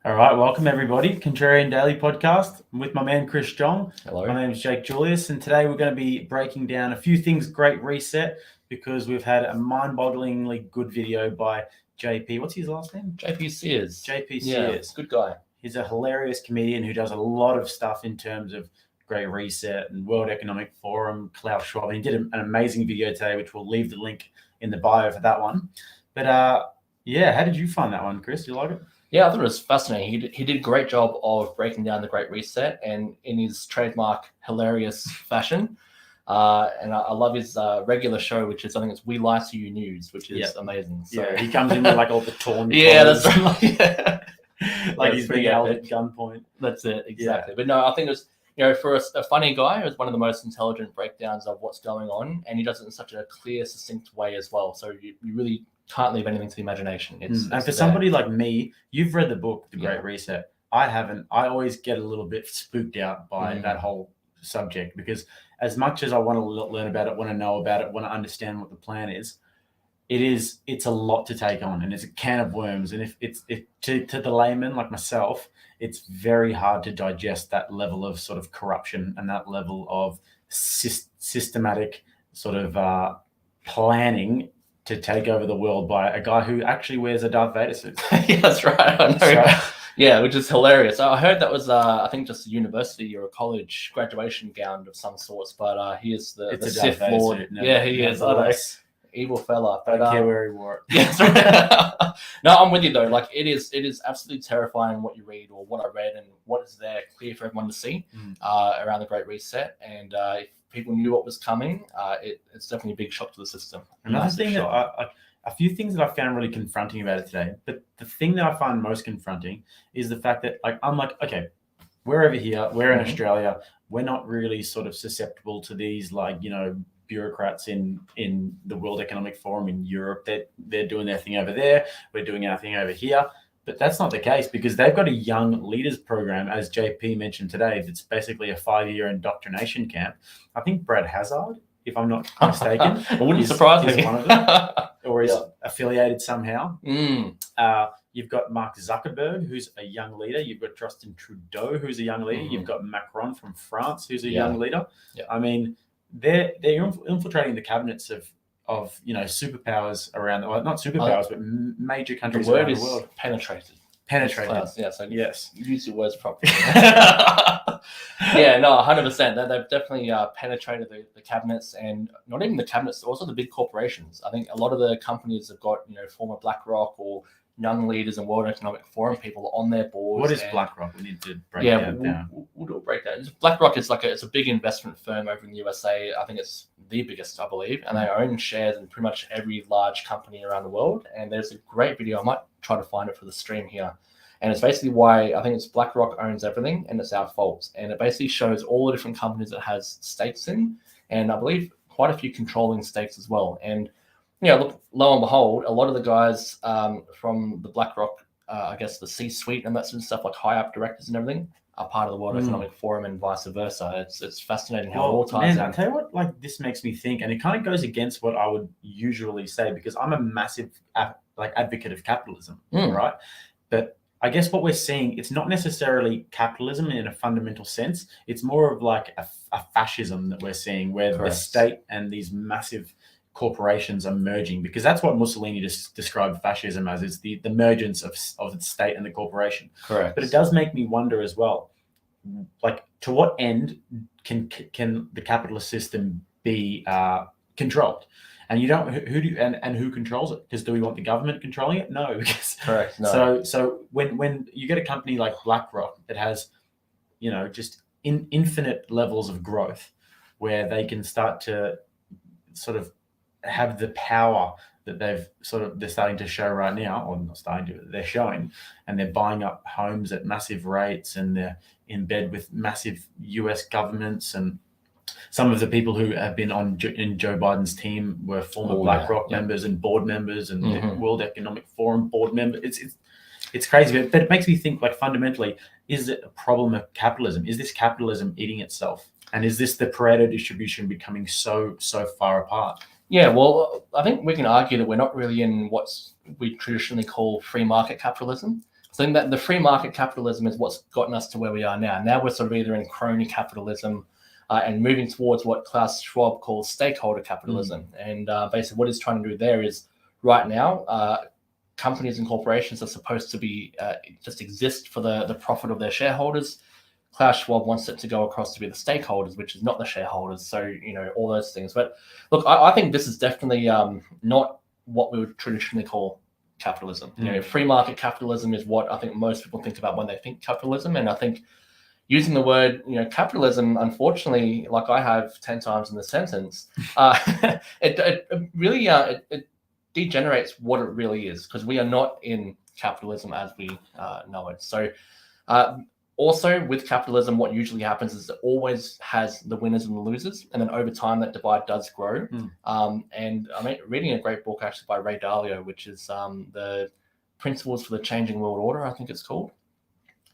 All right, welcome everybody. Contrarian Daily Podcast. I'm with my man Chris Jong. Hello. My name is Jake Julius, and today we're going to be breaking down a few things. Great reset because we've had a mind-bogglingly good video by JP. What's his last name? JP Sears. JP Yeah, Sears. good guy. He's a hilarious comedian who does a lot of stuff in terms of Great Reset and World Economic Forum, Klaus Schwab. And he did an amazing video today, which we'll leave the link in the bio for that one. But yeah, how did you find that one, Chris? You like it? Yeah, I thought it was fascinating. He did a great job of breaking down the Great Reset and in his trademark hilarious fashion. And I love his regular show, which is, I think it's We Lie to You News, which is amazing. So yeah, he comes in with like all the torn yeah, that's right. Yeah. Like he's being held at gunpoint. That's it, exactly. Yeah. But no, I think it was, for a funny guy, it was one of the most intelligent breakdowns of what's going on, and he does it in such a clear, succinct way as well. So you really can't leave anything to the imagination. And for somebody like me, you've read the book, The Great Reset. I haven't. I always get a little bit spooked out by that whole subject because as much as I want to learn about it, want to know about it, want to understand what the plan is, it's a lot to take on, and it's a can of worms. And if to the layman like myself, it's very hard to digest that level of sort of corruption and that level of systematic sort of planning to take over the world by a guy who actually wears a Darth Vader suit. Yeah, that's right. I know. So, yeah, which is hilarious. I heard that was, I think, just a university or a college graduation gown of some sorts, but he is the Sith Lord. Yeah, he is. Evil fella. But I don't care where he wore it. Yeah, no, I'm with you though. Like it is absolutely terrifying what you read or what I read and what is there clear for everyone to see around the Great Reset. And if people knew what was coming, it's definitely a big shock to the system. Another thing that a few things that I found really confronting about it today, but the thing that I find most confronting is the fact that I'm like, okay, we're over here, we're in Australia, we're not really sort of susceptible to these bureaucrats in the World Economic Forum in Europe. They're doing their thing over there. We're doing our thing over here. But that's not the case because they've got a young leaders program, as JP mentioned today, that's basically a 5-year indoctrination camp. I think Brad Hazard, if I'm not mistaken, it wouldn't surprise me. One of them, or is affiliated somehow. You've got Mark Zuckerberg, who's a young leader. You've got Justin Trudeau, who's a young leader. You've got Macron from France, who's a young leader. I mean, they're infiltrating the cabinets of superpowers around not superpowers but major countries around the world. Penetrated. Yeah, so yes, use your words properly. Yeah, no, 100%. They've definitely penetrated the cabinets, and not even the cabinets, also the big corporations. I think a lot of the companies have got former BlackRock or young leaders and World Economic Forum people on their boards. What is BlackRock? We need to break that down. We'll do a breakdown. BlackRock is it's a big investment firm over in the USA. I think it's the biggest, I believe, and they own shares in pretty much every large company around the world. And there's a great video. I might try to find it for the stream here. And it's basically why I think it's BlackRock owns everything and it's our fault. And it basically shows all the different companies it has stakes in. And I believe quite a few controlling stakes as well. And look, lo and behold, a lot of the guys from the BlackRock, I guess the C-suite and that sort of stuff, like high up directors and everything, are part of the World Economic Forum and vice versa. It's fascinating how it all ties in. I tell you what, this makes me think, and it kind of goes against what I would usually say because I'm a massive advocate of capitalism, right? But I guess what we're seeing, it's not necessarily capitalism in a fundamental sense. It's more of like a fascism that we're seeing where the state and these massive corporations are merging, because that's what Mussolini just described fascism as. It's the emergence of the state and the corporation. Correct. But it does make me wonder as well, like to what end can the capitalist system be controlled? And who controls it? Because do we want the government controlling it? No. Because, correct. No. So when you get a company like BlackRock that has, just infinite levels of growth, where they can start to sort of have the power that they're starting to show right now, or not starting to, they're showing, and they're buying up homes at massive rates, and they're in bed with massive US governments, and some of the people who have been in Joe Biden's team were former BlackRock members and board members and the World Economic Forum board members. It's crazy, but it makes me think, like, fundamentally, is it a problem of capitalism? Is this capitalism eating itself? And is this the Pareto distribution becoming so far apart? Yeah, well, I think we can argue that we're not really in what we traditionally call free market capitalism. So I think that the free market capitalism is what's gotten us to where we are now. Now we're sort of either in crony capitalism and moving towards what Klaus Schwab calls stakeholder capitalism. And basically what he's trying to do there is right now, companies and corporations are supposed to be just exist for the profit of their shareholders. Klaus Schwab wants it to go across to be the stakeholders, which is not the shareholders. So, all those things. But look, I think this is definitely not what we would traditionally call capitalism. Free market capitalism is what I think most people think about when they think capitalism. And I think using the word, capitalism, unfortunately, like I have 10 times in the sentence, it really it degenerates what it really is, because we are not in capitalism as we know it. So also with capitalism, what usually happens is it always has the winners and the losers, and then over time that divide does grow. And I'm reading a great book actually by Ray Dalio, which is the Principles for the Changing World Order, I think it's called,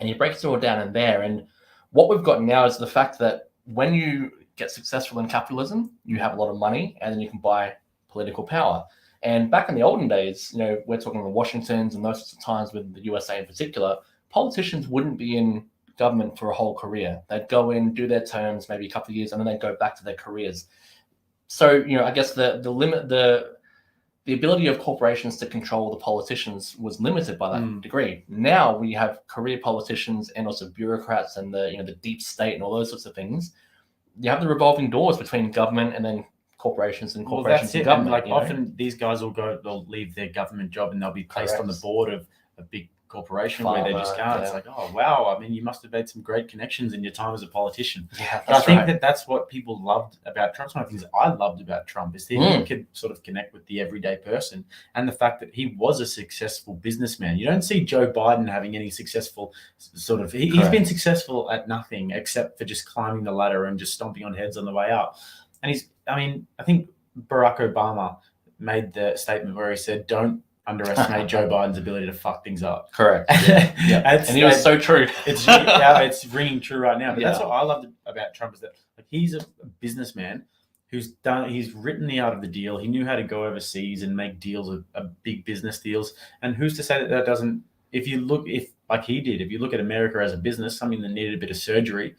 and he breaks it all down in there. And what we've got now is the fact that when you get successful in capitalism, you have a lot of money, and then you can buy political power. And back in the olden days, we're talking the Washingtons and those sorts of times with the USA in particular, politicians wouldn't be in government for a whole career. They'd go in, do their terms, maybe a couple of years, and then they'd go back to their careers. So, I guess the limit, the ability of corporations to control the politicians was limited by that degree. Now we have career politicians and also bureaucrats and the deep state and all those sorts of things. You have the revolving doors between government and then corporations and corporations and government. Like often these guys they'll leave their government job and they'll be placed on the board of a big corporation where they just can't. It's like, oh wow, I mean, you must have made some great connections in your time as a politician. Yeah, I think that's what people loved about Trump. One of the things I loved about Trump is that he could sort of connect with the everyday person, and the fact that he was a successful businessman. You don't see Joe Biden having any successful sort of. He's been successful at nothing except for just climbing the ladder and just stomping on heads on the way up. And I think Barack Obama made the statement where he said, "Don't underestimate Joe Biden's ability to fuck things up." Correct. Yeah. And he was so true. It's ringing true right now. But that's what I loved about Trump, is that he's a businessman he's written the art of the deal. He knew how to go overseas and make deals, big business deals. And who's to say that doesn't? If you look at America as a business, something that needed a bit of surgery.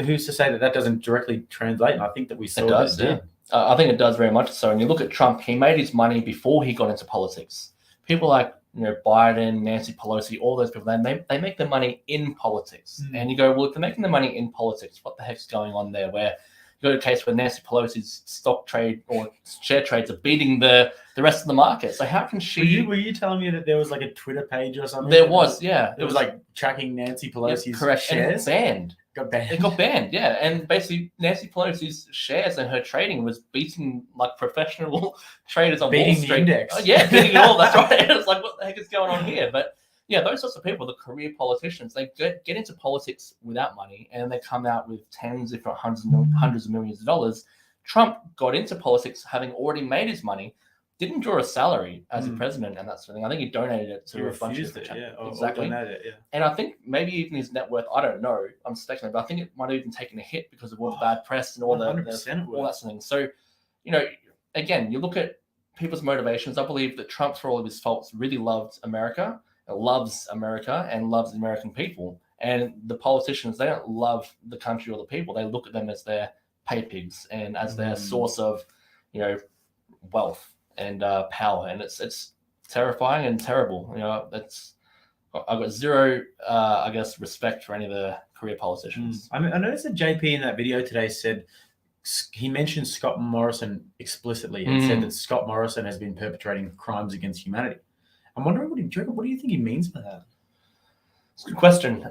Who's to say that doesn't directly translate? And I think that we saw it did. I think it does very much so. And you look at Trump, he made his money before he got into politics. People like Biden, Nancy Pelosi, all those people, they make their money in politics. And you go, well, if they're making their money in politics, what the heck's going on there? Where you got a case where Nancy Pelosi's stock trade or share trades are beating the rest of the market. So how can she? Were you telling me that there was like a Twitter page or something? There was, yeah. It was like tracking Nancy Pelosi's And shares. it got banned, yeah. And basically, Nancy Pelosi's shares and her trading was beating like professional traders on Wall Street. The index. Beating it all. That's right. It's like, what the heck is going on here? But yeah, those sorts of people, the career politicians, they get into politics without money, and they come out with tens, if not hundreds of millions of dollars. Trump got into politics having already made his money. Didn't draw a salary as a president and that sort of thing. I think he donated it to a bunch of exactly. And I think maybe even his net worth, I don't know, I'm speculating, but I think it might have even taken a hit because of all the bad press and all that sort of thing. So, again, you look at people's motivations. I believe that Trump, for all of his faults, really loves America, and loves the American people. And the politicians, they don't love the country or the people. They look at them as their pay pigs and as their source of, wealth and power, and it's terrifying and terrible. I've got zero, respect for any of the career politicians. I noticed that JP in that video today said he mentioned Scott Morrison explicitly and said that Scott Morrison has been perpetrating crimes against humanity. I'm wondering, what do you think he means by that? It's a good question.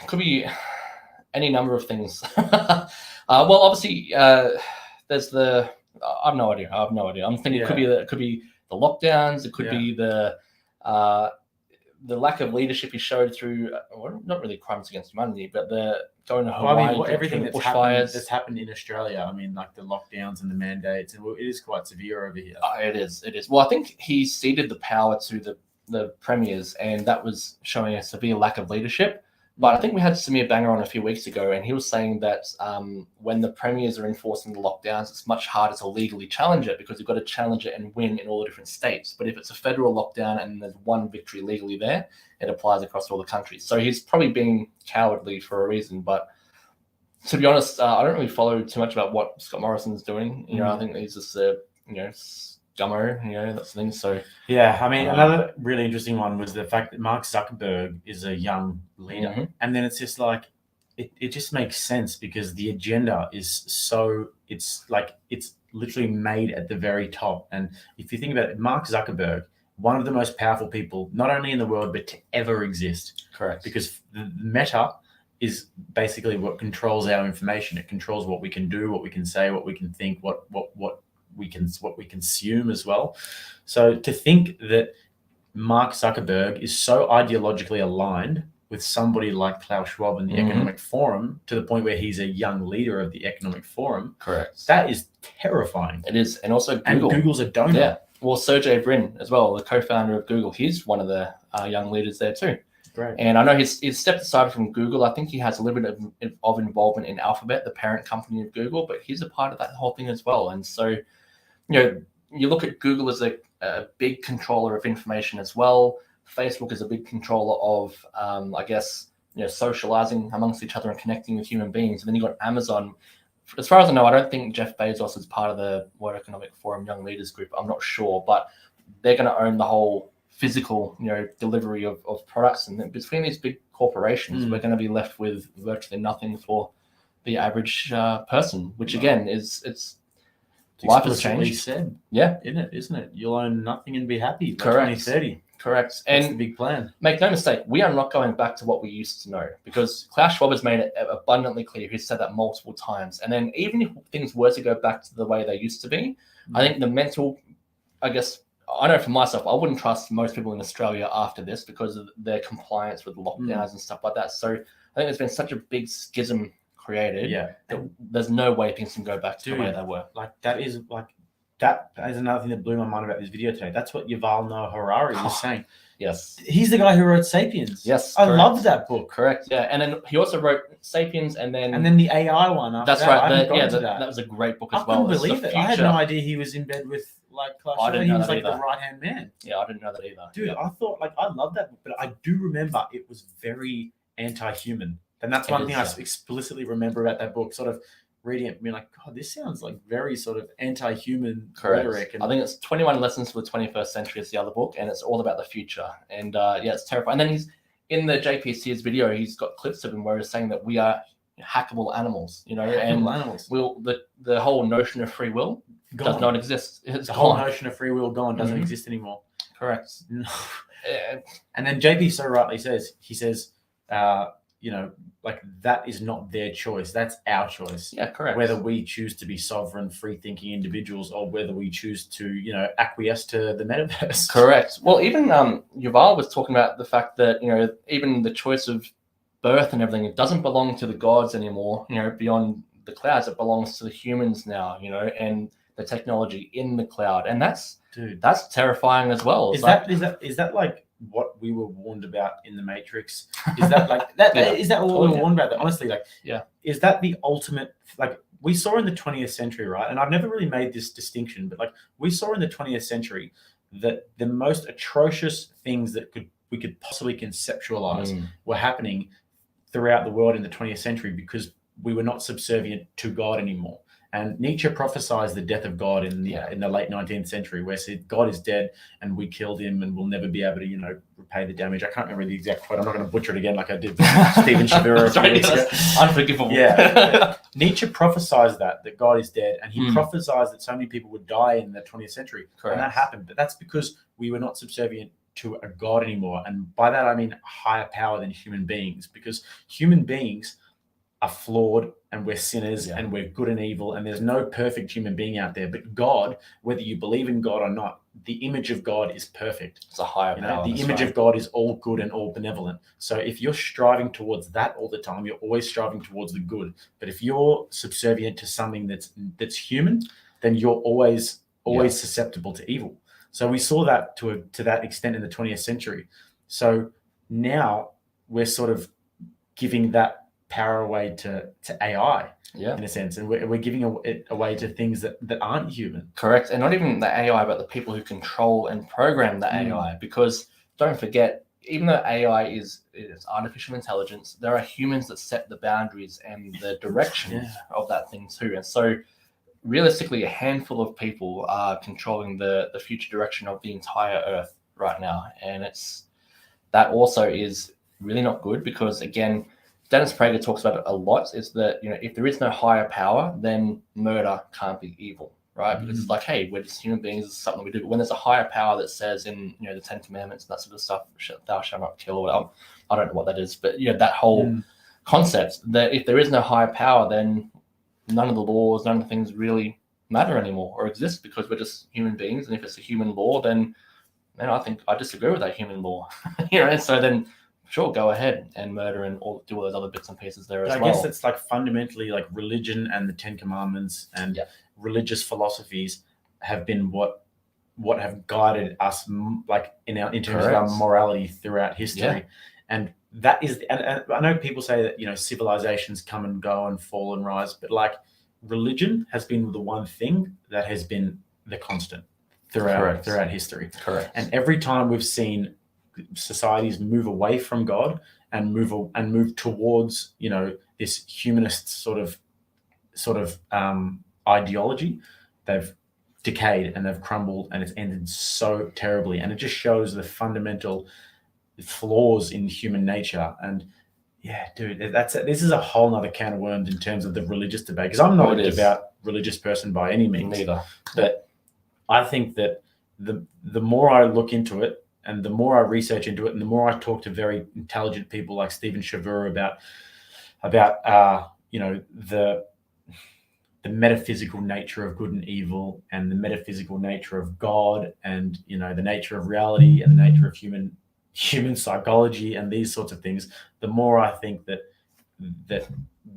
Could be any number of things. Well, obviously, there's the. I have no idea. I'm thinking it could be the lockdowns. It could be the lack of leadership he showed through, not really crimes against humanity, but the going to Hawaii, everything that's happened in Australia. I mean, like the lockdowns and the mandates, and it is quite severe over here. It is. Well, I think he ceded the power to the premiers, and that was showing a severe lack of leadership. But I think we had Samir Banger on a few weeks ago, and he was saying that when the premiers are enforcing the lockdowns, it's much harder to legally challenge it because you've got to challenge it and win in all the different states. But if it's a federal lockdown and there's one victory legally there, it applies across all the countries. So he's probably being cowardly for a reason. But to be honest, I don't really follow too much about what Scott Morrison's doing. I think he's just a scummo, that's the thing. So yeah, I mean, another really interesting one was the fact that Mark Zuckerberg is a young leader, and then it's just like it just makes sense because the agenda is it's literally made at the very top. And if you think about it, Mark Zuckerberg, one of the most powerful people, not only in the world but to ever exist. Correct. Because the Meta is basically what controls our information. It controls what we can do, what we can say, what we can think, what we consume as well. So to think that Mark Zuckerberg is so ideologically aligned with somebody like Klaus Schwab and the Economic Forum to the point where he's a young leader of the Economic Forum. Correct. That is terrifying. It is. And also Google. And Google's a donor. Yeah. Well, Sergey Brin as well, the co-founder of Google, he's one of the young leaders there too. Great. And I know he's stepped aside from Google. I think he has a little bit of involvement in Alphabet, the parent company of Google, but he's a part of that whole thing as well. And so, you look at Google as a big controller of information as well. Facebook is a big controller of, socializing amongst each other and connecting with human beings. And then you've got Amazon. As far as I know, I don't think Jeff Bezos is part of the World Economic Forum Young Leaders Group. I'm not sure, but they're going to own the whole physical, delivery of products. And then between these big corporations, we're going to be left with virtually nothing for the average person, which again it's life has changed. Said, yeah, isn't it? You'll own nothing and be happy. By Correct. 2030. Correct. That's And the big plan. make no mistake, we are not going back to what we used to know because Klaus Schwab has made it abundantly clear. He's said that multiple times. And then even if things were to go back to the way they used to be, I think the mental, I know for myself, I wouldn't trust most people in Australia after this because of their compliance with lockdowns and stuff like that. So I think there's been such a big schism created that there's no way things can go back to the way they were. That is another thing that blew my mind about this video today. That's what Yuval Noah Harari was saying. Yes. He's the guy who wrote Sapiens. Yes. I love that book. Correct. Yeah. And then he also wrote Sapiens and then the AI one after that's that. right. That was a great book as well. I couldn't believe it. I had no idea he was in bed with Klaus Schwab. He was like the right-hand man. Yeah, I didn't know that either. Dude, I thought I love that book, but I do remember it was very anti-human. And that's one thing I explicitly remember about that book, sort of reading it and being like, God, this sounds like very sort of anti-human rhetoric. And I think it's 21 Lessons for the 21st Century is the other book, and it's all about the future. And it's terrifying. And then he's in the JPC's video, he's got clips of him where he's saying that we are hackable animals, animals. The whole notion of free will does not exist. It's the whole notion of free will doesn't exist anymore. Correct. And then JP so rightly says, that is not their choice. That's our choice. Yeah, correct. Whether we choose to be sovereign, free-thinking individuals or whether we choose to, acquiesce to the metaverse. Correct. Well, even Yuval was talking about the fact that, even the choice of birth and everything, it doesn't belong to the gods anymore, beyond the clouds. It belongs to the humans now, and the technology in the cloud. And that's terrifying as well. Is that like what we were warned about in the Matrix? Is that like that? Is that what we were warned about? Honestly, is that the ultimate? We saw in the 20th century, right? And I've never really made this distinction, but we saw in the 20th century that the most atrocious things that we could possibly conceptualize were happening throughout the world in the 20th century because we were not subservient to God anymore. And Nietzsche prophesied the death of God in the late 19th century, where he said God is dead and we killed him and we'll never be able to, repay the damage. I can't remember the exact quote. I'm not going to butcher it again like I did with Stephen Shavira. Unforgivable. Yeah. Nietzsche prophesied that God is dead, and he prophesied that so many people would die in the 20th century. Correct. And that happened. But that's because we were not subservient to a God anymore. And by that, I mean higher power than human beings, because human beings are flawed and we're sinners and we're good and evil, and there's no perfect human being out there. But God, whether you believe in God or not, the image of God is perfect. It's a higher power. The image of God is all good and all benevolent. So if you're striving towards that all the time, you're always striving towards the good. But if you're subservient to something that's human, then you're always susceptible to evil. So we saw that to that extent in the 20th century. So now we're sort of giving that power away to AI Yeah. in a sense, and we're giving it away to things that aren't human. Correct. And not even the AI, but the people who control and program the AI. Because don't forget, even though AI is artificial intelligence, there are humans that set the boundaries and the direction of that thing too. And so realistically, a handful of people are controlling the future direction of the entire Earth right now. And that also is really not good, because again, Dennis Prager talks about it a lot, is that, if there is no higher power, then murder can't be evil, right? Because it's like, hey, we're just human beings, it's something we do. But when there's a higher power that says in, the 10 Commandments, that sort of stuff, thou shalt not kill, or I don't know what that is, but that whole concept, that if there is no higher power, then none of the laws, none of the things really matter anymore or exist, because we're just human beings. And if it's a human law, then I think I disagree with that human law. So then sure, go ahead and murder and do all those other bits and pieces there as well. I guess it's like fundamentally like religion and the 10 Commandments and religious philosophies have been what have guided us, like in terms of our morality throughout history. And that is, and I know people say that, civilizations come and go and fall and rise, but like religion has been the one thing that has been the constant throughout history. Correct. And every time we've seen societies move away from God and move towards, this humanist sort of ideology, they've decayed and they've crumbled, and it's ended so terribly. And it just shows the fundamental flaws in human nature. And yeah, dude, this is a whole nother can of worms in terms of the religious debate, because I'm not a devout religious person by any means. Neither. But I think that the more I look into it, and the more I research into it, and the more I talk to very intelligent people like Stephen Chavur about the metaphysical nature of good and evil, and the metaphysical nature of God, and the nature of reality, and the nature of human psychology, and these sorts of things, the more I think that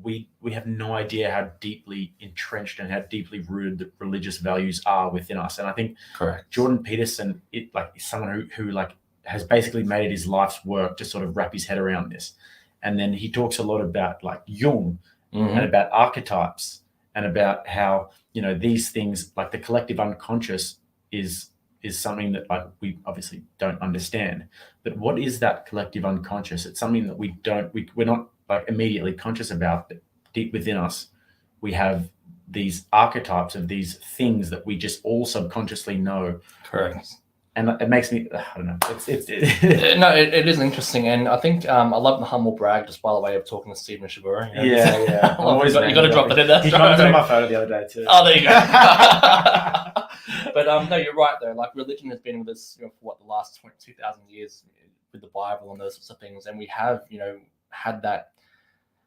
we have no idea how deeply entrenched and how deeply rooted the religious values are within us. And I think Jordan Peterson, is someone who has basically made it his life's work to sort of wrap his head around this. And then he talks a lot about like Jung and about archetypes, and about how these things, like the collective unconscious, is something that like we obviously don't understand. But what is that collective unconscious? It's something that we're not like immediately conscious about, but deep within us, we have these archetypes of these things that we just all subconsciously know. Correct. And it makes me, I don't know. No, it is interesting, and I think I love the humble brag, just by the way of talking to Stephen Chabura. Yeah. You got to drop it in there. He commented on my photo the other day too. Oh, there you go. But no, you're right though. Like religion has been with us, for the last 2,000 years with the Bible and those sorts of things, and we have, had that,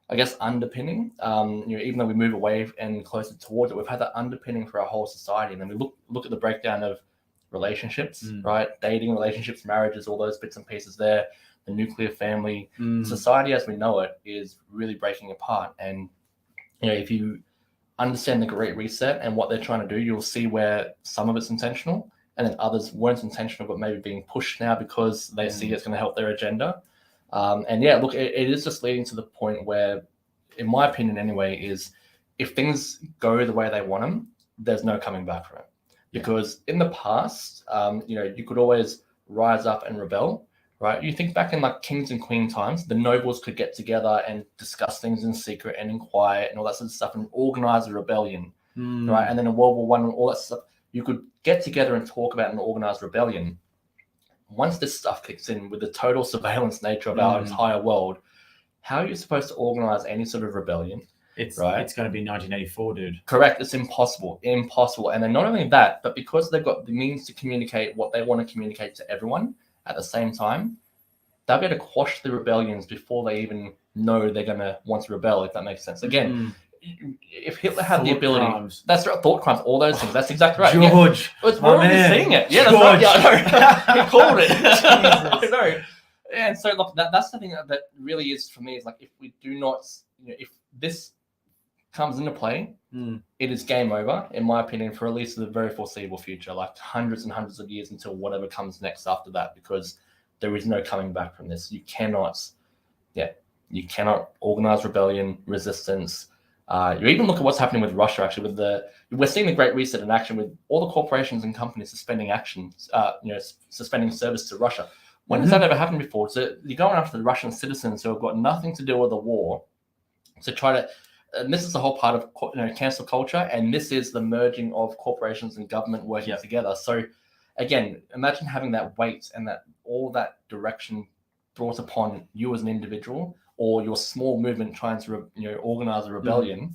I guess, underpinning. Even though we move away and closer towards it, we've had that underpinning for our whole society. And then we look at the breakdown of relationships, right? Dating, relationships, marriages, all those bits and pieces there. The nuclear family, society as we know it is really breaking apart. And if you understand the Great Reset and what they're trying to do, you'll see where some of it's intentional, and then others weren't intentional, but maybe being pushed now because they see it's going to help their agenda. And yeah, look, it is just leading to the point where, in my opinion anyway, is if things go the way they want them, there's no coming back from it. Because in the past, you could always rise up and rebel, right? You think back in like kings and queen times, the nobles could get together and discuss things in secret and in quiet and all that sort of stuff and organize a rebellion, right? And then in World War I and all that stuff, you could get together and talk about an organized rebellion. Once this stuff kicks in with the total surveillance nature of our entire world, how are you supposed to organize any sort of rebellion? It's going to be 1984, dude. Correct. It's impossible. And then not only that, but because they've got the means to communicate what they want to communicate to everyone at the same time, they'll be able to quash the rebellions before they even know they're going to want to rebel, if that makes sense. Again, if Hitler had the ability, that's right, thought crimes, all those things. That's exactly right. George, we're already seeing it. Yeah, that's right. Yeah, I know. He called it. I know. And so, look, that's the thing that really is for me is like, if we do not, if this comes into play, it is game over, in my opinion, for at least the very foreseeable future, like hundreds and hundreds of years until whatever comes next after that, because there is no coming back from this. You cannot, You cannot organize rebellion, resistance. You even look at what's happening with Russia. Actually, we're seeing the Great Reset in action with all the corporations and companies suspending actions, suspending service to Russia. When has that ever happened before? So you're going after the Russian citizens who have got nothing to do with the war to try to. And this is the whole part of cancel culture, and this is the merging of corporations and government working together. So, again, imagine having that weight and that all that direction brought upon you as an individual, or your small movement trying to organize a rebellion.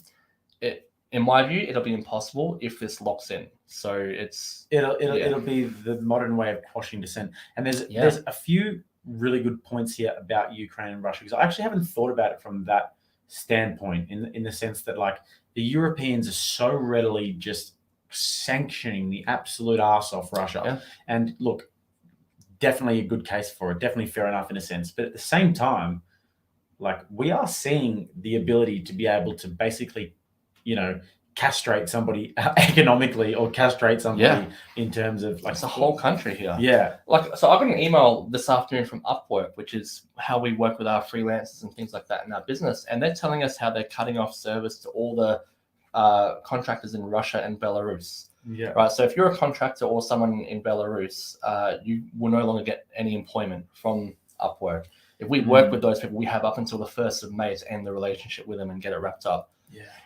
In my view, it'll be impossible if this locks in. So it'll be the modern way of quashing dissent. And there's a few really good points here about Ukraine and Russia, because I actually haven't thought about it from that standpoint, in the sense that like the Europeans are so readily just sanctioning the absolute arse off Russia. And look, definitely a good case for it, definitely fair enough in a sense, but at the same time, like, we are seeing the ability to be able to basically castrate somebody economically, or castrate somebody in terms of like it's a whole country here. So I got an email this afternoon from Upwork, which is how we work with our freelancers and things like that in our business, and they're telling us how they're cutting off service to all the contractors in Russia and Belarus. Right. So if you're a contractor or someone in Belarus, you will no longer get any employment from Upwork. If we work with those people, we have up until the 1st of May to end the relationship with them and get it wrapped up.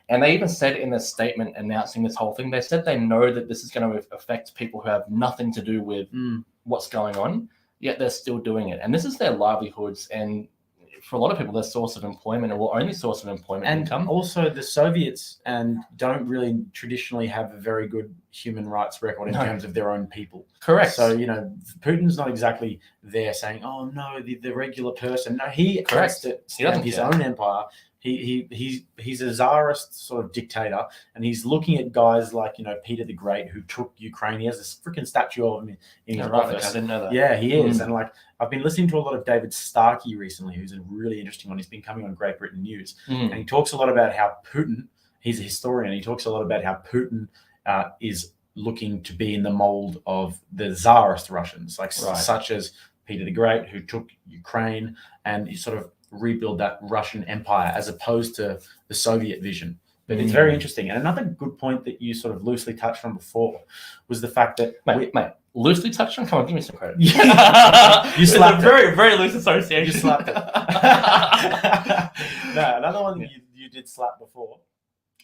And they even said in their statement announcing this whole thing, they said they know that this is going to affect people who have nothing to do with what's going on, yet they're still doing it. And this is their livelihoods, and for a lot of people, their source of employment, or only source of employment and income. Also, the Soviets don't really traditionally have a very good human rights record in terms of their own people. Correct. So, Putin's not exactly there saying, "Oh no, the regular person." No, he has to have his own empire. He's a czarist sort of dictator, and he's looking at guys like Peter the Great, who took Ukraine. He has this freaking statue of him in his office. I didn't know that. Yeah, he is. And like, I've been listening to a lot of David Starkey recently, who's a really interesting one. He's been coming on Great Britain News, and he talks a lot about how Putin. He's a historian. He talks a lot about how Putin is looking to be in the mold of the czarist Russians, such as Peter the Great, who took Ukraine and he sort of rebuild that Russian empire, as opposed to the Soviet vision. But it's very interesting. And another good point that you sort of loosely touched on before was the fact that mate, loosely touched on? Come on, give me some credit. You slapped it. Very, very loose association. You slapped it. No, another one you did slap before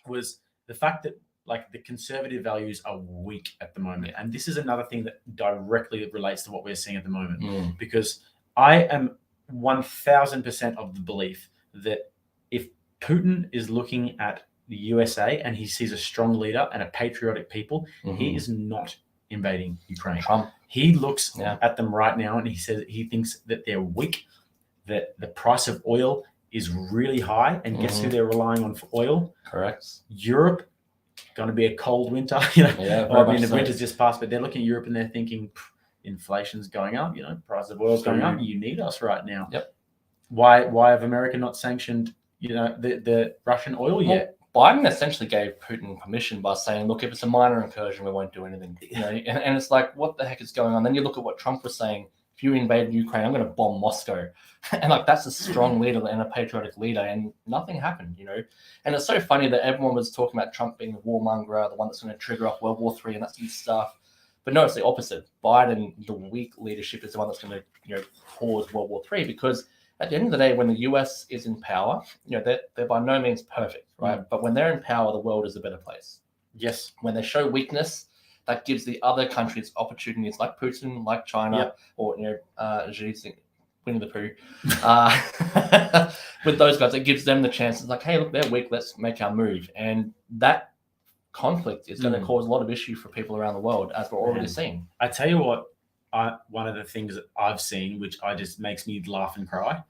was the fact that like the conservative values are weak at the moment. And this is another thing that directly relates to what we're seeing at the moment, because I am 1000% of the belief that if Putin is looking at the USA and he sees a strong leader and a patriotic people, he is not invading Ukraine. Trump. He looks at them right now and he says he thinks that they're weak, that the price of oil is really high, and guess who they're relying on for oil? Correct. Europe. Going to be a cold winter. The winter's just passed, but they're looking at Europe and they're thinking, inflation's going up, price of oil's going up. You need us right now. Why have America not sanctioned, the Russian oil yet? Biden essentially gave Putin permission by saying, look, if it's a minor incursion, we won't do anything. And it's like, what the heck is going on? Then you look at what Trump was saying. If you invade Ukraine, I'm going to bomb Moscow. And like, that's a strong leader and a patriotic leader, and nothing happened, And it's so funny that everyone was talking about Trump being the warmonger, the one that's going to trigger off World War III and that sort of stuff. But no, it's the opposite. Biden, the weak leadership, is the one that's going to cause World War III, because at the end of the day, when the US is in power, they're by no means perfect, right? But when they're in power, the world is a better place. Yes. When they show weakness, that gives the other countries opportunities, like Putin, like China, or Winnie the Pooh. With those guys, it gives them the chance. It's like, hey, look, they're weak. Let's make our move. And that conflict is going to cause a lot of issue for people around the world, as we're already seeing. I tell you what, one of the things that I've seen, which just makes me laugh and cry,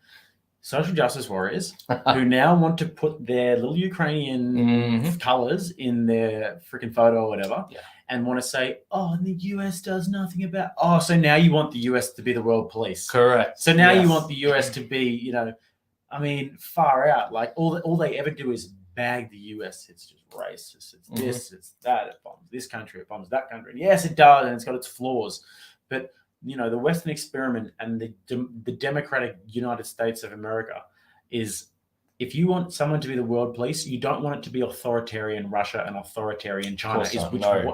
social justice warriors who now want to put their little Ukrainian colors in their freaking photo or whatever, and want to say, oh, and the US does nothing about. Oh, so now you want the US to be the world police? Correct. So now you want the US to be, far out. Like all they ever do is bag the US. It's just racist. It's this. It's that. It bombs this country. It bombs that country. And yes, it does, and it's got its flaws. But the Western experiment and the democratic United States of America is if you want someone to be the world police, you don't want it to be authoritarian Russia and authoritarian China,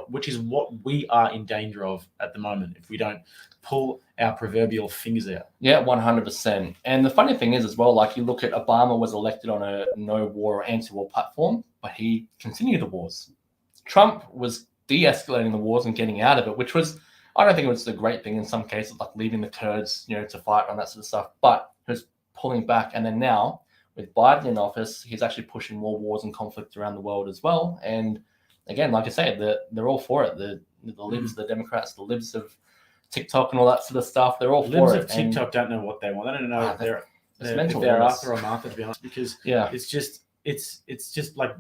which is what we are in danger of at the moment if we don't pull our proverbial fingers out. Yeah, 100%. And the funny thing is as well, like you look at Obama was elected on a no war or anti-war platform, but he continued the wars. Trump was de-escalating the wars and getting out of it, which was, I don't think it was a great thing in some cases, like leaving the Kurds, to fight on that sort of stuff, but he was pulling back. And then now, with Biden in office, he's actually pushing more wars and conflict around the world as well. And again, like I say, they're all for it. The libs, the Democrats, the libs of TikTok and all that sort of stuff, they're all for it. Libs of TikTok don't know what they want. They don't know if they're Arthur or Martha, to be honest, because it's just like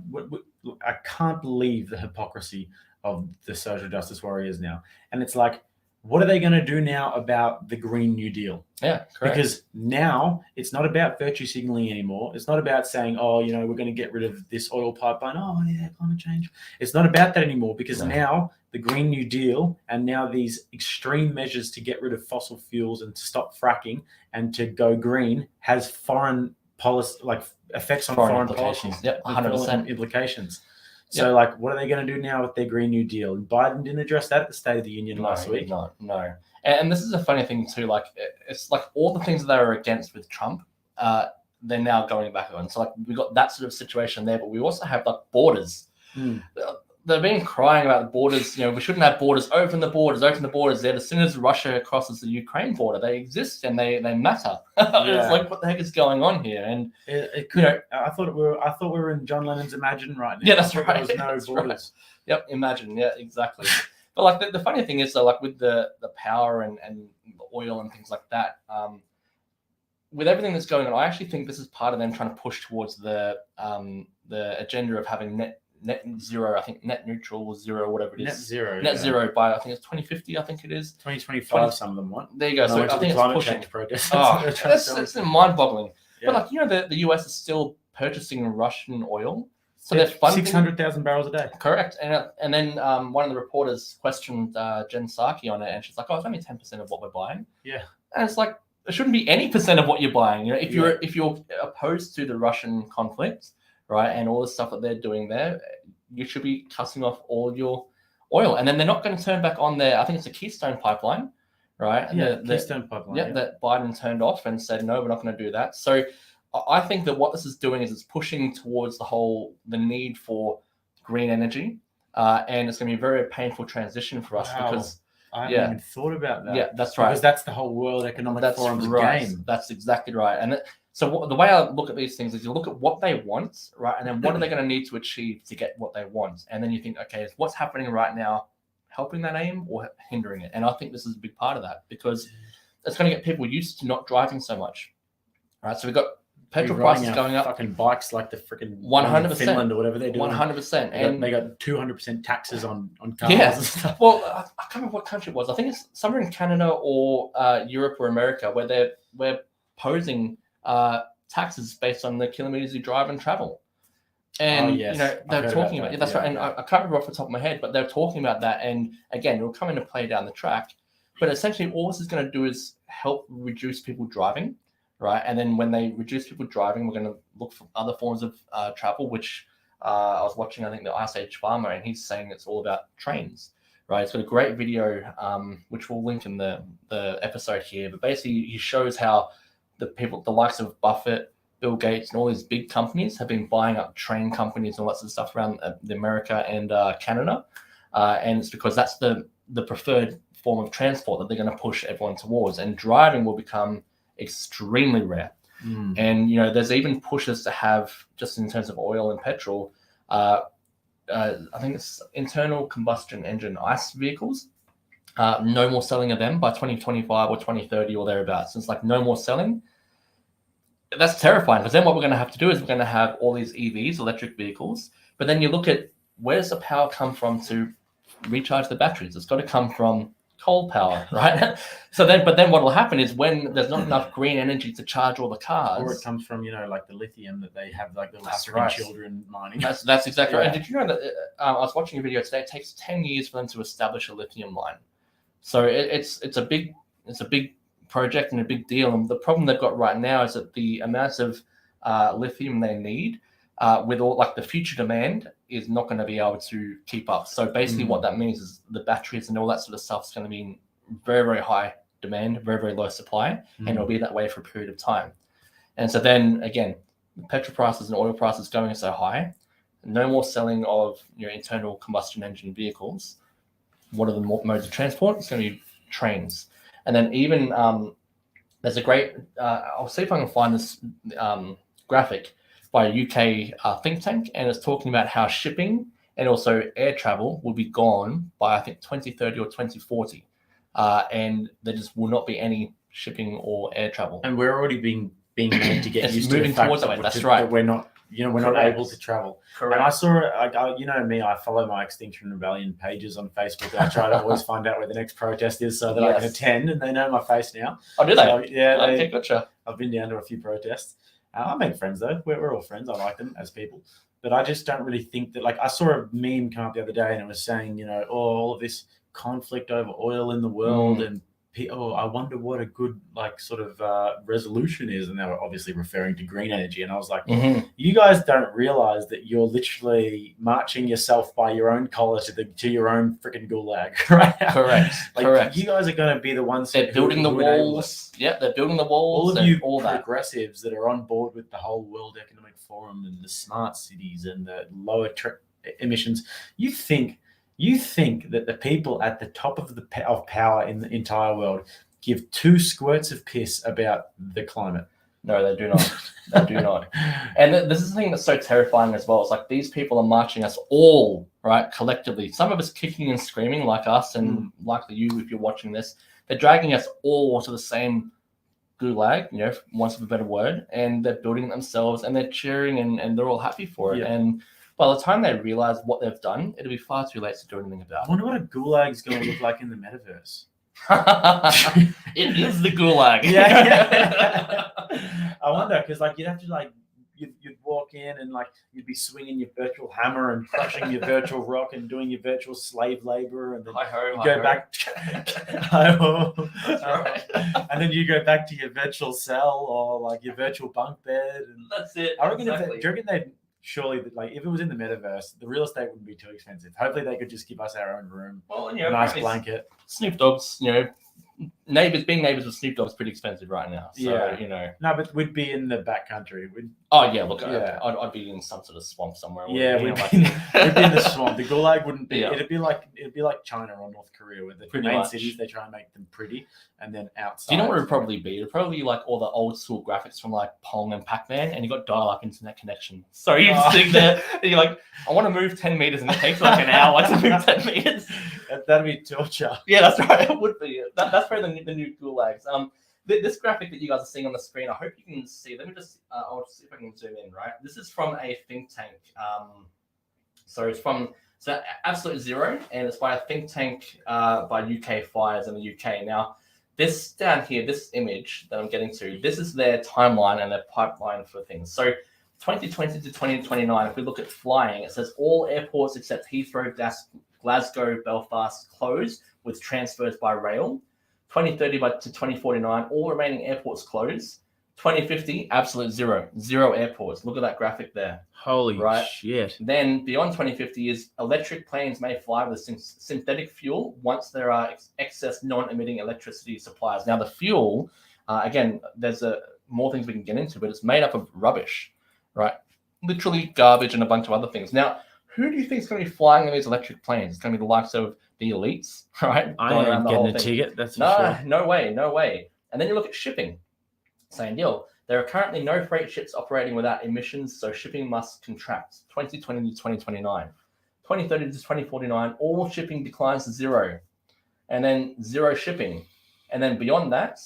I can't believe the hypocrisy of the social justice warriors now. And it's like, what are they going to do now about the Green New Deal? Yeah, correct. Because now it's not about virtue signaling anymore. It's not about saying, oh, we're going to get rid of this oil pipeline. Oh, yeah, climate change. It's not about that anymore because now the Green New Deal and now these extreme measures to get rid of fossil fuels and to stop fracking and to go green has foreign policy, like effects on foreign policies. Yep, 100% implications. So, what are they going to do now with their Green New Deal? And Biden didn't address that at the State of the Union last week. No. And this is a funny thing too. Like, it's like all the things that they were against with Trump, they're now going back on. So, like, we got that sort of situation there, but we also have like borders. They've been crying about the borders. We shouldn't have borders. Open the borders. There. As soon as Russia crosses the Ukraine border, they exist and they matter. It's like, what the heck is going on here? And it could. I thought we were in John Lennon's Imagine right now. Yeah, that's right. There was no borders. Right. Yep, Imagine. Yeah, exactly. But like the funny thing is, so like with the power and the oil and things like that, with everything that's going on, I actually think this is part of them trying to push towards the agenda of having net zero, I think net neutral zero, whatever it is. Net zero by, I think it's 2050, I think it is. 2025, some of them want. There you go. So I think it's pushing. It's mind-boggling. Yeah. But like, the US is still purchasing Russian oil. So they're funding 600,000 barrels a day. Correct. And then one of the reporters questioned Jen Psaki on it, and she's like, it's only 10% of what we're buying. Yeah. And it's like, it shouldn't be any percent of what you're buying. If you're opposed to the Russian conflict, right, and all the stuff that they're doing there, you should be cutting off all your oil. And then they're not going to turn back on I think it's a Keystone pipeline, right? And Keystone pipeline. Yeah, that Biden turned off and said, no, we're not going to do that. So I think that what this is doing is it's pushing towards the need for green energy. And it's going to be a very painful transition for us because I haven't even thought about that. Yeah, that's right. Because that's the whole World Economic Forum's game. That's exactly right. And so the way I look at these things is you look at what they want, right? And then what are they going to need to achieve to get what they want? And then you think, okay, is what's happening right now helping that aim or hindering it? And I think this is a big part of that because it's going to get people used to not driving so much, right? So we've got petrol prices going up. Fucking bikes like the freaking 100% Finland or whatever they're doing. 100%. And they got 200% taxes on cars and stuff. Well, I can't remember what country it was. I think it's somewhere in Canada or Europe or America where we're posing taxes based on the kilometers you drive and travel. And they're talking about that's right. And I can't remember off the top of my head, but they're talking about that. And again, it'll come into play down the track. But essentially, all this is going to do is help reduce people driving, right? And then when they reduce people driving, we're going to look for other forms of travel. Which I was watching, I think the Ice Age Farmer, and he's saying it's all about trains, right? It's got a great video, which we'll link in the episode here. But basically, he shows how the likes of Buffett, Bill Gates, and all these big companies have been buying up train companies and all that sort of stuff around America and Canada. And it's because that's the preferred form of transport that they're going to push everyone towards. And driving will become extremely rare. And, there's even pushes to have, just in terms of oil and petrol, I think it's internal combustion engine ICE vehicles. No more selling of them by 2025 or 2030 or thereabouts. It's like no more selling. That's terrifying because then what we're going to have to do is we're going to have all these EVs, electric vehicles. But then you look at where's the power come from to recharge the batteries? It's got to come from coal power, right? But then what will happen is when there's not enough green energy to charge all the cars, or it comes from like the lithium that they have like the African children mining. That's exactly right. And did you know that I was watching a video today? It takes 10 years for them to establish a lithium line. So it's a big project and a big deal. And the problem they've got right now is that the amount of lithium they need, with all like the future demand is not going to be able to keep up. So basically what that means is the batteries and all that sort of stuff is going to be in very, very high demand, very, very low supply, and it'll be that way for a period of time. And so then again, petrol prices and oil prices going so high, no more selling of internal combustion engine vehicles. What are the modes of transport? It's going to be trains. And then even there's a great, I'll see if I can find this graphic by a UK think tank, and it's talking about how shipping and also air travel will be gone by, I think, 2030 or 2040. And there just will not be any shipping or air travel. And we're already being made to get used to moving the fact towards that way. That's right. That we're not, we're not able to travel. Correct. And I saw, you know me, I follow my Extinction Rebellion pages on Facebook. And I try to always find out where the next protest is so that I can attend, and they know my face now. Oh, do they? So, yeah. Okay, gotcha. I've been down to a few protests. I make friends though. We're all friends. I like them as people. But I just don't really think that, like, I saw a meme come up the other day and it was saying, all of this conflict over oil in the world and I wonder what a good sort of resolution is. And they were obviously referring to green energy. And I was like, you guys don't realize that you're literally marching yourself by your own collar to your own freaking gulag, right? Correct. Correct. You guys are going to be the ones they're building the walls. Yeah, they're building the walls. All of you all progressives that are on board with the whole World Economic Forum and the smart cities and the lower emissions, you think that the people at the top of power in the entire world give two squirts of piss about the climate? No, they do not. They do not. And this is the thing that's so terrifying as well. It's like these people are marching us all, right, collectively. Some of us kicking and screaming like us, and likely you if you're watching this. They're dragging us all to the same gulag, once of a better word, and they're building it themselves, and they're cheering, and they're all happy for it. Yeah. And by the time they realize what they've done, it'll be far too late to do anything about it. I wonder what a gulag is going to look like in the metaverse. It is the gulag. Yeah. I wonder, because you'd have to you'd walk in and you'd be swinging your virtual hammer and crushing your virtual rock and doing your virtual slave labor, and then you go back. That's right. And then you go back to your virtual cell or your virtual bunk bed, and that's it. I reckon exactly. do you reckon they'd surely if it was in the metaverse, the real estate wouldn't be too expensive. Hopefully they could just give us our own room, well, a nice blanket. Snoop Dogg's, being neighbors with Snoop Dogg is pretty expensive right now. So, No, but we'd be in the backcountry. Oh yeah, look, yeah. I'd be in some sort of swamp somewhere. Yeah, we'd be in the swamp. The gulag wouldn't be. Yeah. It'd be like China or North Korea, where the main cities they try and make them pretty, and then outside. Do you know what it would probably be? It'd probably be like all the old school graphics from Pong and Pac-Man, and you got dial-up internet connection. So you're sitting there, and you're like, I want to move 10 meters, and it takes an hour to move 10 meters. That'd be torture. Yeah, that's right. It would be. That's probably the new gulags. This graphic that you guys are seeing on the screen, I hope you can see. Let me just, I'll see if I can zoom in, right? This is from a think tank. So it's from Absolute Zero, and it's by a think tank by UK Fires in the UK. Now, this down here, this image that I'm getting to, this is their timeline and their pipeline for things. So 2020 to 2029, if we look at flying, it says all airports except Heathrow, Glasgow, Belfast closed with transfers by rail. 2030 to 2049, all remaining airports closed. 2050, absolute zero airports. Look at that graphic there. Holy shit. Then beyond 2050 is electric planes may fly with synthetic fuel once there are excess non-emitting electricity supplies. Now the fuel, again, there's more things we can get into, but it's made up of rubbish, right? Literally garbage and a bunch of other things. Now, who do you think is going to be flying in these electric planes? It's going to be the likes of the elites, right? I ain't getting a ticket, that's for sure. No way. And then you look at shipping. Same deal. There are currently no freight ships operating without emissions, so shipping must contract. 2020 to 2029. 2030 to 2049, all shipping declines to zero. And then zero shipping. And then beyond that,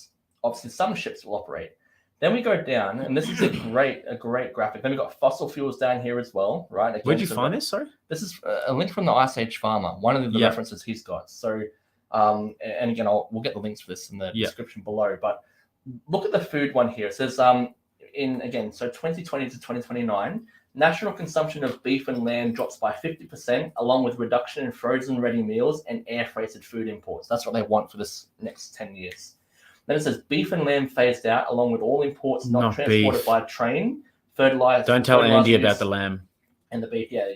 obviously some ships will operate. Then we go down, and this is a great graphic. Then we've got fossil fuels down here as well, right? Again, where'd you find this, sorry? This is a link from the Ice Age Farmer, one of the references he's got. So, and again, we'll get the links for this in the description below. But look at the food one here. It says, so 2020 to 2029, national consumption of beef and lamb drops by 50%, along with reduction in frozen ready meals and air freighted food imports. That's what they want for this next 10 years. Then it says beef and lamb phased out, along with all imports not transported by train, fertilizer. Don't tell fertilizer Andy use about the lamb. and the beef. Yeah,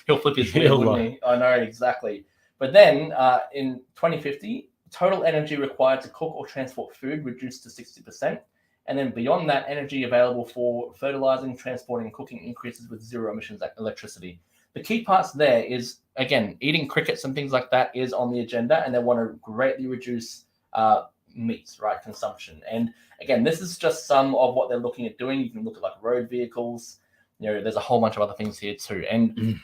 he'll flip his lid, He'll wouldn't he? I know exactly. But then in 2050, total energy required to cook or transport food reduced to 60%. And then beyond that, energy available for fertilizing, transporting, and cooking increases with zero emissions electricity. The key parts there is, again, eating crickets and things like that is on the agenda, and they want to greatly reduce meat, right, consumption. And again, this is just some of what they're looking at doing. You can look at like road vehicles. There's a whole bunch of other things here too. And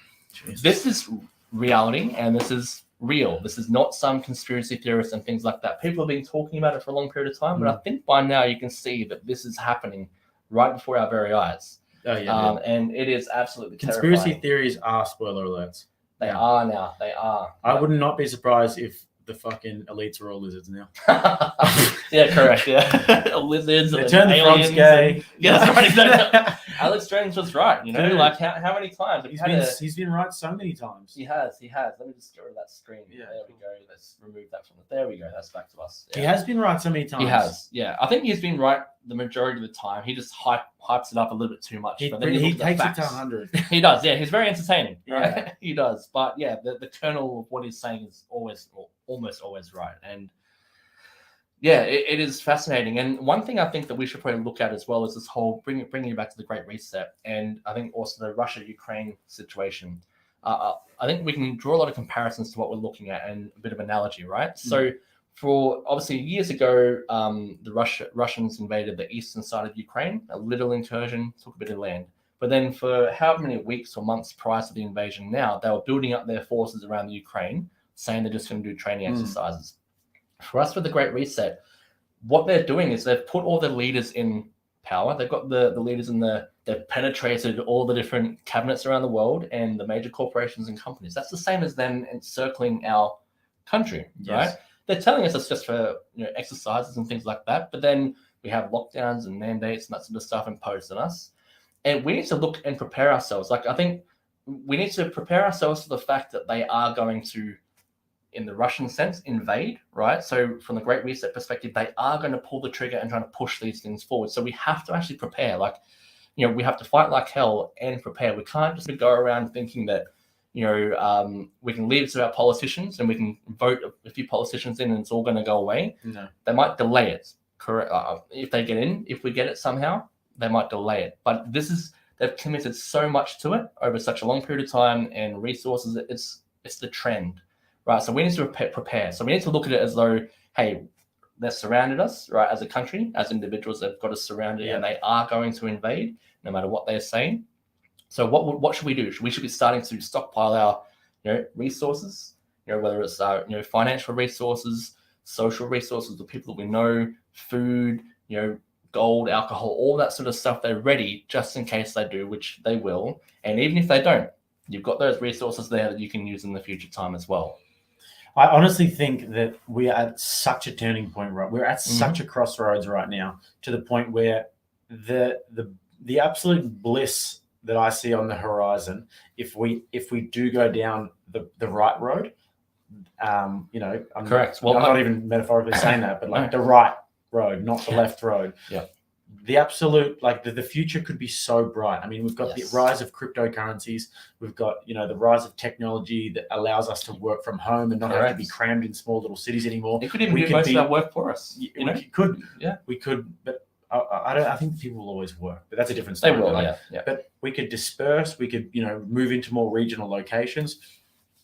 this is reality, and this is real. This is not some conspiracy theorists and things like that. People have been talking about it for a long period of time, but I think by now you can see that this is happening right before our very eyes. Oh yeah, and it is absolutely conspiracy terrifying. theories are spoiler alerts. They are now. They are. I would not be surprised if the fucking elites are all lizards now. Yeah, correct. Yeah, lizards. They turn the frogs gay. Yeah, that's right. Exactly. Alex Jones was right. Dude, like how many times he's been right so many times. He has. Let me just go to that screen. Yeah, there we go. Let's remove that from it. There we go. That's back to us. Yeah. He has been right so many times. He has. Yeah, I think he's been right the majority of the time. He just hypes it up a little bit too much. He takes it to 100. He does. Yeah, he's very entertaining. Right? Yeah. He does. But yeah, the kernel of what he's saying is almost always right. And yeah, it is fascinating. And one thing I think that we should probably look at as well is this whole bringing it back to the Great Reset, and I think also the Russia-Ukraine situation. I think we can draw a lot of comparisons to what we're looking at and a bit of analogy, right? So for obviously years ago, the Russians invaded the eastern side of Ukraine, a little incursion, took a bit of land. But then for however many weeks or months prior to the invasion now, they were building up their forces around the Ukraine, saying they're just going to do training exercises. For us, with the Great Reset, what they're doing is they've put all the leaders in power. They've got the leaders they've penetrated all the different cabinets around the world and the major corporations and companies. That's the same as them encircling our country, right? They're telling us it's just for exercises and things like that. But then we have lockdowns and mandates and that sort of stuff imposed on us. And we need to look and prepare ourselves. Like, I think we need to prepare ourselves for the fact that they are going to, in the Russian sense, invade, right? So from the Great Reset perspective, they are going to pull the trigger and try to push these things forward. So we have to actually prepare. Like, we have to fight like hell and prepare. We can't just go around thinking that, we can leave it to our politicians and we can vote a few politicians in and it's all going to go away. No. They might delay it. Correct. If they get in, if we get it somehow, they might delay it. But they've committed so much to it over such a long period of time and resources. It's the trend. Right, so we need to prepare. So we need to look at it as though, hey, they've surrounded us, right? As a country, as individuals, they've got us surrounded, and they are going to invade, no matter what they're saying. So what should we do? We should be starting to stockpile our, resources. Whether it's financial resources, social resources, the people that we know, food, gold, alcohol, all that sort of stuff. They're ready just in case they do, which they will. And even if they don't, you've got those resources there that you can use in the future time as well. I honestly think that we are at such a turning point, right? We're at such a crossroads right now, to the point where the absolute bliss that I see on the horizon, if we do go down the right road, correct. I'm not even metaphorically saying that, but like the right road, not the left road. Yeah. The absolute, like the future could be so bright. I mean, we've got the rise of cryptocurrencies. We've got, the rise of technology that allows us to work from home and not have to be crammed in small little cities anymore. It could even do most of our work for us. We could, but I think people will always work, but that's a different story. They will, yeah. But we could disperse. We could, move into more regional locations.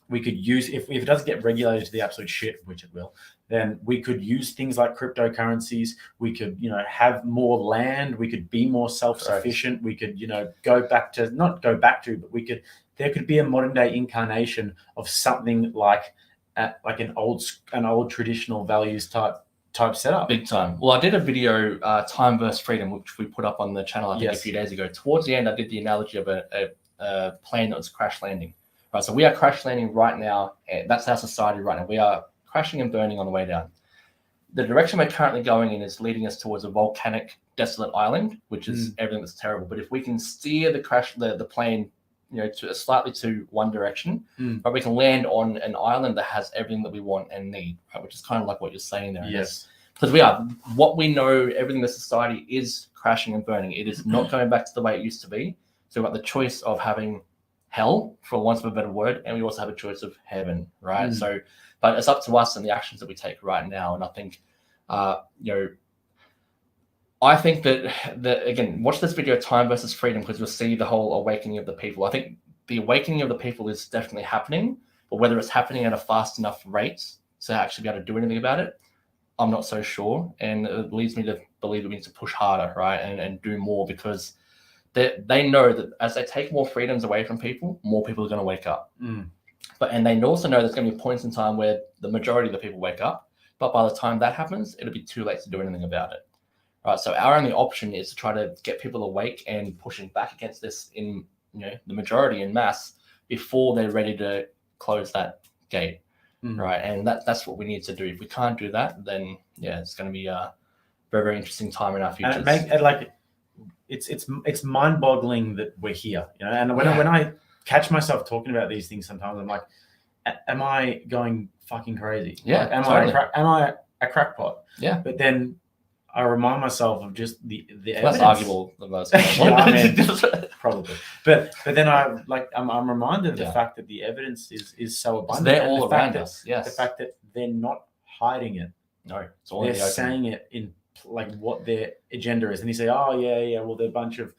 We could use, if it doesn't get regulated to the absolute shit, which it will, then we could use things like cryptocurrencies. We could, have more land. We could be more self-sufficient. We could, there could be a modern day incarnation of something like an old traditional values type setup. Big time. Well, I did a video, Time versus Freedom, which we put up on the channel, I think a few days ago. Towards the end, I did the analogy of a plane that was crash landing. Right, so we are crash landing right now. And that's our society right now. We are crashing and burning on the way down. The direction we're currently going in is leading us towards a volcanic, desolate island, which is everything that's terrible. But if we can steer the plane, to slightly to one direction, but we can land on an island that has everything that we want and need, right? Which is kind of like what you're saying there. Yes. because we are. What we know, everything in the society is crashing and burning. It is not going back to the way it used to be. So we've got the choice of having hell, for want of a better word, and we also have a choice of heaven, right? So, but it's up to us and the actions that we take right now. And I think, I think that again, watch this video, Time versus Freedom, because you'll see the whole awakening of the people. I think the awakening of the people is definitely happening, but whether it's happening at a fast enough rate to actually be able to do anything about it, I'm not so sure. And it leads me to believe that we need to push harder, right? And do more, because they know that as they take more freedoms away from people, more people are going to wake up. And they also know there's going to be points in time where the majority of the people wake up, but by the time that happens, it'll be too late to do anything about it. Right, so our only option is to try to get people awake and pushing back against this in the majority in mass before they're ready to close that gate, right? And that's what we need to do. If we can't do that, then it's going to be a very, very interesting time in our future. It's mind-boggling that we're here, And when I catch myself talking about these things, sometimes I'm like, am I going fucking crazy? Yeah, am I a crackpot? Yeah, but then I remind myself of just the evidence. That's arguable. The most probably, but then I'm reminded of the fact that the evidence is so abundant. They're all around us. Yes, the fact that they're not hiding it. No, it's all they're saying it in what their agenda is, and you say, oh yeah, well they're a bunch of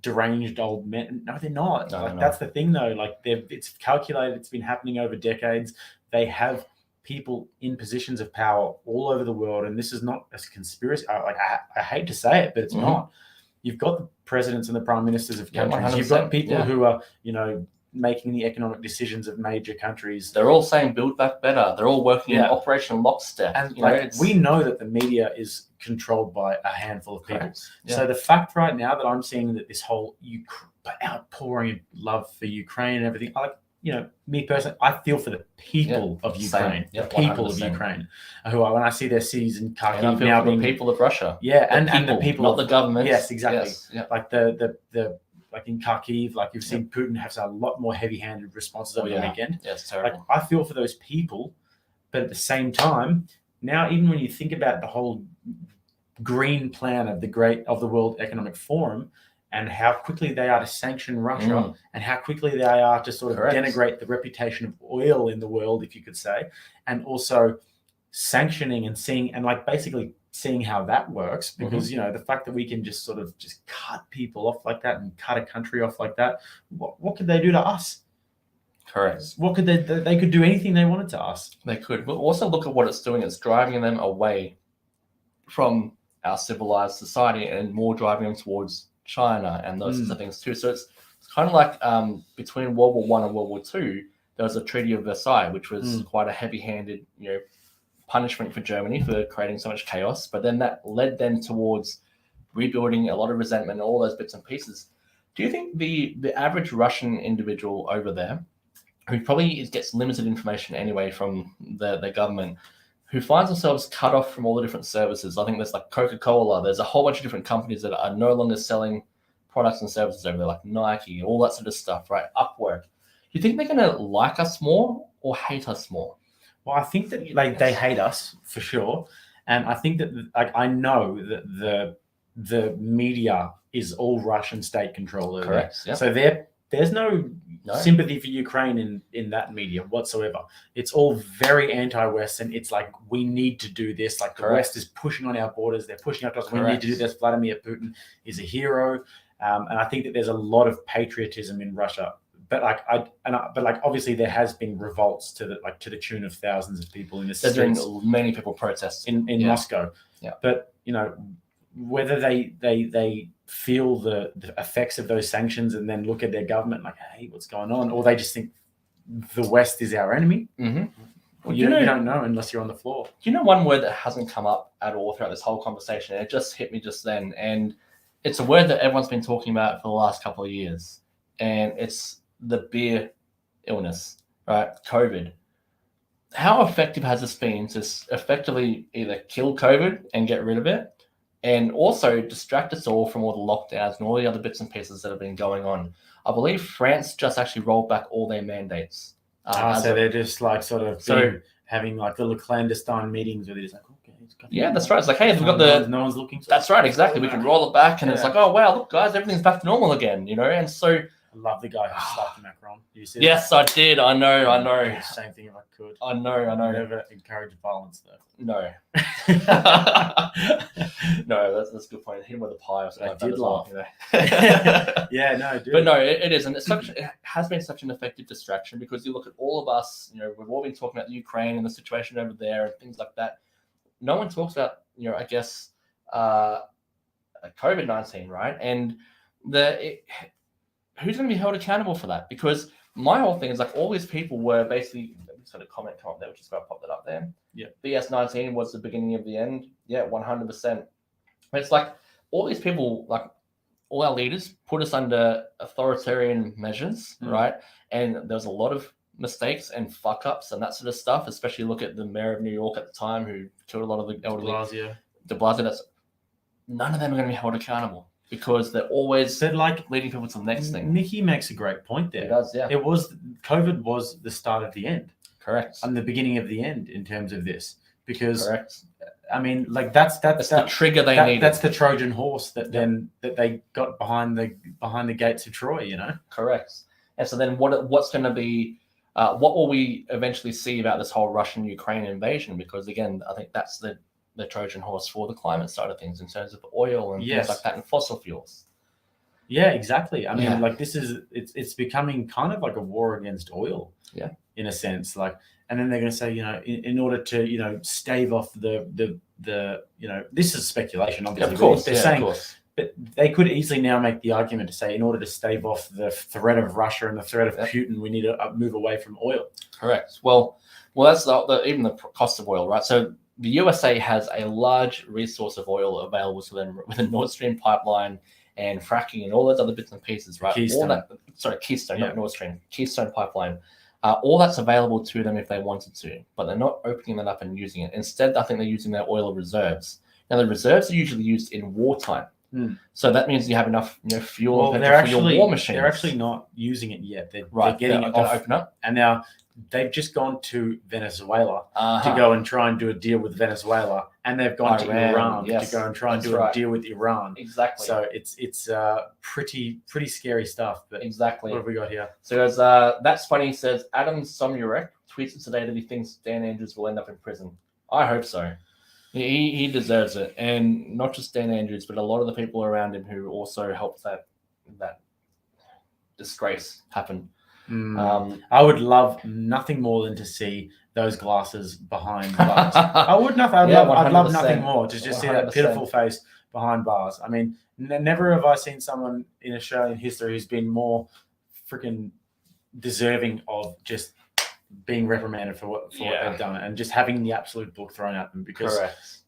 deranged old men. No, they're not. That's the thing though. It's calculated. It's been happening over decades. They have people in positions of power all over the world, and this is not a conspiracy. I hate to say it, but it's not. You've got the presidents and the prime ministers of countries. You've got people who are, making the economic decisions of major countries. They're all saying build back better. They're all working in operational lockstep. And we know that the media is controlled by a handful of people. So the fact right now that I'm seeing that this whole outpouring of love for Ukraine and everything, me personally, I feel for the people of Ukraine, the people of Ukraine, who are, when I see their cities in Kharkiv now being the people of Russia, and the people, not the government. Yes, exactly. Yes, like the in Kharkiv, you've seen Putin has a lot more heavy-handed responses over the weekend. Yeah, it's terrible. I feel for those people, but at the same time, now even when you think about the whole green plan of the World Economic Forum, and how quickly they are to sanction Russia, and how quickly they are to sort of denigrate the reputation of oil in the world, if you could say, and also sanctioning and seeing basically seeing how that works, because the fact that we can just sort of just cut people off like that and cut a country off like that, what could they do to us? Correct. What could they could do anything they wanted to us. They could, but also look at what it's doing. It's driving them away from our civilized society and more driving them towards China and those sorts of things too. So it's kind of like between World War I and World War II, there was a Treaty of Versailles, which was quite a heavy-handed, punishment for Germany for creating so much chaos. But then that led them towards rebuilding a lot of resentment and all those bits and pieces. Do you think the average Russian individual over there, who probably gets limited information anyway from the government, who finds themselves cut off from all the different services? I think there's Coca-Cola, there's a whole bunch of different companies that are no longer selling products and services over there, like Nike, all that sort of stuff, right? Upwork. Do you think they're going to like us more or hate us more? Well, I think that they hate us for sure. And I think that I know that the media is all Russian state control over. Correct. Yep. So there's no sympathy for Ukraine in that media whatsoever. It's all very anti-Western. It's like, we need to do this. The West is pushing on our borders. They're pushing up to us. We need to do this. Vladimir Putin is a hero. And I think that there's a lot of patriotism in Russia. But obviously there has been revolts to the tune of thousands of people in the streets. There's been many people protesting in Moscow. Yeah. But whether they feel the effects of those sanctions and then look at their government like, hey, what's going on, or they just think the West is our enemy. Well, you don't know unless you're on the floor. You know one word that hasn't come up at all throughout this whole conversation, and it just hit me just then, and it's a word that everyone's been talking about for the last couple of years, and it's the beer illness, right? COVID. How effective has this been to effectively either kill COVID and get rid of it, and also distract us all from all the lockdowns and all the other bits and pieces that have been going on? I believe France just actually rolled back all their mandates. So they're just having like little clandestine meetings where they're just like, okay, yeah, that's right. It's like, hey, we've got the no one's looking. That's right, exactly. We can roll it back, and it's like, oh wow, look, guys, everything's back to normal again, And so, I love the guy who slapped Macron. Did you see that? Yes, I did. I know. Same thing if I could. I know. Never encourage violence, though. No. No, that's a good point. Hit him with a pie or something like that as well. Yeah, no, dude. But no, it is, and it has been such an effective distraction because you look at all of us. We've all been talking about the Ukraine and the situation over there and things like that. No one talks about, I guess, COVID-19, right? And who's going to be held accountable for that? Because my whole thing is like all these people were basically sort of comment come up there, which is why I popped it up there. Yeah. BS19 was the beginning of the end. Yeah, 100%. But it's like all these people, like all our leaders, put us under authoritarian measures, right? And there's a lot of mistakes and fuck ups and that sort of stuff. Especially look at the mayor of New York at the time who killed a lot of the elderly. De Blasio. None of them are going to be held accountable because they're always leading people to the next thing. Nikki makes a great point there. He does, yeah. COVID was the start of the end. Correct. And the beginning of the end in terms of this. Because correct. I mean, like that's the trigger they needed. That's the Trojan horse that they got behind the gates of Troy, Correct. And so then what's going to be what will we eventually see about this whole Russian-Ukraine invasion? Because again, I think that's the Trojan horse for the climate side of things in terms of oil and things like that and fossil fuels. Yeah, exactly. I mean, like it's becoming kind of like a war against oil. Yeah. In a sense, like, and then they're going to say, in order to, stave off the this is speculation, obviously. Of course, they're saying, of course. But they could easily now make the argument to say, in order to stave off the threat of Russia and the threat of Putin, we need to move away from oil. Correct. Well, that's even the cost of oil, right? So the USA has a large resource of oil available to them with a Nord Stream pipeline and fracking and all those other bits and pieces, right? Keystone. Keystone, not Nord Stream. Keystone pipeline. All that's available to them if they wanted to, but they're not opening that up and using it. Instead, I think they're using their oil reserves. Now, the reserves are usually used in wartime. So that means you have enough fuel for your war machines. They're actually not using it yet. They're getting it off. Open up. And now they've just gone to Venezuela to go and try and do a deal with Venezuela. And they've gone to Iran to go and try and do a deal with Iran. Exactly. So it's pretty scary stuff. But exactly. What have we got here? So as That's Funny says, Adam Somurek tweeted today that he thinks Dan Andrews will end up in prison. I hope so. He deserves it. And not just Dan Andrews, but a lot of the people around him who also helped that disgrace happen. I would love nothing more than to see those glasses behind bars. I'd love nothing more to just see that pitiful face behind bars. I mean, never have I seen someone in Australian history who's been more freaking deserving of just being reprimanded for what they've done and just having the absolute book thrown at them. Because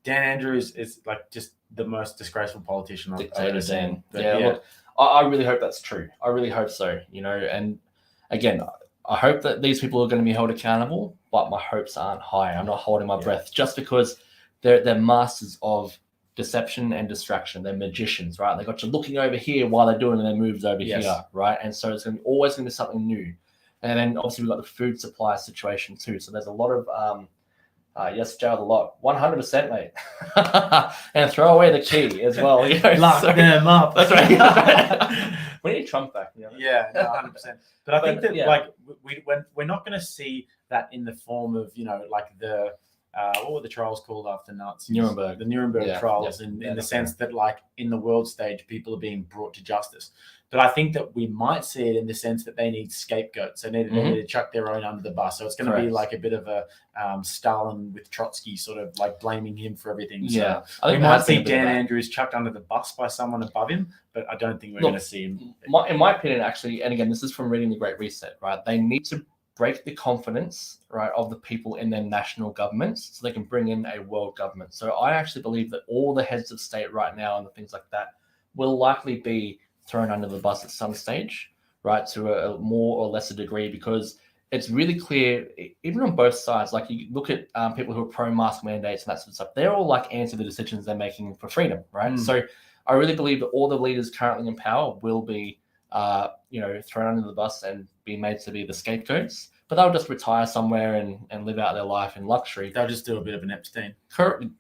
Dan Andrews is like just the most disgraceful politician I've ever seen. Look, I really hope that's true. I really hope so. And again, I hope that these people are going to be held accountable, but my hopes aren't high. I'm not holding my breath just because they're masters of deception and distraction. They're magicians, right? They got you looking over here while they're doing their moves over here, right? And so it's always going to be something new. And then obviously we've got the food supply situation too. So there's a lot of yes, Gerald, a lot. 100%, mate. And throw away the key as well. Lock them up. That's right. We need Trump back. Yeah, no, 100%. But I think that we're not going to see that in the form of like the what were the trials called after Nazis? Nuremberg. The Nuremberg trials, in the sense that like in the world stage, people are being brought to justice. But I think that we might see it in the sense that they need scapegoats. They need to chuck their own under the bus. So it's going to be like a bit of a Stalin with Trotsky, sort of like blaming him for everything. So I think we might see Dan Andrews chucked under the bus by someone above him, but I don't think we're going to see him. In my opinion, actually, and again, this is from reading The Great Reset, right? They need to break the confidence, right, of the people in their national governments so they can bring in a world government. So I actually believe that all the heads of state right now and the things like that will likely be thrown under the bus at some stage, right, to a more or lesser degree, because it's really clear, even on both sides, like you look at people who are pro-mask mandates and that sort of stuff, they're all like answer the decisions they're making for freedom, right? So I really believe that all the leaders currently in power will be, thrown under the bus and be made to be the scapegoats. but they'll just retire somewhere and live out their life in luxury. They'll just do a bit of an Epstein. Hopefully.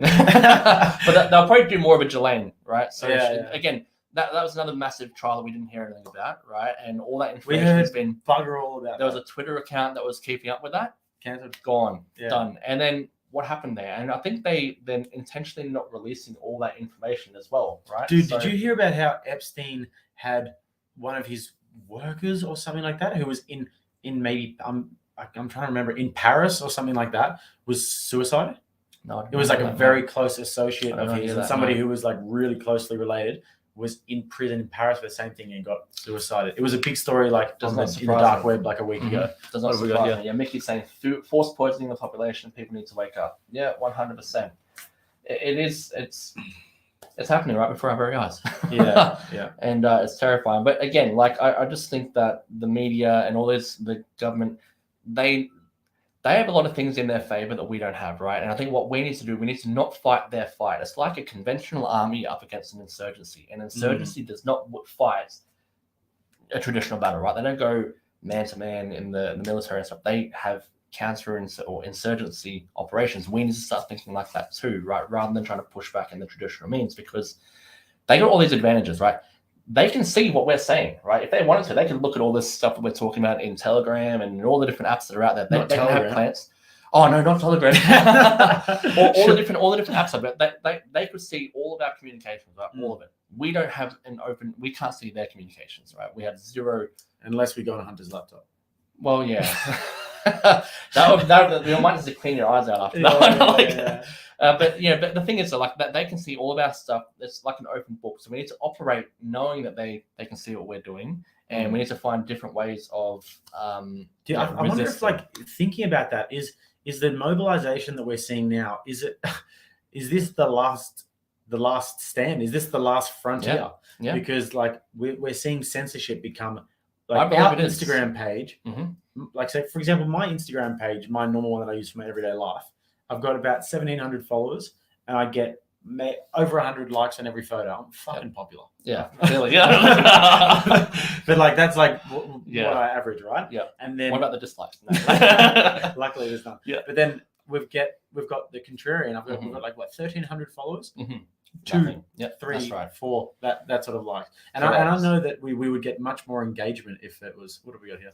But they'll probably do more of a Ghislaine, right? So again, that was another massive trial that we didn't hear anything about, right? And all that information has been bugger all about. There was a Twitter account that was keeping up with that. Cancelled. Gone. Done. And then what happened there? And I think they then intentionally not releasing all that information as well, right? Dude, did you hear about how Epstein had one of his workers or something like that who was in maybe I'm trying to remember, in Paris or something like that, was suicided? No, it was like a very close associate of his, and somebody who was like really closely related was in prison in Paris for the same thing and got suicided. It was a big story, like in the dark web, like a week ago. Does not surprise me. Yeah, Mickey's saying force poisoning the population. People need to wake up. Yeah, 100%. It's happening right before our very eyes. Yeah. And it's terrifying. But again, like I just think that the media and all this, the government, they have a lot of things in their favor that we don't have, right? And I think what we need to do, we need to not fight their fight. It's like a conventional army up against an insurgency. And insurgency does not fight a traditional battle, right? They don't go man to man in the military and stuff. They have counter or insurgency operations. We need to start thinking like that too, right? Rather than trying to push back in the traditional means, because they got all these advantages, right? They can see what we're saying, right? If they wanted to, they can look at all this stuff that we're talking about in Telegram and all the different apps that are out there. They can have plans. Oh no, not Telegram. all the different apps. But they could see all of our communications, right? All of it. We don't have we can't see their communications, right? We have zero, unless we go on Hunter's laptop. Well, yeah. that you might need to clean your eyes out after that. But the thing is, like that, they can see all of our stuff. It's like an open book. So we need to operate knowing that they can see what we're doing, and we need to find different ways of. I wonder if, like, thinking about that, is the mobilization that we're seeing now, is this the last stand? Is this the last frontier? Yeah. Because like we're seeing censorship become like our Instagram page. Mm-hmm. Like, so for example, my Instagram page, my normal one that I use for my everyday life, I've got about 1,700 followers, and I get over 100 likes on every photo. I'm fucking popular. Yeah, really. Yeah. But like that's like what I average, right? Yeah. And then what about the dislikes? No. Luckily, there's none. Yeah. But then we've got the contrarian. We've got like 1,300 followers. Mm-hmm. 2, yep, 3, 4. That sort of like. And I know that we would get much more engagement if it was. What have we got here?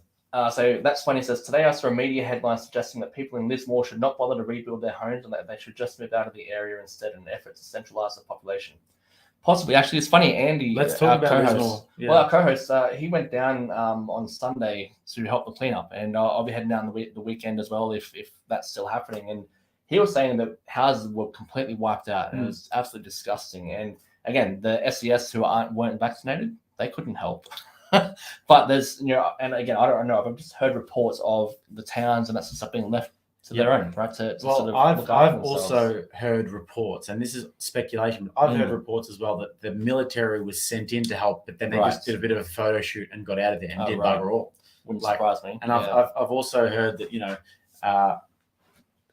So that's funny. It says, today I saw a media headline suggesting that people in Lismore should not bother to rebuild their homes and that they should just move out of the area instead in an effort to centralise the population. Possibly. Actually, it's funny, Andy, let's talk about Lismore. Yeah. Well, our co-host, he went down on Sunday to help the cleanup, and I'll be heading down the weekend as well if that's still happening. And he was saying that houses were completely wiped out, and it was absolutely disgusting. And again, the SES who weren't vaccinated, they couldn't help. But there's, and again, I don't know. I've just heard reports of the towns and that sort of stuff being left to their own, right? I've also heard reports, and this is speculation, but I've heard reports as well that the military was sent in to help, but then they just did a bit of a photo shoot and got out of there and did bugger all. Wouldn't surprise me. And I've also heard that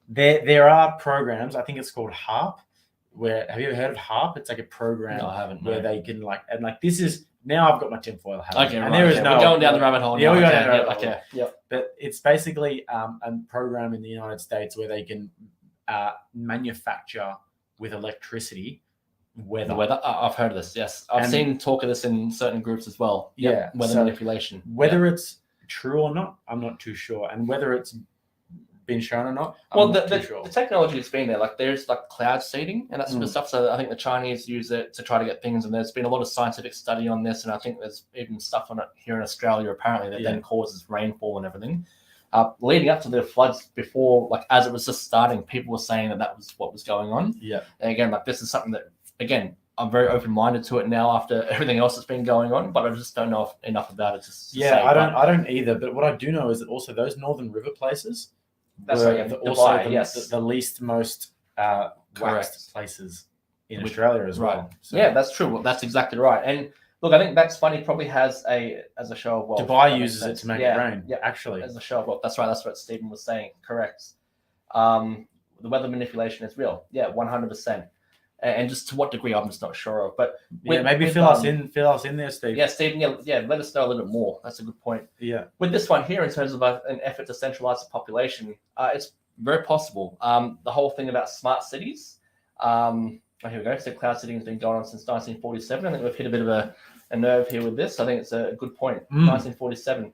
there are programs. I think it's called HARP. Have you ever heard of HARP? It's like a program. No, I haven't. Where they can this is. Now I've got my tinfoil hat. Okay, and there is we're going down the rabbit hole. Yeah, we're going down the rabbit hole. Okay. Yep. But it's basically a program in the United States where they can manufacture with electricity weather. I've heard of this. Yes, I've seen talk of this in certain groups as well. Yeah, weather manipulation. Whether it's true or not, I'm not too sure, and whether it's been shown or not, the technology has been there. Like there's like cloud seeding and that sort of stuff. So I think the Chinese use it to try to get things, and there's been a lot of scientific study on this, and I think there's even stuff on it here in Australia apparently that then causes rainfall and everything. Leading up to the floods, before, like as it was just starting, people were saying that was what was going on. Yeah. And again, like this is something that, again, I'm very open-minded to it now after everything else that's been going on, but I just don't know enough about it. I don't either. But what I do know is that also those northern river places. That's right. The least most waxed places in Australia as well. Right. So. Yeah, that's true. Well, that's exactly right. And look, I think That's Funny probably has as a show of wealth. Dubai uses it to make it rain. Yeah, actually, as a show of wealth. That's right. That's what Stephen was saying. Correct. The weather manipulation is real. Yeah, 100%. and just to what degree I'm just not sure of. But maybe fill us in there, Steve. Yeah, Steve. Yeah, let us know a little bit more. That's a good point. Yeah. With this one here, in terms of an effort to centralize the population, it's very possible. The whole thing about smart cities. Here we go. So cloud cities has been going on since 1947. I think we've hit a bit of a nerve here with this. I think it's a good point. 1947.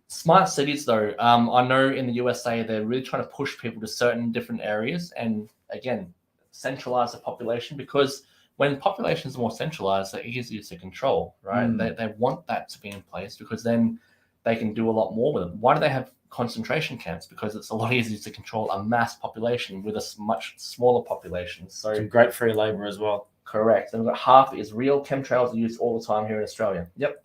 Smart cities, though, I know in the USA they're really trying to push people to certain different areas, and again, centralize the population, because when populations are more centralized, they're easier to control, right? They want that to be in place because then they can do a lot more with it. Why do they have concentration camps? Because it's a lot easier to control a mass population with a much smaller population. So some great free labor as well. Correct. And we've got half is real. Chemtrails are used all the time here in Australia. Yep.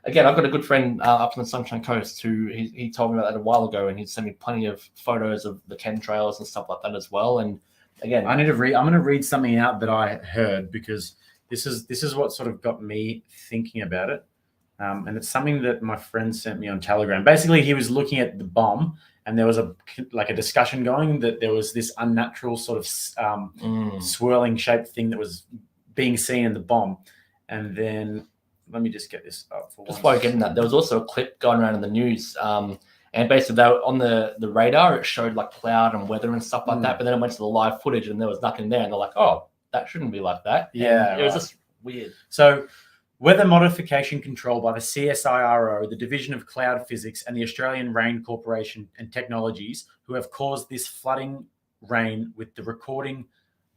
Again, I've got a good friend up on the Sunshine Coast who he told me about that a while ago, and he'd sent me plenty of photos of the chemtrails and stuff like that as well. And again, I'm going to read something out that I heard, because this is what sort of got me thinking about it. And it's something that my friend sent me on Telegram. Basically, he was looking at the bomb, and there was a discussion going that there was this unnatural sort of swirling shaped thing that was being seen in the bomb. And then let me just get this up. Just while you're getting that, there was also a clip going around in the news. And basically, they were on the radar, it showed like cloud and weather and stuff like that. But then it went to the live footage and there was nothing there. And they're like, oh, that shouldn't be like that. Yeah. And it was just weird. So weather modification control by the CSIRO, the Division of Cloud Physics, and the Australian Rain Corporation and Technologies, who have caused this flooding rain with the recording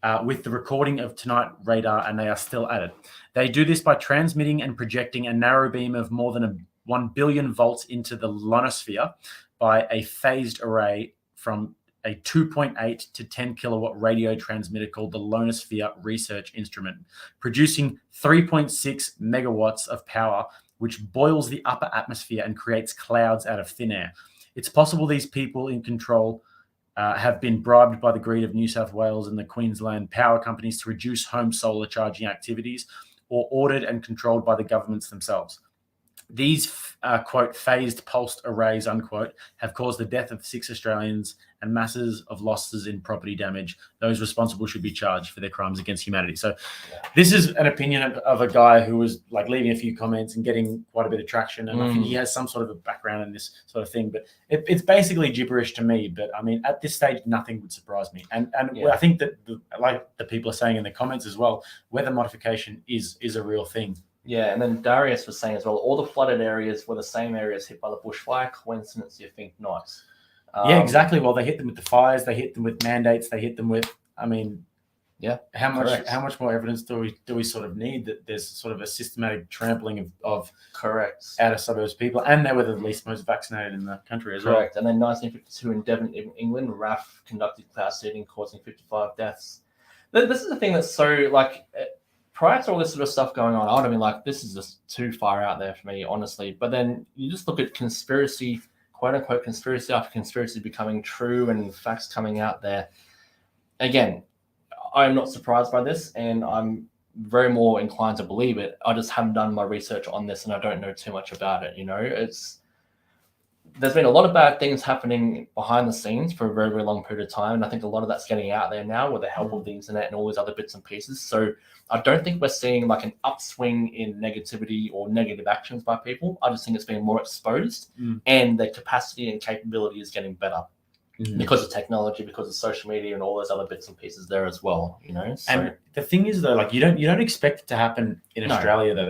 of tonight radar, and they are still at it. They do this by transmitting and projecting a narrow beam of more than 1 billion volts into the ionosphere by a phased array from a 2.8 to 10 kilowatt radio transmitter called the Ionosphere Research Instrument, producing 3.6 megawatts of power, which boils the upper atmosphere and creates clouds out of thin air. It's possible these people in control have been bribed by the greed of New South Wales and the Queensland power companies to reduce home solar charging activities, or ordered and controlled by the governments themselves. These, quote, phased pulsed arrays, unquote, have caused the death of 6 Australians and masses of losses in property damage. Those responsible should be charged for their crimes against humanity. So this is an opinion of a guy who was like leaving a few comments and getting quite a bit of traction. And I think he has some sort of a background in this sort of thing. But it's basically gibberish to me. But I mean, at this stage, nothing would surprise me. And I think that, like the people are saying in the comments as well, weather modification is a real thing. Yeah, and then Darius was saying as well, all the flooded areas were the same areas hit by the bushfire. Coincidence, you think not? Yeah, exactly. Well, they hit them with the fires, they hit them with mandates, they hit them with, I mean, yeah. How much more evidence do we sort of need that there's sort of a systematic trampling of correct outer suburbs people, and they were the least most vaccinated in the country as well. Correct. And then 1952 in Devon, England, RAF conducted cloud seeding, causing 55 deaths. This is the thing that's so like. Prior to all this sort of stuff going on, I would have been like, this is just too far out there for me, honestly. But then you just look at conspiracy, quote unquote, conspiracy after conspiracy becoming true and facts coming out there. Again, I'm not surprised by this, and I'm very more inclined to believe it. I just haven't done my research on this, and I don't know too much about it. You know, there's been a lot of bad things happening behind the scenes for a very, very long period of time. And I think a lot of that's getting out there now with the help of the internet and all these other bits and pieces. So I don't think we're seeing like an upswing in negativity or negative actions by people. I just think it's being more exposed and the capacity and capability is getting better because of technology, because of social media and all those other bits and pieces there as well, you know? So, and the thing is though, like you don't expect it to happen in Australia though.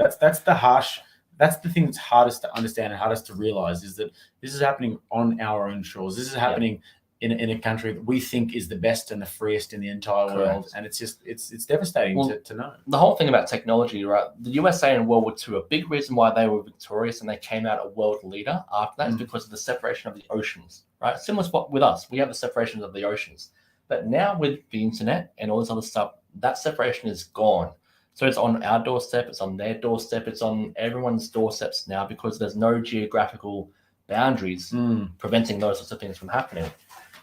That's the thing that's hardest to understand and hardest to realize, is that this is happening on our own shores. This is happening in a country that we think is the best and the freest in the entire world. And it's just, it's devastating to know. The whole thing about technology, right? The USA in World War II, a big reason why they were victorious and they came out a world leader after that is because of the separation of the oceans, right? Similar spot with us. We have the separation of the oceans. But now with the internet and all this other stuff, that separation is gone. So it's on our doorstep, it's on their doorstep, it's on everyone's doorsteps now because there's no geographical boundaries preventing those sorts of things from happening.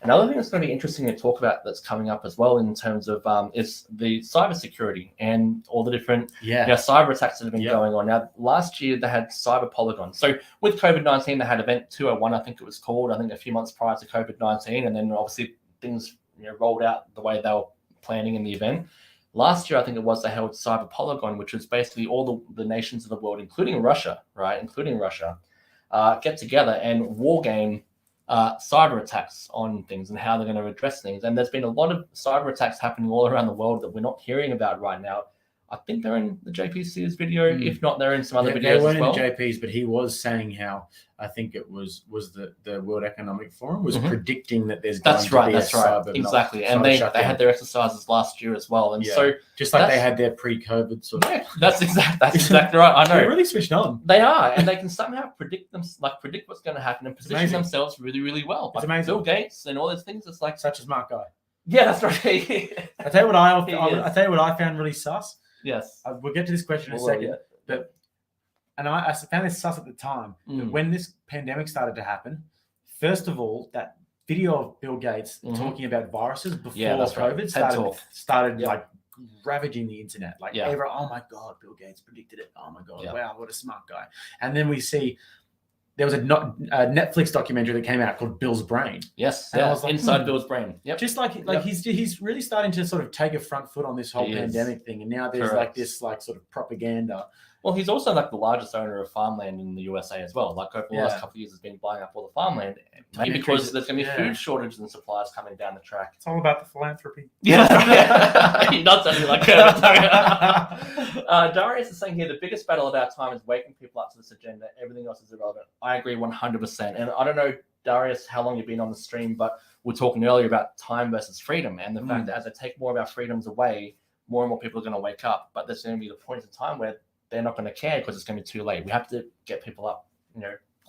Another thing that's going to be interesting to talk about that's coming up as well in terms of is the cybersecurity and all the different cyber attacks that have been going on. Now, last year they had Cyber Polygon. So with COVID-19, they had Event 201, I think it was called, I think a few months prior to COVID-19. And then obviously things rolled out the way they were planning in the event. Last year, I think it was, they held Cyber Polygon, which was basically all the nations of the world, including Russia, right? Including Russia, get together and wargame cyber attacks on things and how they're going to address things. And there's been a lot of cyber attacks happening all around the world that we're not hearing about right now. I think they're in the JPC's video. If not, they're in some other videos they weren't as well. in the JP's, but he was saying how I think it was the World Economic Forum was predicting that there's going to be a cyber exactly. And they had their exercises last year as well. And so just like they had their pre-COVID sort of. Yeah, that's exactly right. I know. They're really switched on. They are, and they can somehow predict what's going to happen and position themselves really, really well. It's amazing. Bill Gates and all those things. It's like such a smart guy. Yeah, that's right. I tell you what I found really sus. Yes. We'll get to this question in a second. But I found this sus at the time. That when this pandemic started to happen, first of all, that video of Bill Gates talking about viruses before COVID started like ravaging the internet. Like, oh my God, Bill Gates predicted it. Oh my God, wow, what a smart guy. And then we see there was a Netflix documentary that came out called Bill's Brain. Yes, and I was like, Inside Bill's Brain. Yep. Just like he's really starting to sort of take a front foot on this whole pandemic thing, and now there's like this like sort of propaganda. Well, he's also like the largest owner of farmland in the USA as well. Like over the last couple of years, has been buying up all the farmland, maybe because there's going to be food shortages and supplies coming down the track. It's all about the philanthropy. Yeah, he does sound like Darius is saying here, the biggest battle of our time is waking people up to this agenda. Everything else is irrelevant. I agree 100%. And I don't know, Darius, how long you've been on the stream, but we're talking earlier about time versus freedom and the fact that as they take more of our freedoms away, more and more people are going to wake up. But there's going to be the point in time where they're not going to care because it's going to be too late. We have to get people up,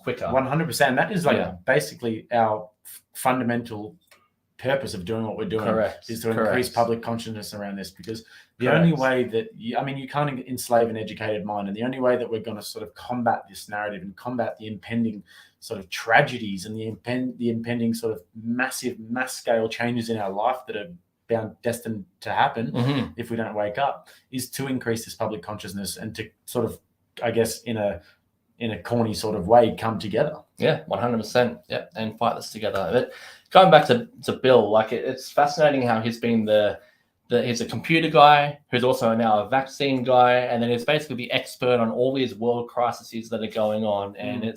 quicker. 100%. That is basically our fundamental purpose of doing what we're doing. Is to increase public consciousness around this, because the only way that you can't enslave an educated mind, and the only way that we're going to sort of combat this narrative and combat the impending sort of tragedies and the impending sort of massive mass scale changes in our life that are destined to happen if we don't wake up, is to increase this public consciousness and to sort of, I guess, in a corny sort of way, come together. Yeah, 100%. Yeah, and fight this together. But going back to Bill, like it's fascinating how he's been he's a computer guy who's also now a vaccine guy, and then he's basically the expert on all these world crises that are going on. And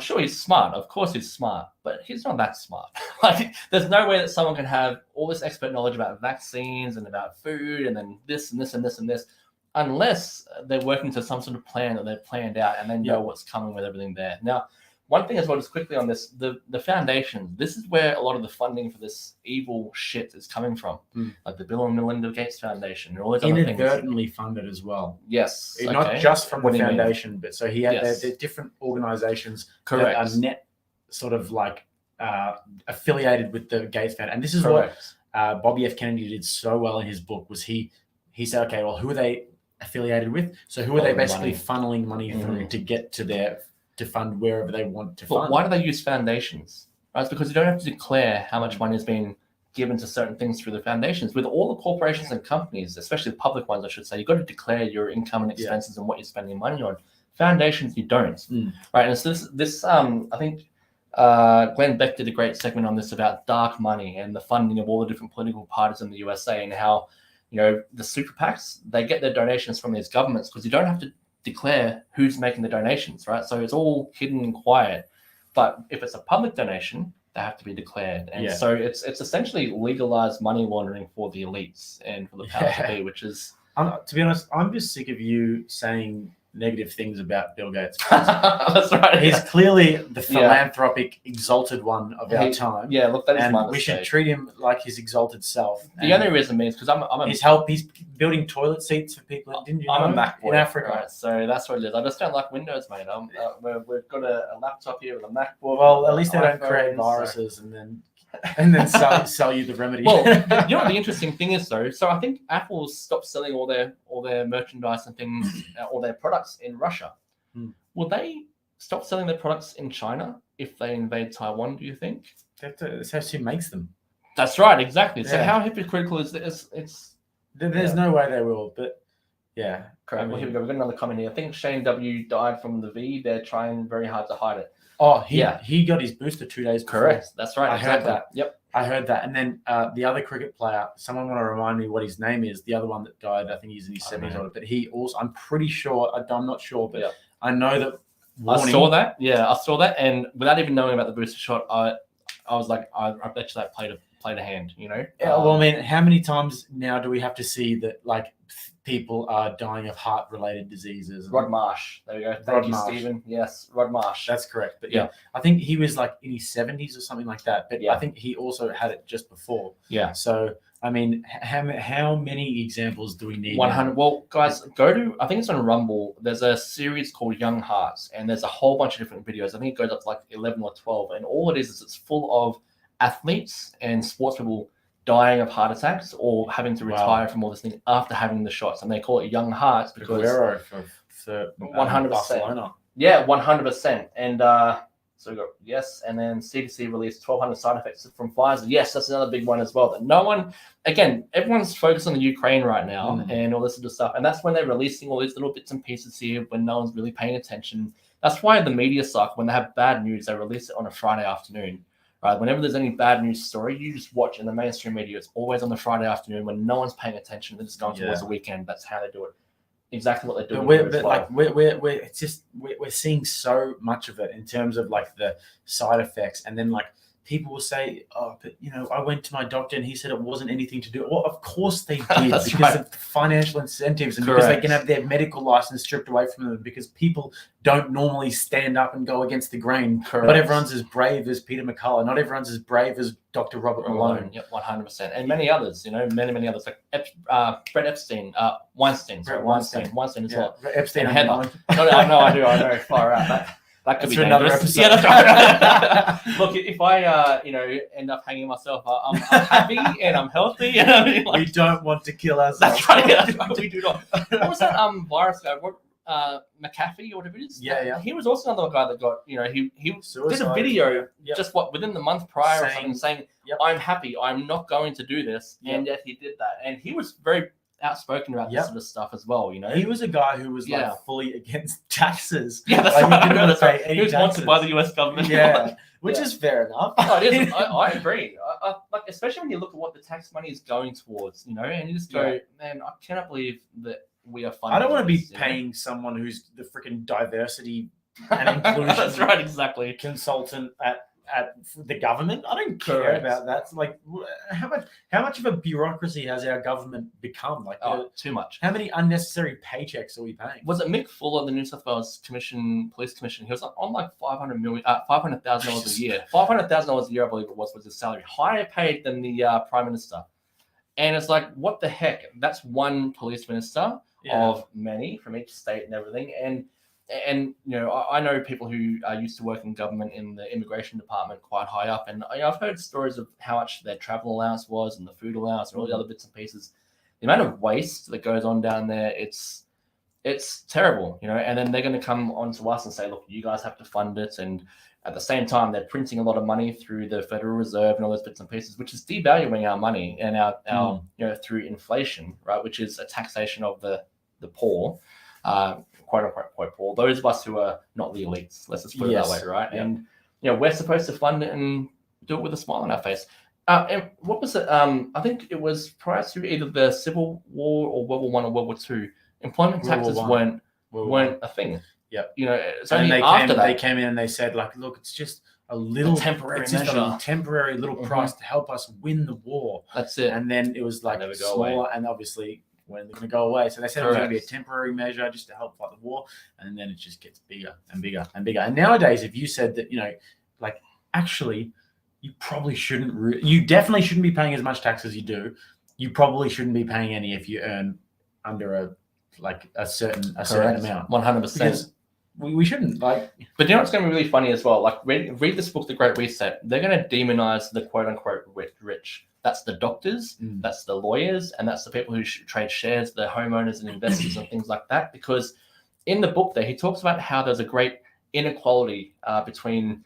sure, he's smart. Of course he's smart, but he's not that smart. Like, there's no way that someone can have all this expert knowledge about vaccines and about food and then this and this and this and this, unless they're working to some sort of plan that they've planned out and they know what's coming with everything there. Now, one thing as well, just quickly on this, the foundations, this is where a lot of the funding for this evil shit is coming from. Like the Bill and Melinda Gates Foundation and all these other things. Inadvertently funded as well. Yes. Not just from the foundation, but so he had the different organizations that are net sort of like affiliated with the Gates Foundation. And this is what Bobby F. Kennedy did so well in his book, was he said, okay, well, who are they affiliated with? So who are they basically funneling money through to get to fund wherever they want to fund? But why do they use foundations? Right? It's because you don't have to declare how much money has been given to certain things through the foundations. With all the corporations and companies, especially the public ones, I should say, you've got to declare your income and expenses and what you're spending money on. Foundations, you don't. Right? And so this I think Glenn Beck did a great segment on this about dark money and the funding of all the different political parties in the USA, and how, the super PACs, they get their donations from these governments because you don't have to declare who's making the donations, right? So it's all hidden and quiet. But if it's a public donation, they have to be declared. And so it's essentially legalized money laundering for the elites and for the powers to be, which is... to be honest, I'm just sick of you saying negative things about Bill Gates. That's right. He's clearly the philanthropic, exalted one of our time. Yeah, look, that is my mistake. We should treat him like his exalted self. The only reason is because he's building toilet seats for people. Didn't you know? I'm a Mac boy in Africa, right? So that's what it is. I just don't like Windows, mate. We've got a laptop here with a MacBook. Well, at least they don't create viruses and then sell you the remedy. Well, what the interesting thing is, though, so I think Apple stopped selling all their merchandise and things, all their products in Russia. Will they stop selling their products in China if they invade Taiwan, do you think? That's how she makes them. That's right, exactly. So how hypocritical is this? There's no way they will, but yeah. Correct. Well, here we go. We've got another comment here. I think Shane W. died from the V. They're trying very hard to hide it. Oh, he got his booster 2 days before. Correct. That's right. I heard that. Yep. I heard that. And then the other cricket player, someone want to remind me what his name is. The other one that died, I think he's in his 70s old. But he also, I'm pretty sure, I'm not sure, but I know that. I saw that. Yeah, I saw that. And without even knowing about the booster shot, I was like, I bet you that played a hand, you know? Yeah, well, I mean, how many times now do we have to see that, like, people are dying of heart-related diseases? Rod Marsh. There we go. Thank you, Stephen. Yes, Rod Marsh. That's correct. But yeah, I think he was like in his 70s or something like that. But I think he also had it just before. Yeah. So, I mean, how many examples do we need? 100. Now? Well, guys, go to, I think it's on Rumble. There's a series called Young Hearts, and there's a whole bunch of different videos. I think it goes up to like 11 or 12. And all it is it's full of athletes and sports people dying of heart attacks or having to retire from all this thing after having the shots, and they call it Young Hearts because Aguero for 100%. Barcelona. Yeah, 100%. And so we got and then CDC released 1,200 side effects from Pfizer. Yes, that's another big one as well. That no one, again, everyone's focused on the Ukraine right now and all this sort of stuff, and that's when they're releasing all these little bits and pieces here when no one's really paying attention. That's why the media cycle, when they have bad news, they release it on a Friday afternoon. Right. Whenever there's any bad news story, you just watch in the mainstream media. It's always on the Friday afternoon when no one's paying attention. They're just going towards the weekend. That's how they do it. Exactly what they're doing. We're seeing so much of it in terms of like the side effects, and then like people will say, "Oh, but you know, I went to my doctor and he said it wasn't anything to do." Well, of course they did because of the financial incentives and because they can have their medical license stripped away from them because people don't normally stand up and go against the grain. Correct. Not everyone's as brave as Peter McCullough. Not everyone's as brave as Dr. Robert Malone. Yep, 100%. And many others, you know, many others like Brett Epstein, Weinstein as well. Epstein and Heather. No, I know. Far out. That could be another episode. Yeah, that's right. Look, if I, end up hanging myself, I'm happy and I'm healthy. And I mean, we don't want to kill ourselves. That's right. We do not. What was that virus guy? McAfee or whatever it is? Yeah. He was also another guy that got, he did a video just within the month prior saying I'm happy, I'm not going to do this, and yet he did that, and he was very outspoken about this sort of stuff as well. You know, he was a guy who was like fully against taxes. Yeah, that's right. He was wanted by the US government. Yeah, which is fair enough. No, it is. I agree. Like especially when you look at what the tax money is going towards, and you just go, man, I cannot believe that we are funding. I don't want to be paying someone who's the freaking diversity and inclusion. That's right, exactly. Consultant at the government. I don't care about that. It's like how much of a bureaucracy has our government become? Like too much. How many unnecessary paychecks are we paying? Was it Mick Fuller, the New South Wales Police Commission? He was on like $500,000 a year. $500,000 a year, I believe it was his salary. Higher paid than the Prime Minister. And it's like, what the heck? That's one police minister of many from each state and everything. And I know people who used to work in government in the immigration department quite high up, and I've heard stories of how much their travel allowance was and the food allowance and all the other bits and pieces. The amount of waste that goes on down there, it's terrible, and then they're going to come on to us and say, look, you guys have to fund it. And at the same time, they're printing a lot of money through the Federal Reserve and all those bits and pieces, which is devaluing our money and our through inflation, right, which is a taxation of the poor. Quote unquote quite poor, those of us who are not the elites, let's just put it that way, right? Yeah. And we're supposed to fund it and do it with a smile on our face. And what was it? I think it was prior to either the Civil War or World War I or World War II. Employment taxes weren't a thing. Yeah, it's only after that they came in and they said, like, look, it's just a little temporary price to help us win the war. That's it. And then it was like smaller, and obviously when they're going to go away. So they said it was going to be a temporary measure just to help fight the war. And then it just gets bigger and bigger and bigger. And nowadays, if you said that, like, actually, you probably shouldn't, you definitely shouldn't be paying as much tax as you do. You probably shouldn't be paying any if you earn under a certain amount. 100%. We shouldn't, like. But what's going to be really funny as well? Like, read this book, The Great Reset. They're going to demonize the quote unquote rich. That's the doctors, that's the lawyers, and that's the people who trade shares, the homeowners and investors and things like that. Because in the book there, he talks about how there's a great inequality between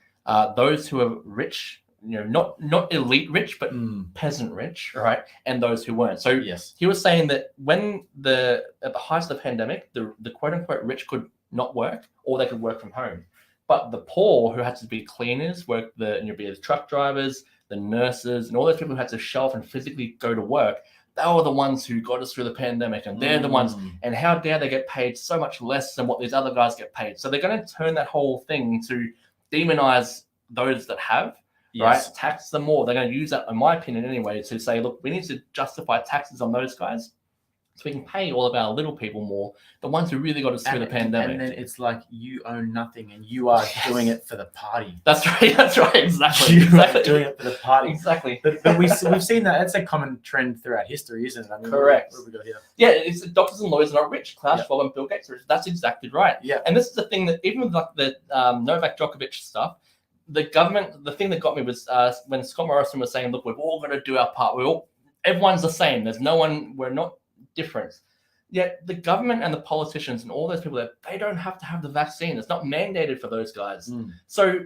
those who are rich, not elite rich, but peasant rich, right, and those who weren't. So he was saying that when at the height of the pandemic, the quote unquote rich could not work, or they could work from home. But the poor, who had to be cleaners, be the truck drivers, the nurses, and all those people who had to show up and physically go to work, they were the ones who got us through the pandemic, and they're the ones. And how dare they get paid so much less than what these other guys get paid? So they're going to turn that whole thing to demonize those that have, right? Tax them more. They're going to use that, in my opinion anyway, to say, look, we need to justify taxes on those guys so we can pay all of our little people more, the ones who really got us through the pandemic. And then it's like, you own nothing and you are doing it for the party. That's right, exactly. You're doing it for the party. Exactly. But we've seen that. That's a common trend throughout history, isn't it? I mean, correct. What have we got here? Yeah, it's doctors and lawyers are not rich. Klaus Schwab and Bill Gates are rich. That's exactly right. Yeah. And this is the thing that even with like the Novak Djokovic stuff, the government, the thing that got me was when Scott Morrison was saying, look, we've all got to do our part. Everyone's the same. There's no one, we're not different. Yet the government and the politicians and all those people that they don't have to have the vaccine. It's not mandated for those guys. So,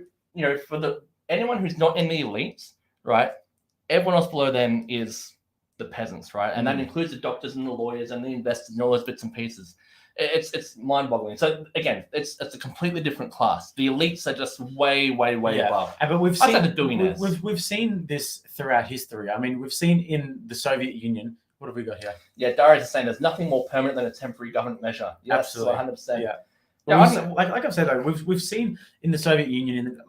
for anyone who's not in the elites, right? Everyone else below them is the peasants, right? And that includes the doctors and the lawyers and the investors and all those bits and pieces. It's mind-boggling. So again, it's a completely different class. The elites are just way above. But we've I'd seen say the billionaires. We've seen this throughout history. I mean, we've seen in the Soviet Union. What have we got here? Yeah, Darius is saying there's nothing more permanent than a temporary government measure. Yes, absolutely, 100%. Yeah. Well, like I've said, though, we've seen in the Soviet Union in the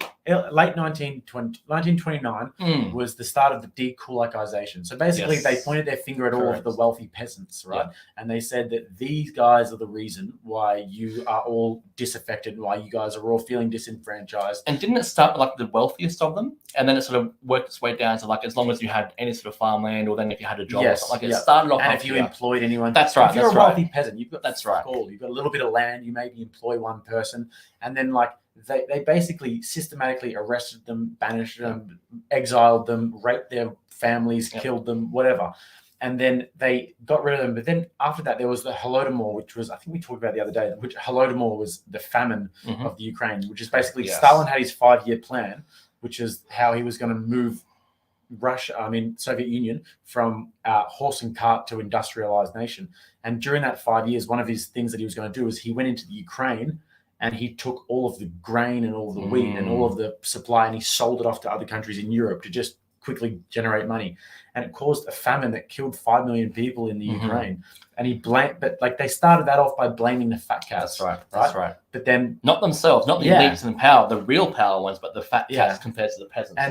late 1929 was the start of the dekulakization. So basically, they pointed their finger at all of the wealthy peasants, right? And they said that these guys are the reason why you are all disaffected, why you guys are all feeling disenfranchised. And didn't it start with like the wealthiest of them, and then it sort of worked its way down to like as long as you had any sort of farmland, or then if you had a job, or something. Like it started off. And if you employed anyone, that's right. If you're a wealthy peasant, you've got all. You've got a little bit of land. You maybe employ one person, and then like they basically systematically arrested them, banished them, exiled them, raped their families, killed them, whatever. And then they got rid of them. But then after that, there was the Holodomor, which was, I think we talked about the other day, which Holodomor was the famine of the Ukraine, which is basically Stalin had his 5-year plan, which is how he was going to move Soviet Union from horse and cart to industrialized nation. And during that 5 years, one of his things that he was going to do is he went into the Ukraine and he took all of the grain and all of the wheat and all of the supply and he sold it off to other countries in Europe to just quickly generate money. And it caused a famine that killed 5 million people in the Ukraine. And they started that off by blaming the fat cats. That's right. But then not themselves, not the elites and power, the real power ones, but the fat cats compared to the peasants.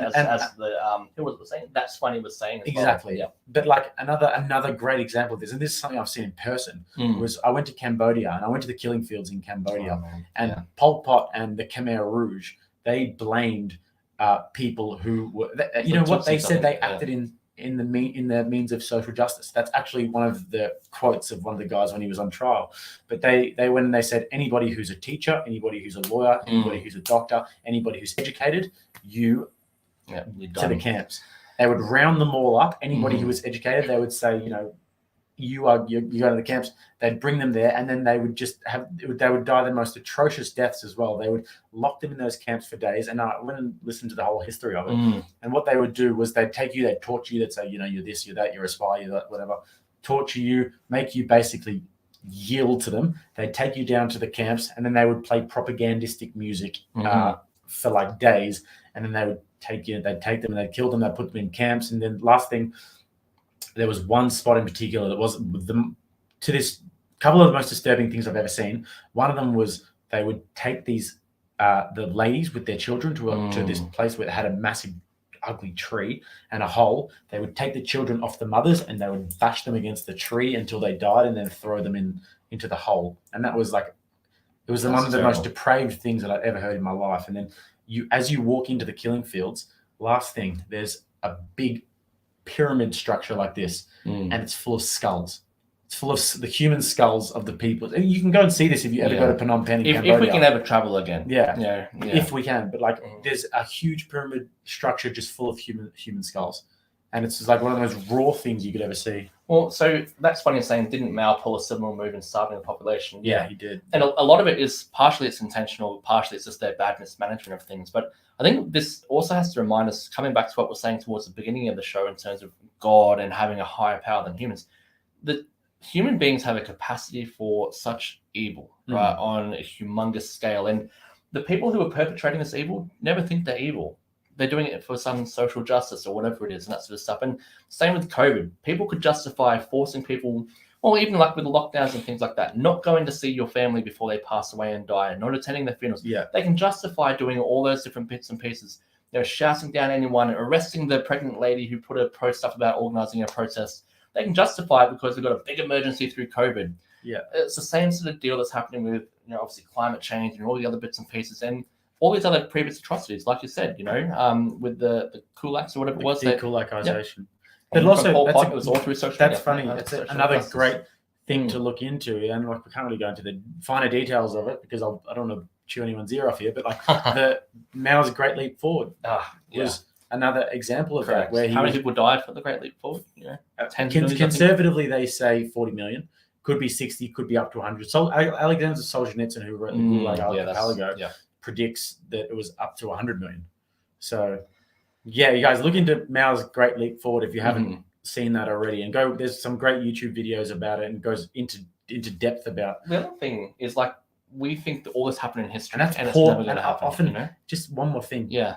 Who was saying? That's funny was saying exactly. Well. But like another great example of this, and this is something I've seen in person, was I went to Cambodia and I went to the killing fields in Cambodia, and Pol Pot and the Khmer Rouge, they blamed people who were, they said they acted in the means of social justice. That's actually one of the quotes of one of the guys when he was on trial. But they went and they said, anybody who's a teacher, anybody who's a lawyer, anybody who's a doctor, anybody who's educated, to the camps. They would round them all up. Anybody who was educated, they would say, you go to the camps. They'd bring them there, and then they would they would die the most atrocious deaths as well. They would lock them in those camps for days. And I went and listened to the whole history of it. And what they would do was they'd take you, they'd torture you, they'd say, you're this, you're that, you're a spy, you're that, whatever. Torture you, make you basically yield to them. They'd take you down to the camps, and then they would play propagandistic music for like days. And then they would take them and they'd kill them, they'd put them in camps. And then last thing, there was one spot in particular that was to this couple of the most disturbing things I've ever seen. One of them was they would take these the ladies with their children to this place where they had a massive ugly tree and a hole. They would take the children off the mothers and they would bash them against the tree until they died and then throw them into the hole. And that was like, it was one of the most depraved things that I've ever heard in my life. And then as you walk into the killing fields, last thing, there's a big pyramid structure like this, and it's full of skulls. It's full of the human skulls of the people. And you can go and see this if you ever go to Phnom Penh in Cambodia. If we can ever travel again. Yeah. If we can. But there's a huge pyramid structure just full of human skulls. And it's just like one of the most raw things you could ever see. Well, so that's funny you're saying, didn't Mao pull a similar move in starving the population? Yeah, he did. And a lot of it is partially it's intentional, partially it's just their bad mismanagement of things. But I think this also has to remind us, coming back to what we're saying towards the beginning of the show in terms of God and having a higher power than humans, that human beings have a capacity for such evil, right, on a humongous scale. And the people who are perpetrating this evil never think they're evil. they're doing it for some social justice or whatever it is, and that sort of stuff. And same with COVID. People could justify forcing people, or even like with the lockdowns and things like that, not going to see your family before they pass away and die, and not attending their funerals. Yeah. They can justify doing all those different bits and pieces. Shouting down anyone, arresting the pregnant lady who put a post up about organising a protest. They can justify it because they've got a big emergency through COVID. Yeah. It's the same sort of deal that's happening with, obviously climate change and all the other bits and pieces and all these other previous atrocities, like you said, with the kulaks or whatever it was. Dekulakization. Yep. But also, it was all through social media. That's funny. It's another great thing to look into. And like, we can't really go into the finer details of it because I don't want to chew anyone's ear off here, but like the Mao's Great Leap Forward was another example of that. Where how many people died for the Great Leap Forward? Conservatively, they say 40 million. Could be 60, could be up to 100. So Alexander Solzhenitsyn, who wrote the Gulag Archipelago, predicts that it was up to 100 million. So, yeah, you guys look into Mao's Great Leap Forward if you haven't seen that already, and go. There's some great YouTube videos about it, and goes into depth about. The other thing is like we think that all this happened in history, and that's poor. It's never going to happen. Often, just one more thing. Yeah,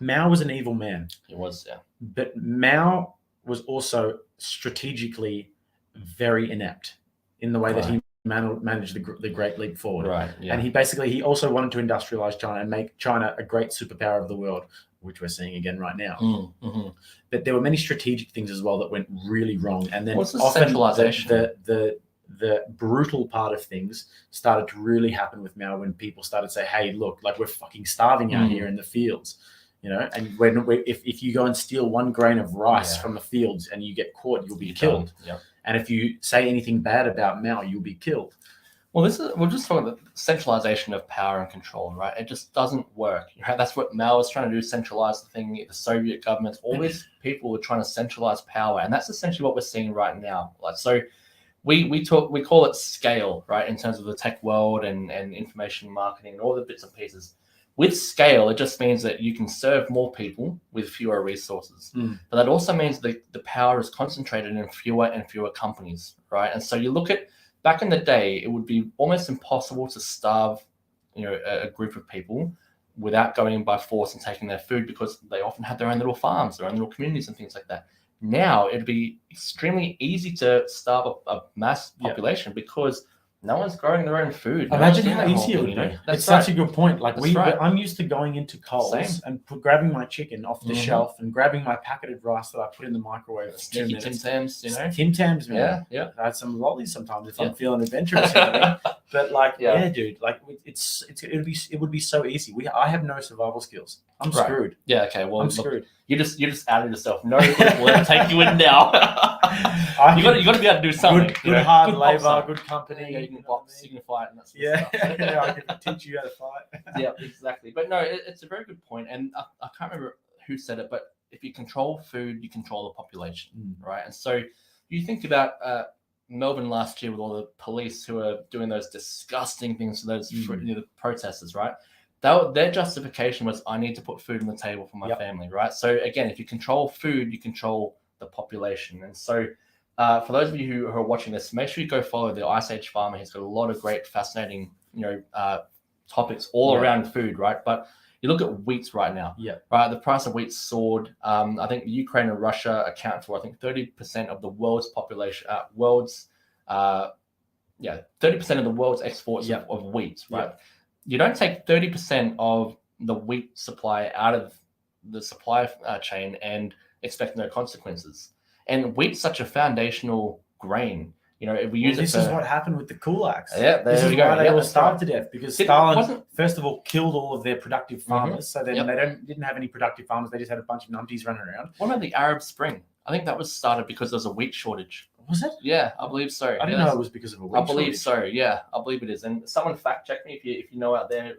Mao was an evil man. He was, yeah. But Mao was also strategically very inept in the way that he managed the Great Leap Forward. Right. Yeah. And he also wanted to industrialize China and make China a great superpower of the world, which we're seeing again right now. Mm-hmm. But there were many strategic things as well that went really wrong. And then what's the often centralization? The brutal part of things started to really happen with Mao when people started to say, hey, look, like we're fucking starving out here in the fields. And if you go and steal 1 grain of rice from the fields and you get caught, you'll be killed. Yeah. And if you say anything bad about Mao, you'll be killed. Well, we're just talking about the centralization of power and control, right? It just doesn't work. That's what Mao was trying to do, centralize the thing. The Soviet governments, all these people were trying to centralize power, and that's essentially what we're seeing right now. Like, so we call it scale, right, in terms of the tech world and information marketing and all the bits and pieces. With scale, it just means that you can serve more people with fewer resources. But that also means that the power is concentrated in fewer and fewer companies, right? And so you look at, back in the day, it would be almost impossible to starve, a group of people without going in by force and taking their food because they often had their own little farms, their own little communities and things like that. Now, it'd be extremely easy to starve a mass population because no one's growing their own food. Imagine how easy it would be. It's such a good point. Like I'm used to going into Coles and grabbing my chicken off the shelf and grabbing my packeted rice that I put in the microwave. Sticky Tim Tams, Tim Tams, man. Yeah. I had some lollies sometimes if I'm feeling adventurous. But dude, like it would be so easy. I have no survival skills. I'm screwed. Yeah. Okay. Well, I'm screwed. You just outed yourself. No group will ever take you in now. you got to be able to do something. Good hard labor, good company. You can box, you can fight, and that's I can teach you how to fight. Yeah, exactly. But no, it's a very good point, and I can't remember who said it, but if you control food, you control the population, right? And so you think about Melbourne last year with all the police who are doing those disgusting things to those the protesters, right? Their justification was, I need to put food on the table for my family, right? So again, if you control food, you control the population. And so for those of you who are watching this, make sure you go follow the Ice Age Farmer. He's got a lot of great, fascinating, topics all around food, right? But you look at wheat right now, right? The price of wheat soared. I think Ukraine and Russia account for, 30% of the world's population, 30% of the world's exports of wheat, right? You don't take 30% of the wheat supply out of the supply chain and expect no consequences. And wheat's such a foundational grain. If we use this is what happened with the kulaks. Yeah, this is why they all starved to death because Stalin, first of all, killed all of their productive farmers. So then they didn't have any productive farmers. They just had a bunch of numpties running around. What about the Arab Spring? I think that was started because there's a wheat shortage. Was it? Yeah, I believe so. I didn't know it was because of a wheat shortage. I believe so. Yeah, I believe it is. And someone fact check me if you know out there.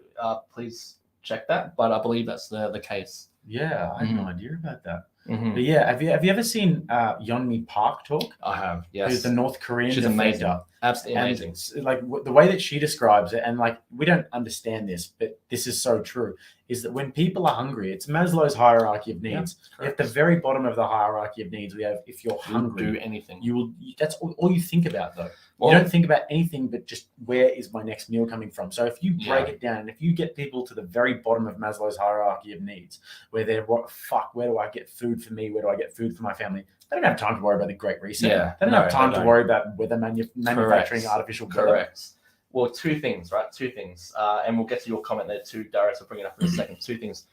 Please check that. But I believe that's the case. Yeah, I had no idea about that. Mm-hmm. But yeah, have you ever seen Yeonmi Park talk? I have. Yes. Who's the North Korean She's defector. amazing. Absolutely And amazing. it's like the way that she describes it, and like we don't understand this, but this is so true, is that when people are hungry, it's Maslow's hierarchy of needs. At the very bottom of the hierarchy of needs, we have if you're hungry, do anything. you will. That's all you think about, though. Well, you don't think about anything but just where is my next meal coming from. So if you break it down, and if you get people to the very bottom of Maslow's hierarchy of needs, where they're where do I get food for me? Where do I get food for my family? They don't have time to worry about the Great Reset. Yeah, they don't have time to worry about whether manufacturing artificial color. Correct. Well, two things, right? Two things. And we'll get to your comment there too, Darius. I'll bring it up in a second. Two things.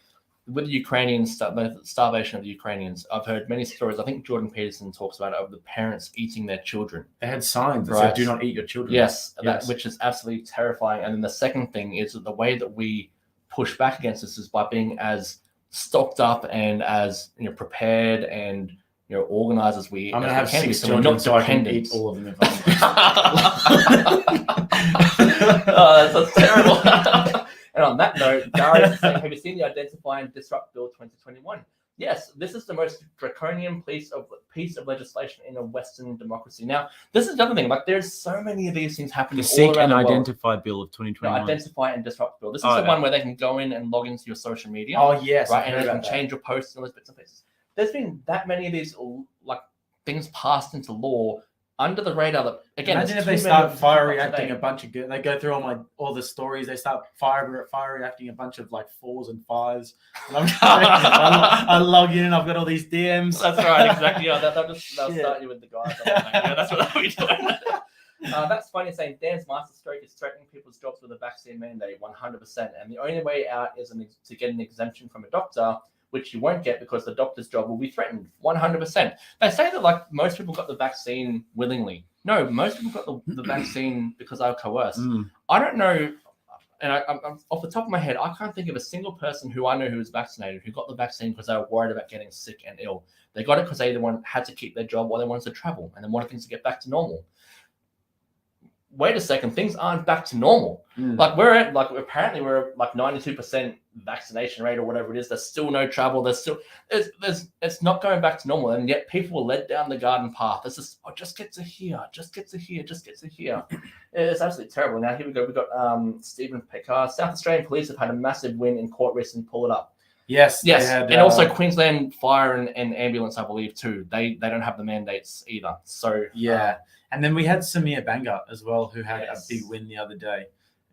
With the Ukrainians, the starvation of the Ukrainians, I've heard many stories. I think Jordan Peterson talks about it, of the parents eating their children. They had signs that said, do not eat your children. Yes, which is absolutely terrifying. And then the second thing is that the way that we push back against this is by being as stocked up and as prepared and organized as we. I'm gonna have 6 children, not so I can eat all of them. That's terrible. And on that note, Darius is saying, have you seen the Identify and Disrupt Bill 2021? Yes, this is the most draconian piece of legislation in a Western democracy. Now, this is the other thing. Like, there's so many of these things happening all around the world. Identify Bill of 2021. No, Identify and Disrupt Bill. This is the one where they can go in and log into your social media. Oh, yes. Right, and they can change your posts and all those bits and pieces. There's been that many of these like things passed into law under the radar. That again, imagine if they start fire reacting a bunch of good. They go through all the stories. They start fire reacting a bunch of like 4s and 5s. And I log in and I've got all these DMs. That's right, exactly. Yeah, they'll start you with the guys. Yeah, that's what they'll be doing. That's funny saying Dan's masterstroke is threatening people's jobs with a vaccine mandate 100%, and the only way out is to get an exemption from a doctor, which you won't get because the doctor's job will be threatened 100%. They say that like most people got the vaccine willingly. No, most people got the vaccine because they were coerced. I don't know, and I'm off the top of my head, I can't think of a single person who I know who was vaccinated who got the vaccine because they were worried about getting sick and ill. They got it because they either had to keep their job or they wanted to travel and they wanted things to get back to normal. Wait a second, things aren't back to normal. Like we're at apparently we're like 92% vaccination rate or whatever it is. There's still no travel. There's still it's not going back to normal, and yet people were led down the garden path. It's just get to here, just get to here, just get to here. It's absolutely terrible. Now here we go. We've got Stephen Pekar. South Australian police have had a massive win in court recently. Pull it up. Yes, and also Queensland Fire and Ambulance, I believe too. They don't have the mandates either. So yeah. And then we had Samir Banga as well, who had a big win the other day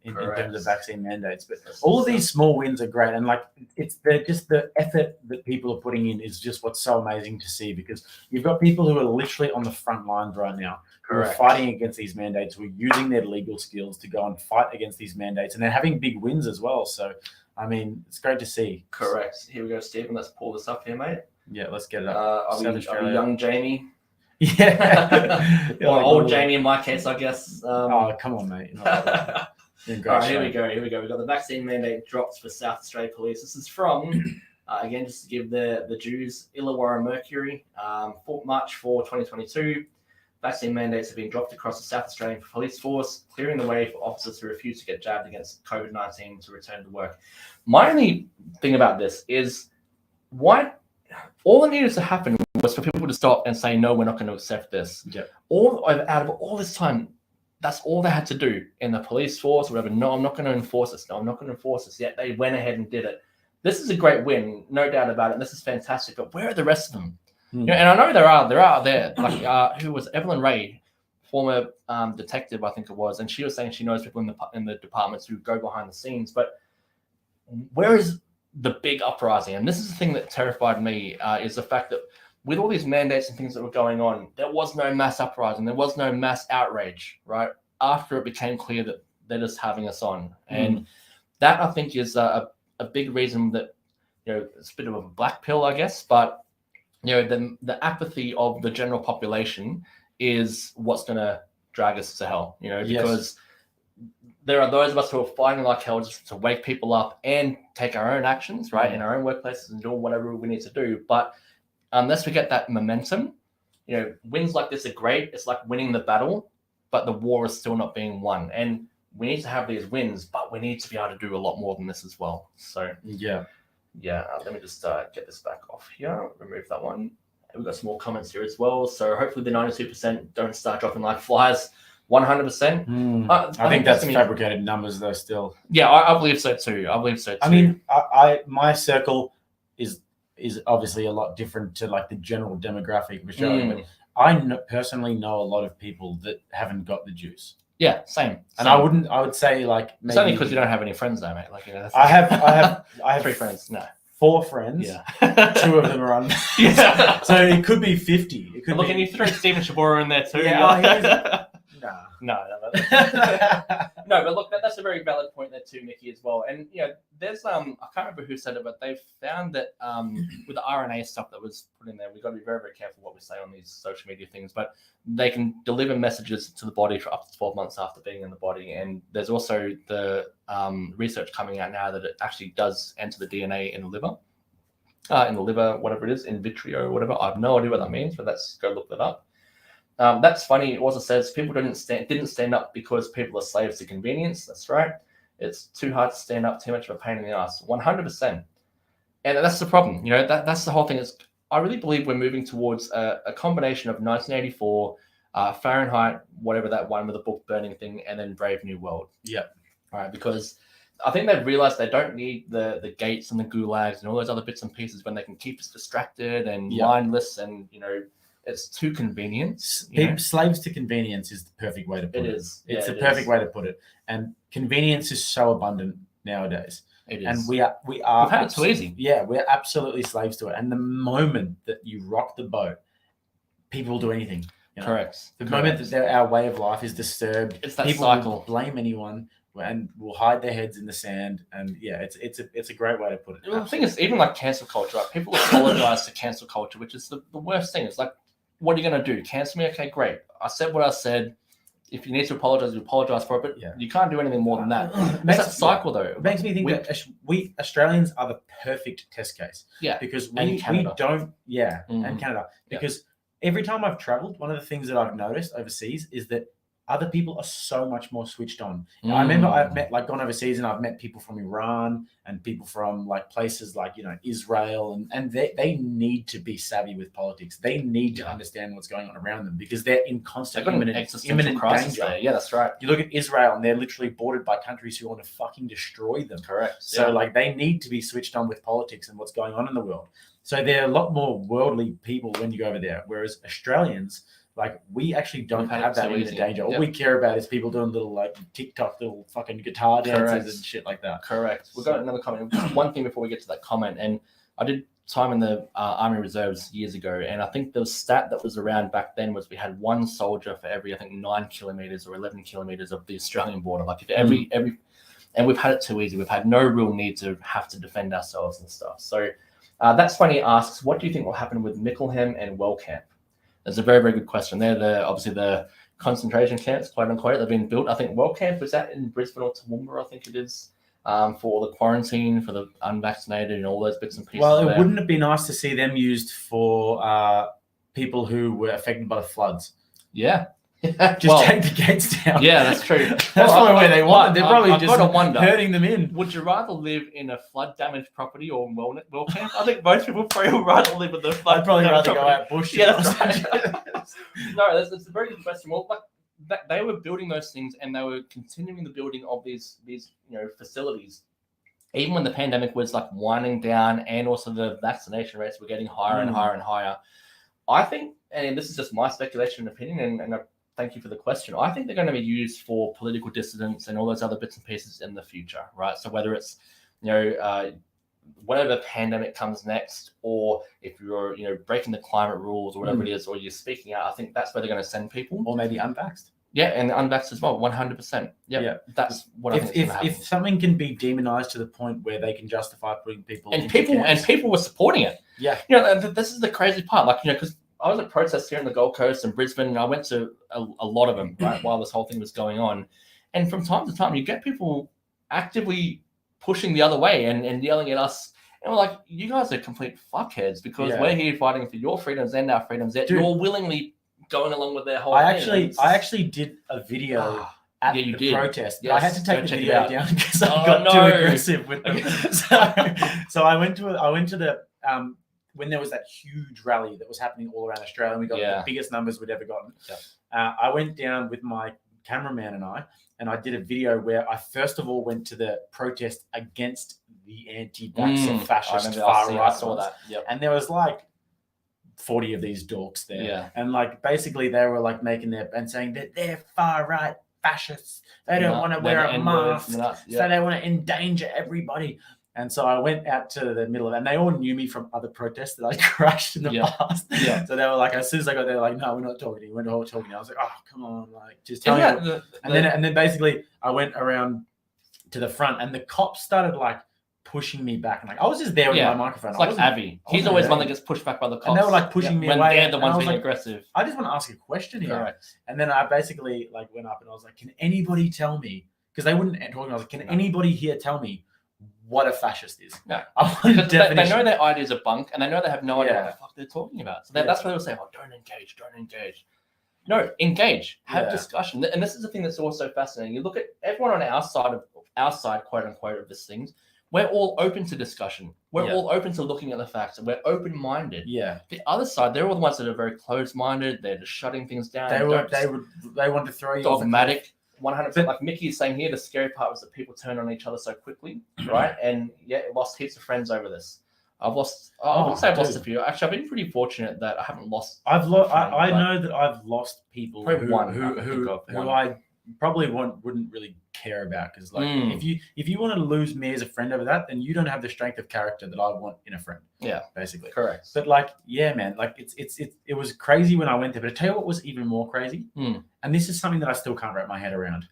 in terms of vaccine mandates. But all of these small wins are great. And like just the effort that people are putting in is just what's so amazing to see, because you've got people who are literally on the front lines right now who are fighting against these mandates, who are using their legal skills to go and fight against these mandates. And they're having big wins as well. So, I mean, it's great to see. Correct. Here we go, Stephen. Let's pull this up here, mate. Yeah, let's get it up. Are we young Jamie? Yeah. Or old Jamie in my case, I guess. Oh, come on, mate. All right, here we go. We've got the vaccine mandate drops for South Australia Police. This is from, again, just to give the dues, Illawarra Mercury, March 4, 2022. Vaccine mandates have been dropped across the South Australian police force, clearing the way for officers who refuse to get jabbed against COVID-19 to return to work. My only thing about this is why all that needed to happen was for people to stop and say, no, we're not going to accept this. Yep. Out of all this time, that's all they had to do in the police force or whatever. No, I'm not going to enforce this. No, I'm not going to enforce this. Yet they went ahead and did it. This is a great win, no doubt about it. And this is fantastic. But where are the rest of them? And I know there are like who was Evelyn Ray, former detective, I think it was, and she was saying she knows people in the departments who go behind the scenes. But where is the big uprising? And this is the thing that terrified me, is the fact that with all these mandates and things that were going on, there was no mass uprising, there was no mass outrage, right? After it became clear that they're just having us on. And that, I think, is a big reason that, it's a bit of a black pill, I guess, but, the apathy of the general population is what's going to drag us to hell, because there are those of us who are fighting like hell just to wake people up and take our own actions, right, in our own workplaces and do whatever we need to do. But unless we get that momentum, wins like this are great. It's like winning the battle, but the war is still not being won. And we need to have these wins, but we need to be able to do a lot more than this as well. So let me just get this back off here. Remove that one. We've got some more comments here as well. So hopefully the 92% don't start dropping like flies. 100%. I think that's fabricated numbers, though. Still, yeah, I believe so too. I mean, my circle is obviously a lot different to like the general demographic of Australia. But I personally know a lot of people that haven't got the juice. Yeah, same. And I would say like maybe it's only because you don't have any friends though, mate. Like, you know, I have 3 friends. No. 4 friends. Yeah. 2 of them are on. Yeah. So it could be 50. It could look, be... and you throw Stephen Shabora in there too. Yeah. No. No, but look, that's a very valid point there too, Mickey, as well. And you know, there's I can't remember who said it, but they've found that with the RNA stuff that was put in there, we've got to be very, very careful what we say on these social media things. But they can deliver messages to the body for up to 12 months after being in the body. And there's also the research coming out now that it actually does enter the DNA in the liver. Whatever it is, in vitro, whatever. I have no idea what that means, but let's go look that up. That's funny. It also says people didn't stand up because people are slaves to convenience. That's right. It's too hard to stand up, too much of a pain in the ass. 100%. And that's the problem. You know, that's the whole thing. I really believe we're moving towards a combination of 1984, Fahrenheit, whatever that one with the book burning thing, and then Brave New World. Yeah. All right, because I think they've realized they don't need the gates and the gulags and all those other bits and pieces when they can keep us distracted and mindless, and you know, it's too convenient. Slaves to convenience is the perfect way to put it. It is. It's the perfect way to put it. And convenience is so abundant nowadays. It is. And we are. We've had it too easy. Yeah, we're absolutely slaves to it. And the moment that you rock the boat, people will do anything. You know? Correct. The moment that our way of life is disturbed, it's that people cycle. Will blame anyone and will hide their heads in the sand. And yeah, it's a great way to put it. Well, the thing is, even like cancel culture, right? People apologize to cancel culture, which is the worst thing. It's like, what are you going to do? Cancel me? Okay, great. I said what I said. If you need to apologize, you apologize for it, but you can't do anything more than that. It's that cycle, though. It makes me think that we Australians are the perfect test case. Yeah. Because we don't, and Canada. Because every time I've traveled, one of the things that I've noticed overseas is that other people are so much more switched on. I remember I've gone overseas and I've met people from Iran and people from like places like, you know, Israel, and they need to be savvy with politics. They need to understand what's going on around them because they're in constant imminent crisis danger. There. Yeah, that's right. You look at Israel and they're literally bordered by countries who want to fucking destroy them. Correct. So like they need to be switched on with politics and what's going on in the world. So they're a lot more worldly people when you go over there, whereas Australians, like, we actually don't have that imminent danger. All we care about is people doing little, like, TikTok, little fucking guitar dances and shit like that. Correct. We've got another comment. One thing before we get to that comment, and I did time in the Army Reserves years ago, and I think the stat that was around back then was we had 1 soldier for every, I think, 9 kilometers or 11 kilometers of the Australian border. Like, if every, and we've had it too easy. We've had no real need to have to defend ourselves and stuff. So that's funny. Asks, what do you think will happen with Mickleham and Wellcamp? That's a very, very good question. They're obviously the concentration camps, quote unquote. They've been built. I think Wellcamp was that in Brisbane or Toowoomba, I think it is, for all the quarantine for the unvaccinated and all those bits and pieces. Well, wouldn't it be nice to see them used for people who were affected by the floods? Yeah. Take the gates down. Yeah, that's true. That's probably where they want it. They're probably just herding them in. Would you rather live in a flood-damaged property or Wellcamp? I think most people probably would rather live in the flood. I'd probably rather go out bush. Yeah, that's right. No, that's a very good question. Well, they were building those things, and they were continuing the building of these facilities, even when the pandemic was like winding down, and also the vaccination rates were getting higher and higher and higher. I think, and this is just my speculation and opinion, and thank you for the question. I think they're going to be used for political dissidents and all those other bits and pieces in the future, right? So whether it's, whatever pandemic comes next, or if you're, breaking the climate rules or whatever it is, or you're speaking out, I think that's where they're going to send people. Or maybe unvaxxed. Yeah, and unvaxxed as well, 100%. Yeah, that's what I think. If something can be demonized to the point where they can justify putting people and people were supporting it. Yeah, this is the crazy part. Like, because I was at protests here in the Gold Coast and Brisbane, and I went to a lot of them, right, while this whole thing was going on. And from time to time, you get people actively pushing the other way and yelling at us. And we're like, you guys are complete fuckheads because we're here fighting for your freedoms and our freedoms. Yet you're willingly going along with their whole thing. I actually did a video at the protest. Yes, I had to take the video down because I got too aggressive with them. So I went to the when there was that huge rally that was happening all around Australia, and we got the biggest numbers we'd ever gotten. I went down with my cameraman and I did a video where I first of all went to the protest against the anti-vaxxer fascist far right. I saw that. Yep. And there was like 40 of these dorks there. Yeah. And like basically they were like making their and saying that they're far right fascists. They don't want to wear a mask. So they want to endanger everybody. And so I went out to the middle of it, and they all knew me from other protests that I crashed in the past. Yeah. So they were like, as soon as I got there, like, no, we're not talking to you. We're not talking to you. I was like, oh, come on, like, just tell me. And then basically I went around to the front, and the cops started like pushing me back. And like, I was just there with my microphone. It's like Avi. He's always one that gets pushed back by the cops. And they were like pushing me away. When they're the ones being aggressive. I just want to ask a question here. Correct. And then I basically like went up and I was like, can anybody tell me? Because they wouldn't talk. I was like, can anybody here tell me what a fascist is? No. They know their ideas are bunk, and they know they have no idea what the fuck they're talking about. So that's why they were saying, oh, don't engage. No, engage. Have discussion. And this is the thing that's also fascinating. You look at everyone on our side, quote unquote, of this things. We're all open to discussion. We're all open to looking at the facts, and we're open-minded. Yeah. The other side, they're all the ones that are very closed-minded. They're just shutting things down. They want to throw you dogmatic. 100%. Like Mickey is saying here, the scary part was that people turn on each other so quickly, right? And lost heaps of friends over this. I wouldn't say I've lost a few. Actually, I've been pretty fortunate that I haven't lost. I know that I've lost people who I probably wouldn't really care about, because like if you want to lose me as a friend over that, then you don't have the strength of character that I want in a friend. Yeah, basically. Correct. But like, yeah, man, like it was crazy when I went there. But I tell you what was even more crazy, and this is something that I still can't wrap my head around.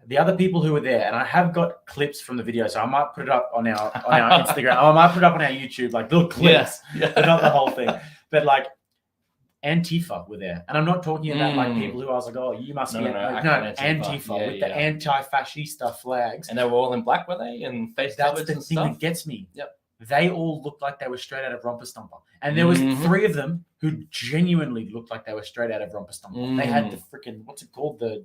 The other people who were there, and I have got clips from the video, so I might put it up on our Instagram. I might put it up on our YouTube, like little clips, but not the whole thing. But like, Antifa were there, and I'm not talking about like people who I was like, oh, you must be Antifa with the anti-fascista flags, and they were all in black, were they? And face that's the thing that gets me. Yep, they all looked like they were straight out of Romper Stomper, and there was 3 of them who genuinely looked like they were straight out of Romper Stomper. They had the freaking what's it called the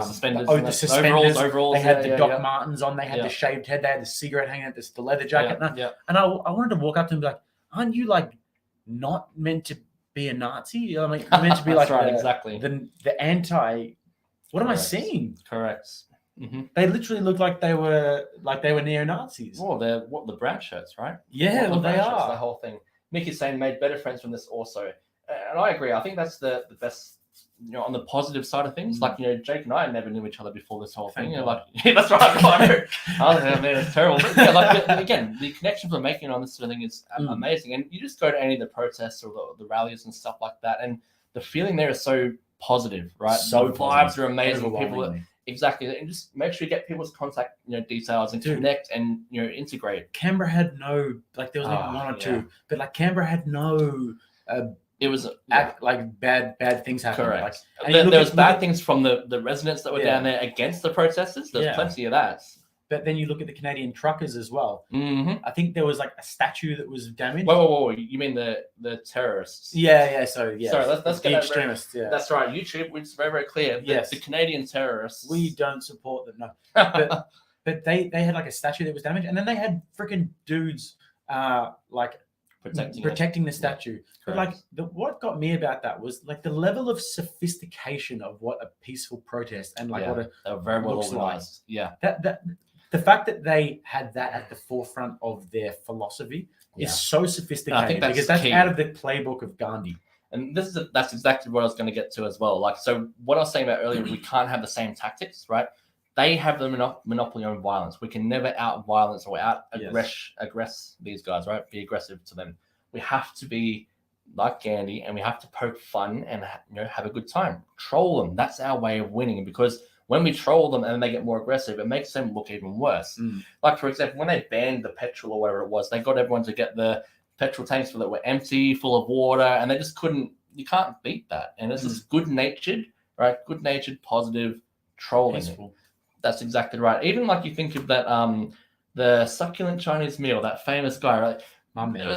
suspenders. The suspenders. Overalls. They had the Doc Martens on. They had the shaved head. They had the cigarette hanging out. The leather jacket. And I wanted to walk up to him and be like, "Aren't you like not meant to be a Nazi? I mean, you're meant to be like the anti." What am I seeing? Correct. Mm-hmm. They literally look like they were neo-Nazis. Well, they're the brown shirts, right? Yeah, well, they are. The whole thing. Nick is saying made better friends from this also, and I agree. I think that's the best. On the positive side of things, like Jake and I never knew each other before this whole thing. Like, that's right. I mean, it's terrible. But again, the connections we're making on this sort of thing is amazing. And you just go to any of the protests or the rallies and stuff like that, and the feeling there is so positive, right? So the vibes are amazing. People exactly, and just make sure you get people's contact, details and connect and integrate. Canberra had no there was like 1 or 2, but like Canberra had no. It was like bad things happening. Correct. Like, there was bad things from the residents that were down there against the protesters. There's plenty of that. But then you look at the Canadian truckers as well. Mm-hmm. I think there was like a statue that was damaged. Whoa! You mean the terrorists? Yeah. Sorry, let's get the extremists. That's right. YouTube, it's very, very clear. The Canadian terrorists. We don't support them. No, but they had like a statue that was damaged, and then they had freaking dudes protecting the statue. But like what got me about that was like the level of sophistication of what a peaceful protest and like what a very well looks organized. Like. Yeah. That the fact that they had that at the forefront of their philosophy is so sophisticated, because that's out of the playbook of Gandhi. And that's exactly what I was going to get to as well. Like, so what I was saying about earlier, we can't have the same tactics, right? They have the monopoly on violence. We can never out-violence or out-aggress these guys, right? Be aggressive to them. We have to be like Gandhi, and we have to poke fun and have a good time. Troll them. That's our way of winning, because when we troll them and they get more aggressive, it makes them look even worse. Like, for example, when they banned the petrol or whatever it was, they got everyone to get the petrol tanks that were empty, full of water, and they just couldn't. You can't beat that. And it's just good-natured, right? Good-natured, positive trolling. Peaceful. That's exactly right. Even like you think of that, the succulent Chinese meal, that famous guy, right?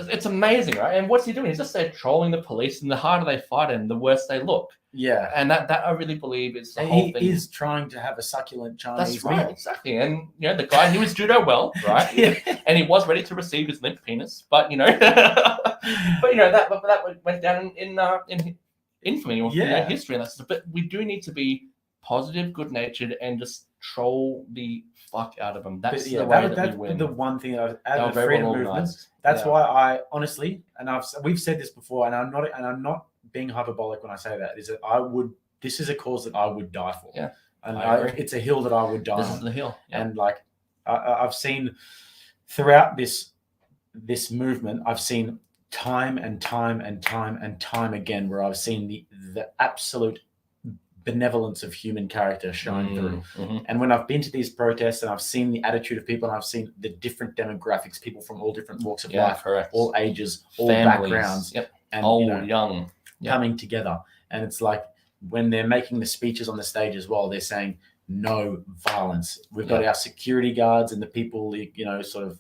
It's amazing, right? And what's he doing? He's just there trolling the police, and the harder they fight and the worse they look. Yeah. And that I really believe is the whole thing. He is trying to have a succulent Chinese meal. That's right, exactly. And, the guy, he was judo well, right? And he was ready to receive his limp penis. But, that went down in infamy or history. And but we do need to be positive, good-natured, and just troll the fuck out of them. That's But yeah, the way that's we win. the one thing out They were of the very freedom well movement. organized. That's why I honestly, and we've said this before, and I'm not being hyperbolic when I say that. Is that this is a cause that I would die for. Yeah, and I agree. It's a hill that I would die This on. is the hill. Yeah. And like I've seen throughout this movement, I've seen time and time and time and time again where I've seen the absolute benevolence of human character shine through. Mm-hmm. And when I've been to these protests and I've seen the attitude of people and I've seen the different demographics, people from all different walks of life, correct. all ages, all Families. backgrounds, and old, young, coming together. And it's like when they're making the speeches on the stage as well, they're saying no violence. We've got our security guards and the people, sort of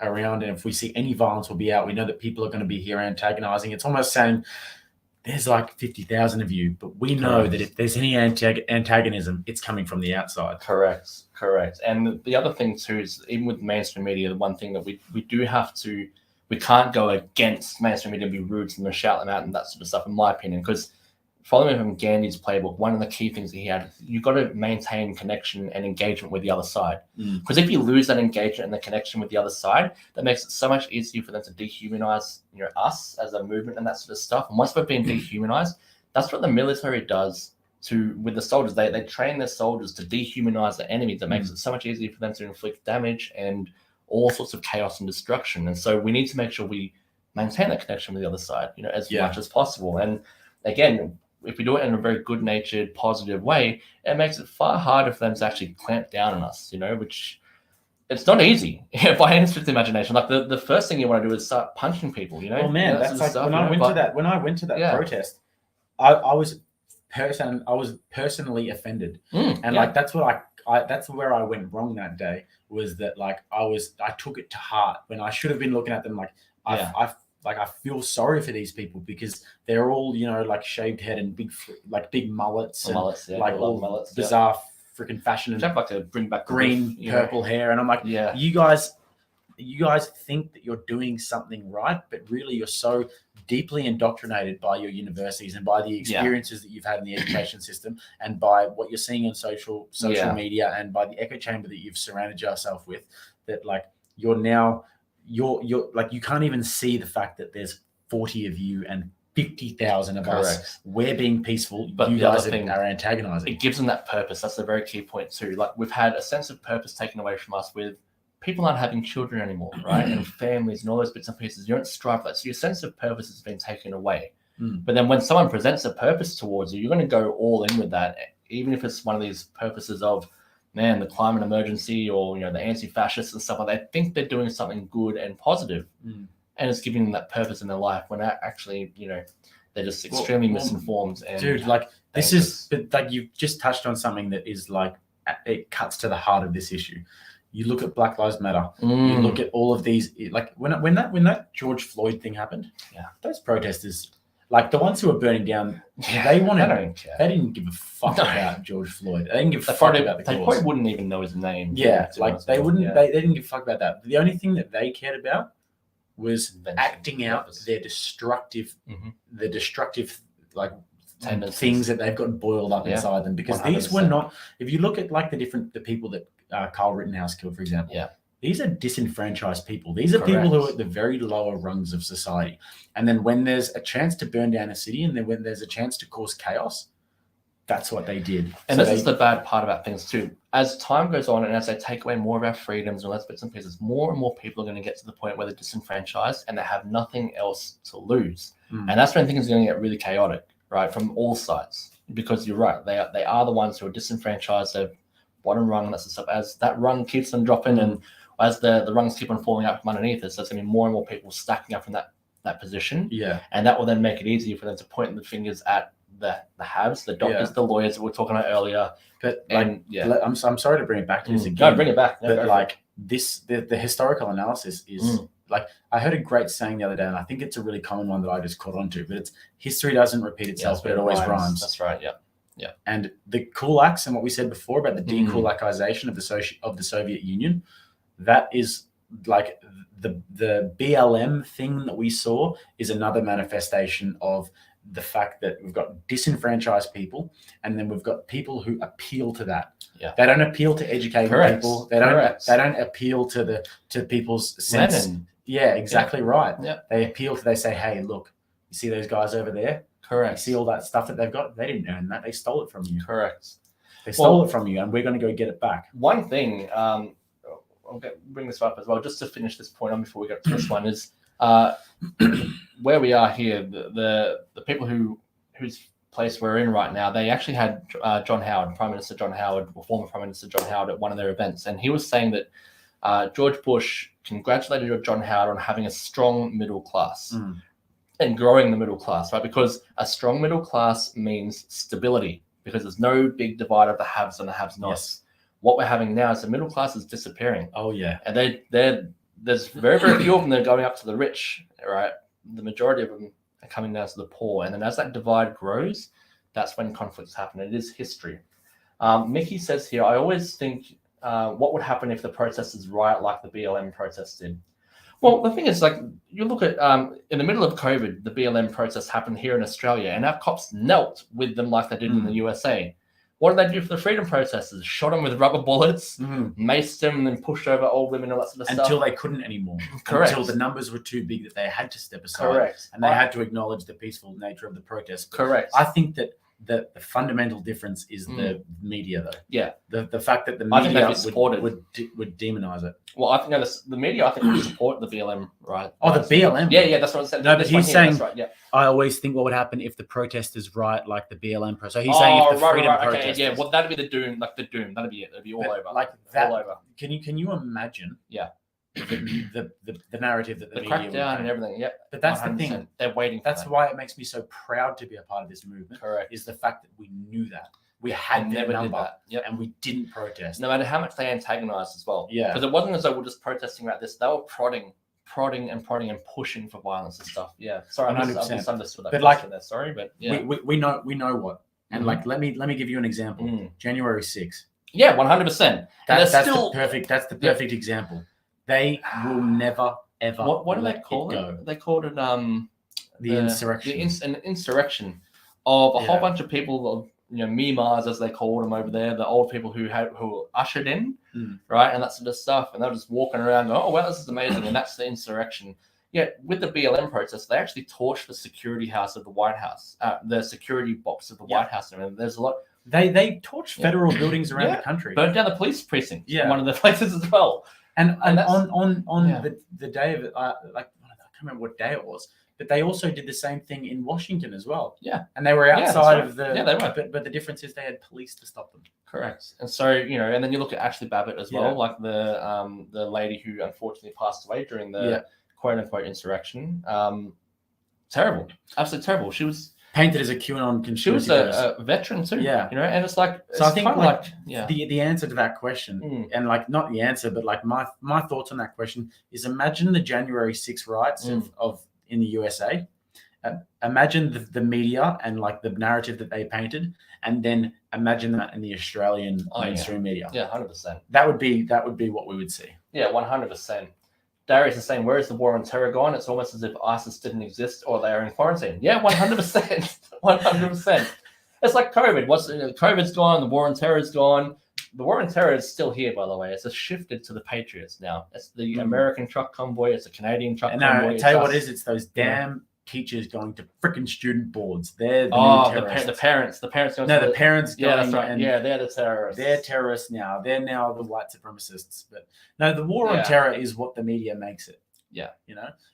around, and if we see any violence, we'll be out. We know that people are going to be here antagonizing. It's almost saying there's like 50,000 of you, but we know that if there's any antagonism, it's coming from the outside. Correct. And the other thing too is, even with mainstream media, the one thing that we do have to, we can't go against mainstream media and be rude to them and shout them out and that sort of stuff, in my opinion, because following from Gandhi's playbook, one of the key things that he had, you've got to maintain connection and engagement with the other side. Because if you lose that engagement and the connection with the other side, that makes it so much easier for them to dehumanize, us as a movement and that sort of stuff. And once we're being dehumanized, that's what the military does with the soldiers. They train their soldiers to dehumanize the enemy. That makes it so much easier for them to inflict damage and all sorts of chaos and destruction. And so we need to make sure we maintain that connection with the other side, as much as possible. And again, if we do it in a very good-natured, positive way, it makes it far harder for them to actually clamp down on us, which it's not easy by any stretch of the imagination. Like the first thing you want to do is start punching people, Well, man, that's like when I went to that protest, I was personally offended, and like that's what that's where I went wrong that day, was that like I took it to heart when I should have been looking at them like I feel sorry for these people because they're all, like shaved head and big mullets and like all mullets, bizarre freaking fashion and like to bring back green, purple hair. And I'm like, you guys think that you're doing something right, but really you're so deeply indoctrinated by your universities and by the experiences that you've had in the education system and by what you're seeing on social media and by the echo chamber that you've surrounded yourself with, that like you're like, you can't even see the fact that there's 40 of you and 50,000 of us. We're being peaceful, but you guys are antagonizing. It gives them that purpose. That's a very key point too. Like, we've had a sense of purpose taken away from us with people not having children anymore, right? And families and all those bits and pieces. You don't strive for that. So your sense of purpose has been taken away. But then when someone presents a purpose towards you, you're going to go all in with that, even if it's one of these purposes of, man, the climate emergency or, the anti-fascists and stuff like that. They think they're doing something good and positive, and it's giving them that purpose in their life when actually, they're just extremely misinformed. And dude, like dangerous. But like you've just touched on something that is like, it cuts to the heart of this issue. You look at Black Lives Matter. You look at all of these, like when that George Floyd thing happened, those protesters, like the ones who were burning down, they didn't give a fuck about George Floyd. They didn't give a fuck about the cause. They probably wouldn't even know his name. Yeah, like they wouldn't. They didn't give a fuck about that. The only thing that they cared about was acting out their destructive, like things that they've got boiled up inside them. Because 100%. These were not. If you look at like the people that Carl Rittenhouse killed, for example. These are disenfranchised people. These are people who are at the very lower rungs of society. And then when there's a chance to burn down a city and then when there's a chance to cause chaos, that's what they did. And this is the bad part about things too. As time goes on and as they take away more of our freedoms and less bits and pieces, more and more people are going to get to the point where they're disenfranchised and they have nothing else to lose. And that's when things are going to get really chaotic, right, from all sides. Because you're right, they are the ones who are disenfranchised, they're bottom rung and that sort of stuff. As that rung keeps on dropping and as the rungs keep on falling out from underneath us, there's going to be more and more people stacking up from that position. And that will then make it easier for them to point the fingers at the haves, the doctors, the lawyers that we were talking about earlier. But I'm sorry to bring it back to this again. No, bring it back. But like this, the historical analysis is like, I heard a great saying the other day, and I think it's a really common one that I just caught on to, but it's history doesn't repeat itself, but it always rhymes. That's right. Yeah. And the kulaks and what we said before about the dekulakization of the Soviet Union, that is like the BLM thing that we saw is another manifestation of the fact that we've got disenfranchised people, and then we've got people who appeal to that. Yeah. They don't appeal to educated Correct. people. Correct. They don't appeal to people's sense. Lenin. Yeah, exactly right. Yeah. They appeal to, they say, hey, look, you see those guys over there? Correct. You see all that stuff that they've got? They didn't earn that. They stole it from you. Correct. They stole it from you, and we're going to go get it back. One thing, I'll bring this up as well, just to finish this point on before we get to this one, is where we are here, the people whose place we're in right now, they actually had John Howard, Prime Minister John Howard, or former Prime Minister John Howard, at one of their events, and he was saying that George Bush congratulated John Howard on having a strong middle class and growing the middle class, right? Because a strong middle class means stability, because there's no big divide of the haves and the have-nots. Yes. What we're having now is the middle class is disappearing. Oh, yeah. And there's very, very few of them that are going up to the rich, right? The majority of them are coming down to the poor. And then as that divide grows, that's when conflicts happen. It is history. Mickey says here, I always think, what would happen if the protesters riot like the BLM protests did? Well, the thing is, like, you look at, in the middle of COVID, the BLM protests happened here in Australia, and our cops knelt with them like they did in the USA. What did they do for the freedom protesters? Shot them with rubber bullets, maced them, and then pushed over old women and all that sort of stuff. Until they couldn't anymore. Correct. Until the numbers were too big that they had to step aside. Correct. And they had to acknowledge the peaceful nature of the protest. Correct. I think that the fundamental difference is the media, though. Yeah. The fact that the I think media would demonize it. Well, I think the media, I think, would support the BLM, right? Oh, the BLM? Yeah, that's what I said. No, but he's saying, that's right, yeah. I always think what would happen if the protesters riot like the BLM protest. So he's saying if the freedom protesters. Okay, yeah, well, that'd be the doom, like the doom. That'd be it. It'd be all over. Like that. All over. Can you imagine? Yeah. The narrative that the media crackdown and everything. Yeah. But that's 100%. the thing. They're waiting. That's why it makes me so proud to be a part of this movement. Correct. Is the fact that we knew that we had their number, and we didn't protest. No matter how much they antagonized as well. Yeah. Because it wasn't as though we're just protesting about this. They were prodding and pushing for violence and stuff. Yeah. Sorry, I misunderstood that. But like, there. Sorry, but yeah. We know what. And like, let me give you an example. January 6th. Yeah, 100%. That's the perfect example. They will never ever. What do they call it? They called it the insurrection. An insurrection of a whole bunch of people, Mimas as they called them over there, the old people who were ushered in, right, and that sort of stuff, and they're just walking around going, oh wow, this is amazing, and that's the insurrection. Yeah, with the BLM protest, they actually torched the security house of the White House, the security box of the White House. I mean, there's a lot. They torched federal buildings around the country. Burnt down the police precinct. Yeah, one of the places as well. And on the day of it, I can't remember what day it was, but they also did the same thing in Washington as well. Yeah, and they were outside of the. Yeah, they were. But the difference is they had police to stop them. Correct. And so and then you look at Ashley Babbitt as well, like the lady who unfortunately passed away during the quote unquote insurrection. Terrible, absolutely terrible. She was painted as a QAnon conspiracy. She was a veteran too. Yeah, and it's like so. I think the answer to that question, and like not the answer, but like my thoughts on that question is: imagine the January 6th riots of in the USA. Imagine the media and like the narrative that they painted, and then imagine that in the Australian mainstream media. Yeah, 100%. That would be what we would see. Yeah, 100%. Darius is saying, where is the war on terror gone? It's almost as if ISIS didn't exist or they are in quarantine. Yeah, 100%. 100%. It's like COVID. COVID's gone. The war on terror is gone. The war on terror is still here, by the way. It's just shifted to the Patriots now. It's the American truck convoy. It's a Canadian truck convoy. No, I tell you what it is. It's those damn teachers going to freaking student boards. They're the new terrorists. The parents. The parents going the parents going. Yeah, that's right. Yeah, they're the terrorists. They're terrorists now. They're now the white supremacists. But no, the war on terror is what the media makes it. Yeah,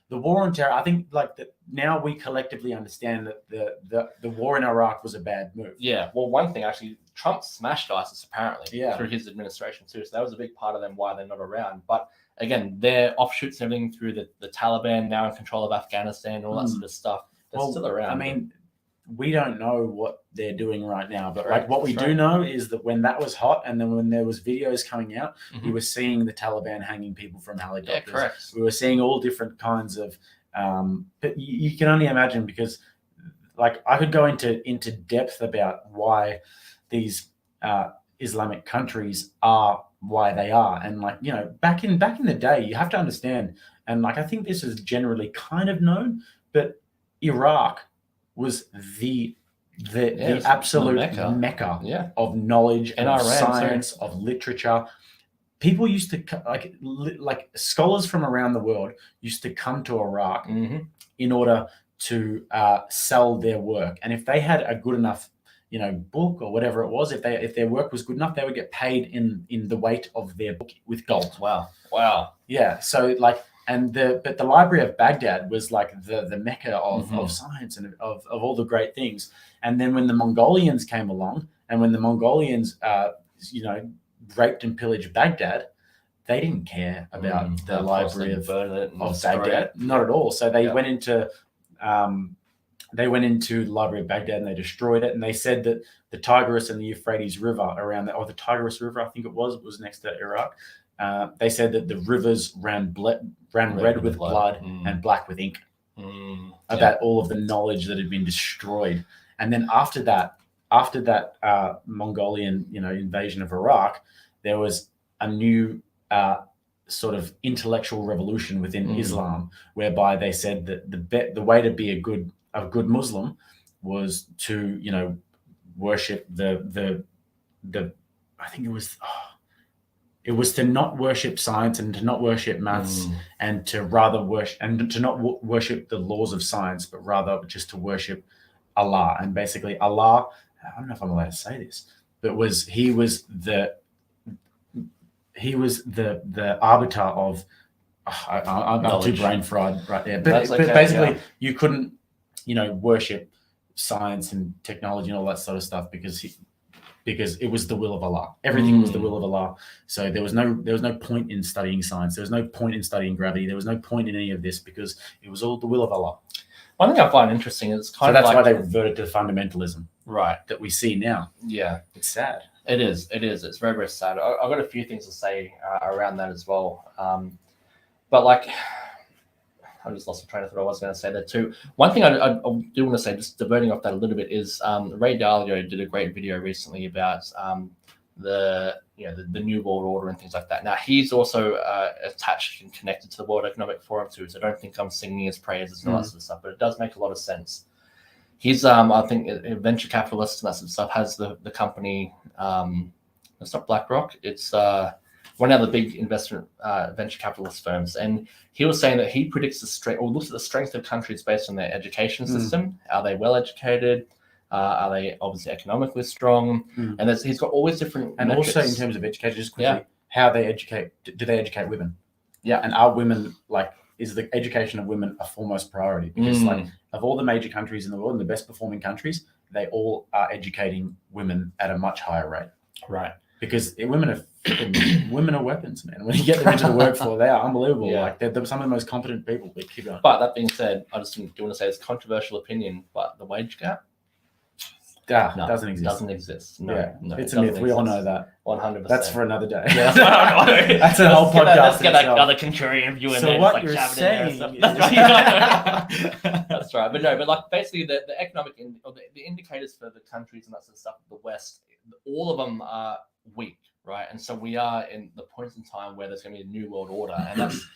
the war on terror. I think like that now we collectively understand that the war in Iraq was a bad move. Yeah. Well, one thing actually, Trump smashed ISIS apparently through his administration too. So that was a big part of them why they're not around. But again, their offshoots and everything through the Taliban now in control of Afghanistan and all that sort of stuff. They're still around. I mean, we don't know what they're doing right now, but like what we do know is that when that was hot, and then when there was videos coming out, we were seeing the Taliban hanging people from helicopters. Yeah, correct. We were seeing all different kinds of, but you can only imagine because, like, I could go into depth about why these Islamic countries are why they are, and like back in the day, you have to understand, and like I think this is generally kind of known, but Iraq was the it's absolute the mecca Yeah. of knowledge and of NRM too. science, of literature. People used to like scholars from around the world used to come to Iraq in order to sell their work, and if they had a good enough book or whatever it was, if their work was good enough, they would get paid in the weight of their book with gold. Wow. Yeah. So like, but the Library of Baghdad was like the mecca of science and of all the great things. And then when the Mongolians came along, and when the Mongolians raped and pillaged Baghdad, they didn't care about the Library of Baghdad, not at all. So they went into the Library of Baghdad and they destroyed it. And they said that the Tigris and the Euphrates River around there, or the Tigris River, I think it was next to Iraq. They said that the rivers ran red with blood and black with ink. About all of the knowledge that had been destroyed. And then after that Mongolian invasion of Iraq, there was a new sort of intellectual revolution within Islam, whereby they said that the way to be a good Muslim was to worship the I think it was to not worship science and to not worship maths, and to rather worship and to not worship the laws of science, but rather just to worship Allah. And basically Allah, I don't know if I'm allowed to say this, but he was the arbiter of I'm too brain fried right there. But basically you couldn't worship science and technology and all that sort of stuff because it was the will of Allah. Everything was the will of Allah. So there was no point in studying science. There was no point in studying gravity. There was no point in any of this because it was all the will of Allah. One thing I find interesting is that's why they reverted to fundamentalism, right? That we see now. Yeah, it's sad. It is. It's very, very sad. I've got a few things to say around that as well. But like, I just lost the train of thought. I was going to say that too. One thing I do want to say, just diverting off that a little bit, is Ray Dalio did a great video recently about the New World Order and things like that. Now he's also attached and connected to the World Economic Forum too, so I don't think I'm singing his praises and all that sort of stuff, but it does make a lot of sense. He's I think a venture capitalist and that sort of stuff, has the company, it's not BlackRock, it's one of the big investment venture capitalist firms, and he was saying that he predicts the strength, or looks at the strength of countries based on their education system. Are they well educated? Are they obviously economically strong? And he's got all these different and metrics. Also in terms of education, just quickly, how they educate. Do they educate women? Yeah, and are women is the education of women a foremost priority? Because of all the major countries in the world and the best performing countries, they all are educating women at a much higher rate. Right. Because women are weapons, man. When you get them into the workforce, they are unbelievable. Yeah. Like they're some of the most competent people. They keep going. But that being said, I just do want to say it's a controversial opinion, but the wage gap doesn't exist. Doesn't exist. No, it's a myth. We all know that. 100%. That's for another day. Yeah, that's a whole podcast. Let's get another contrarian view in so there. What you're saying? That's right. That's right. But no, like basically the economic or the indicators for the countries and that sort of stuff of the West, all of them are weak, right? And so we are in the point in time where there's going to be a new world order, and that's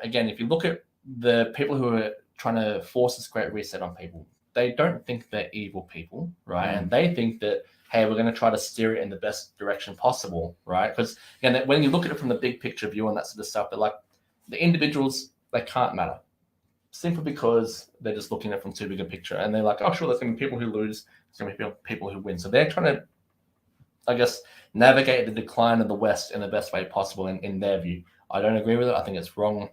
again, if you look at the people who are trying to force this great reset on people, they don't think they're evil people, right? And they think that, hey, we're going to try to steer it in the best direction possible, right? Because again, when you look at it from the big picture view and that sort of stuff, they're like, the individuals, they can't matter, simply because they're just looking at it from too big a picture, and they're like, oh, sure, there's going to be people who lose, there's going to be people who win. So they're trying to, I guess, navigate the decline of the West in the best way possible in their view. I don't agree with it. I think it's wrong.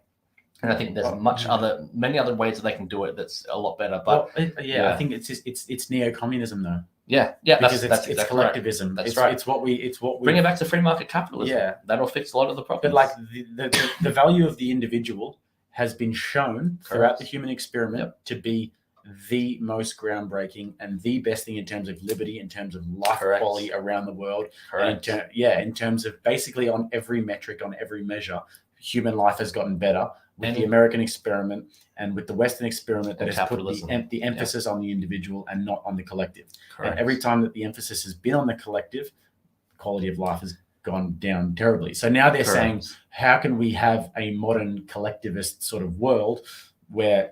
And I think there's many other ways that they can do it that's a lot better. But I think it's neo-communism though. Yeah, because that's it's collectivism. Right. That's right. It's what we bring it back to free market capitalism. Yeah, that'll fix a lot of the problems. But like the value of the individual has been shown throughout the human experiment to be the most groundbreaking and the best thing in terms of liberty, in terms of life quality around the world. Correct. And in terms of basically on every metric, on every measure, human life has gotten better with the American experiment and with the Western experiment that has put the emphasis on the individual and not on the collective. Correct. And every time that the emphasis has been on the collective, quality of life has gone down terribly. So now they're saying, how can we have a modern collectivist sort of world where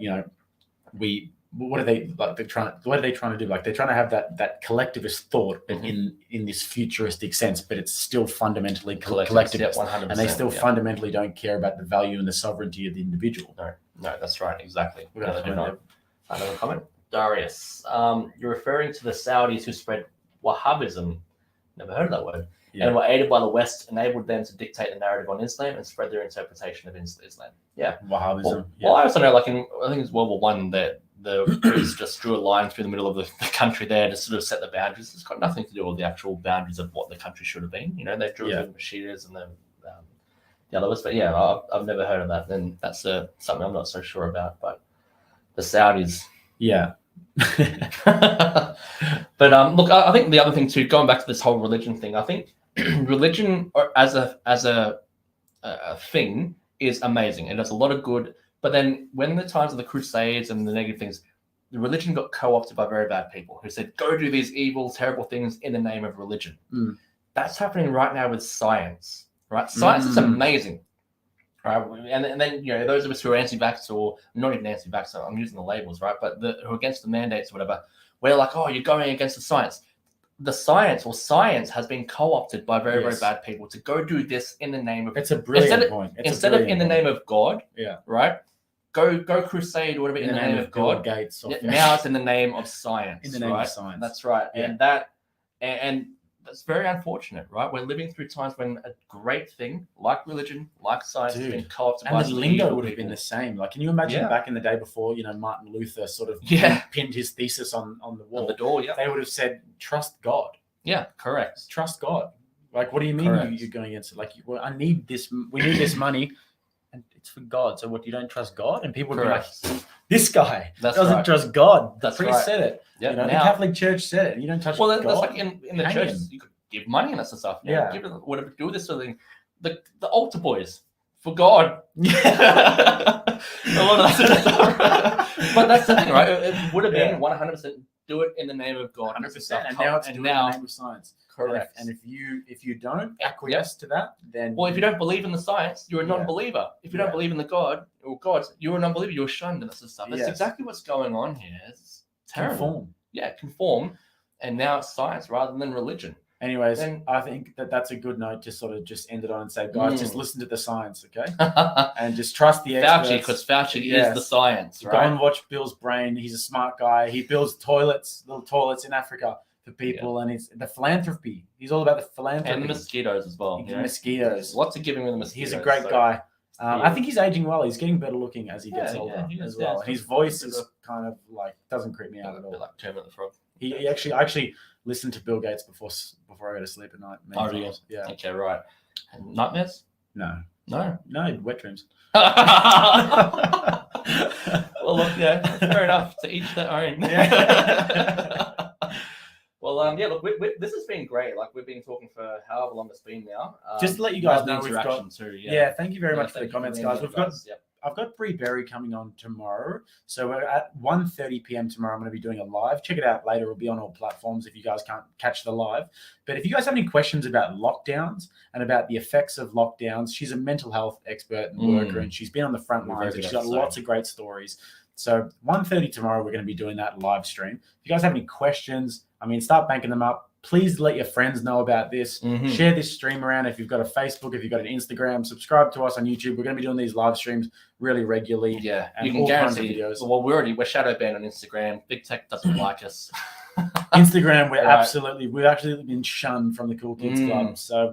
we what are they like? What are they trying to do? Like they're trying to have that collectivist thought, but in this futuristic sense, but it's still fundamentally collectivist, 100%, and they still fundamentally don't care about the value and the sovereignty of the individual. No, that's right, exactly. We're gonna find out. Another comment, Darius. You're referring to the Saudis who spread Wahhabism. Never heard of that word. Yeah. And were aided by the West, enabled them to dictate the narrative on Islam and spread their interpretation of Islam. Yeah. Wahhabism. Well, I also know, like I think it's World War One, that the Brits just drew a line through the middle of the country there to sort of set the boundaries. It's got nothing to do with the actual boundaries of what the country should have been. You know, they drew the Shiites and the others. But yeah, I've never heard of that. And that's something I'm not so sure about. But the Saudis. Yeah. But look, I think the other thing too, going back to this whole religion thing, I think religion as a thing is amazing. It does a lot of good. But then when the times of the Crusades and the negative things, the religion got co-opted by very bad people who said, go do these evil, terrible things in the name of religion. That's happening right now with science, right? Science is amazing. Right, and then those of us who are anti-vax or not even anti-vax, I'm using the labels, right? But who are against the mandates or whatever, we're like, oh, you're going against the science. The science has been co-opted by very very bad people to go do this in the name of. It's a brilliant point. Instead of in the name of God, right? Go crusade or whatever in the name of God. Gates. Now it's in the name of science. In the name of science. That's right, and that's very unfortunate, right? We're living through times when a great thing like religion, like science, has been co-opted by the lingo would have been the same. Like, can you imagine back in the day before, Martin Luther sort of pinned his thesis on the wall, on the door? Yeah, they would have said, "Trust God." Yeah, correct. Trust God. Like, what do you mean you're going against it? Like, well, I need this. We need this money, and it's for God. So what? You don't trust God? And people would be like, "This guy doesn't trust God." The priest said it. Yeah, the Catholic Church said it. You don't touch God. Well, that's like in the church, you could give money and that sort of stuff. Give it whatever. Do this sort of thing. The altar boys for God. Yeah. A lot of that sort of stuff. But that's the thing, right? It would have been 100% do it in the name of God. 100%. And now it's in the name of science. Correct. And if you don't acquiesce to that, then if you don't believe in the science, you're a non-believer. If you don't believe in the God or gods, you're a non-believer. You're shunned and that sort of stuff. That's exactly what's going on here. It's terrible. Conform. And now it's science rather than religion. Anyways, I think that's a good note to sort of just end it on and say, guys, just listen to the science, okay? And just trust the experts. Fauci, because Fauci is the science, right? Go and watch Bill's brain. He's a smart guy. He builds little toilets in Africa for people, and it's the philanthropy. He's all about the philanthropy. And the mosquitoes as well. Mosquitoes. Lots of giving with the mosquitoes. He's a great guy. I think he's aging well. He's getting better looking as he gets older as well. And his voice is kind of like, doesn't creep me out at all. A bit like Kermit the Frog. He actually listened to Bill Gates before I go to sleep at night. Yeah. Okay, right. And nightmares? No, wet dreams. Well, look, fair enough. To each their own. Well, look, this has been great. Like, we've been talking for however long it's been now. Just to let you guys know, we've got too. Thank you very much for the comments, guys. I've got Bree Berry coming on tomorrow. So we're at 1:30 p.m. tomorrow. I'm going to be doing a live. Check it out later. It'll be on all platforms if you guys can't catch the live. But if you guys have any questions about lockdowns and about the effects of lockdowns, she's a mental health expert and worker, and she's been on the front lines, and she's got lots of great stories. So 1:30 tomorrow, we're going to be doing that live stream. If you guys have any questions, start banking them up. Please let your friends know about this. Share this stream around. If you've got a Facebook, if you've got an Instagram, subscribe to us on YouTube. We're going to be doing these live streams really regularly. Yeah, and you can guarantee videos. Well, we're shadow banned on Instagram. Big Tech doesn't like us. Instagram, we've actually been shunned from the Cool Kids Club. So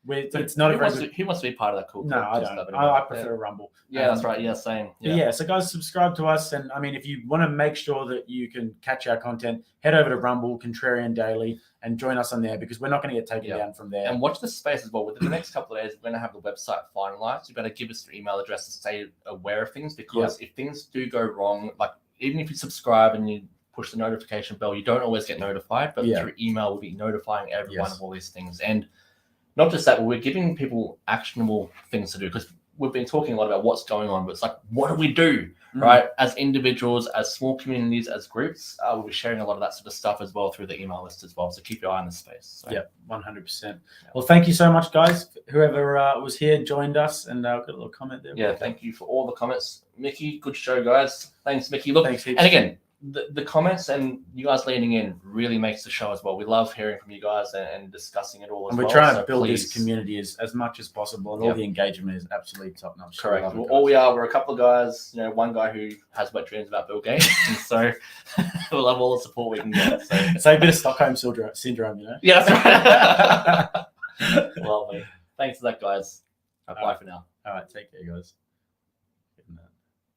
it's not a very good. Who wants to be part of that Cool Kids? No, I don't. I prefer Rumble. Yeah, that's right. Yeah, same. So guys, subscribe to us, and if you want to make sure that you can catch our content, head over to Rumble, Contrarian Daily, and join us on there, because we're not going to get taken down from there. And watch the space as well. Within the next couple of days, we're going to have the website finalized. You better give us your email address to stay aware of things, because if things do go wrong, like even if you subscribe and you push the notification bell, you don't always get notified, but through email, we'll be notifying everyone of all these things. And not just that, but we're giving people actionable things to do, because we've been talking a lot about what's going on, but it's like, what do we do, right? As individuals, as small communities, as groups, we'll be sharing a lot of that sort of stuff as well through the email list as well. So keep your eye on the space. So. 100%. Well, thank you so much, guys. Whoever was here, joined us, and I've got a little comment there. Yeah, thank you for all the comments. Mickey, good show, guys. Thanks, Mickey. Look, Thanks, and again, the comments and you guys leaning in really makes the show as well. We love hearing from you guys and discussing it all as And well. we're trying So to build this please- community as much as possible, and all the engagement is absolutely top notch. Correct. Love it, All we guys. are, we're a couple of guys. You know, one guy who has wet dreams about Bill Gates, and so we'll have all the support we can get. So It's like a bit of Stockholm syndrome, you know. yeah, that's right. Lovely. Thanks for that, guys. Bye for now. All right, take care, guys.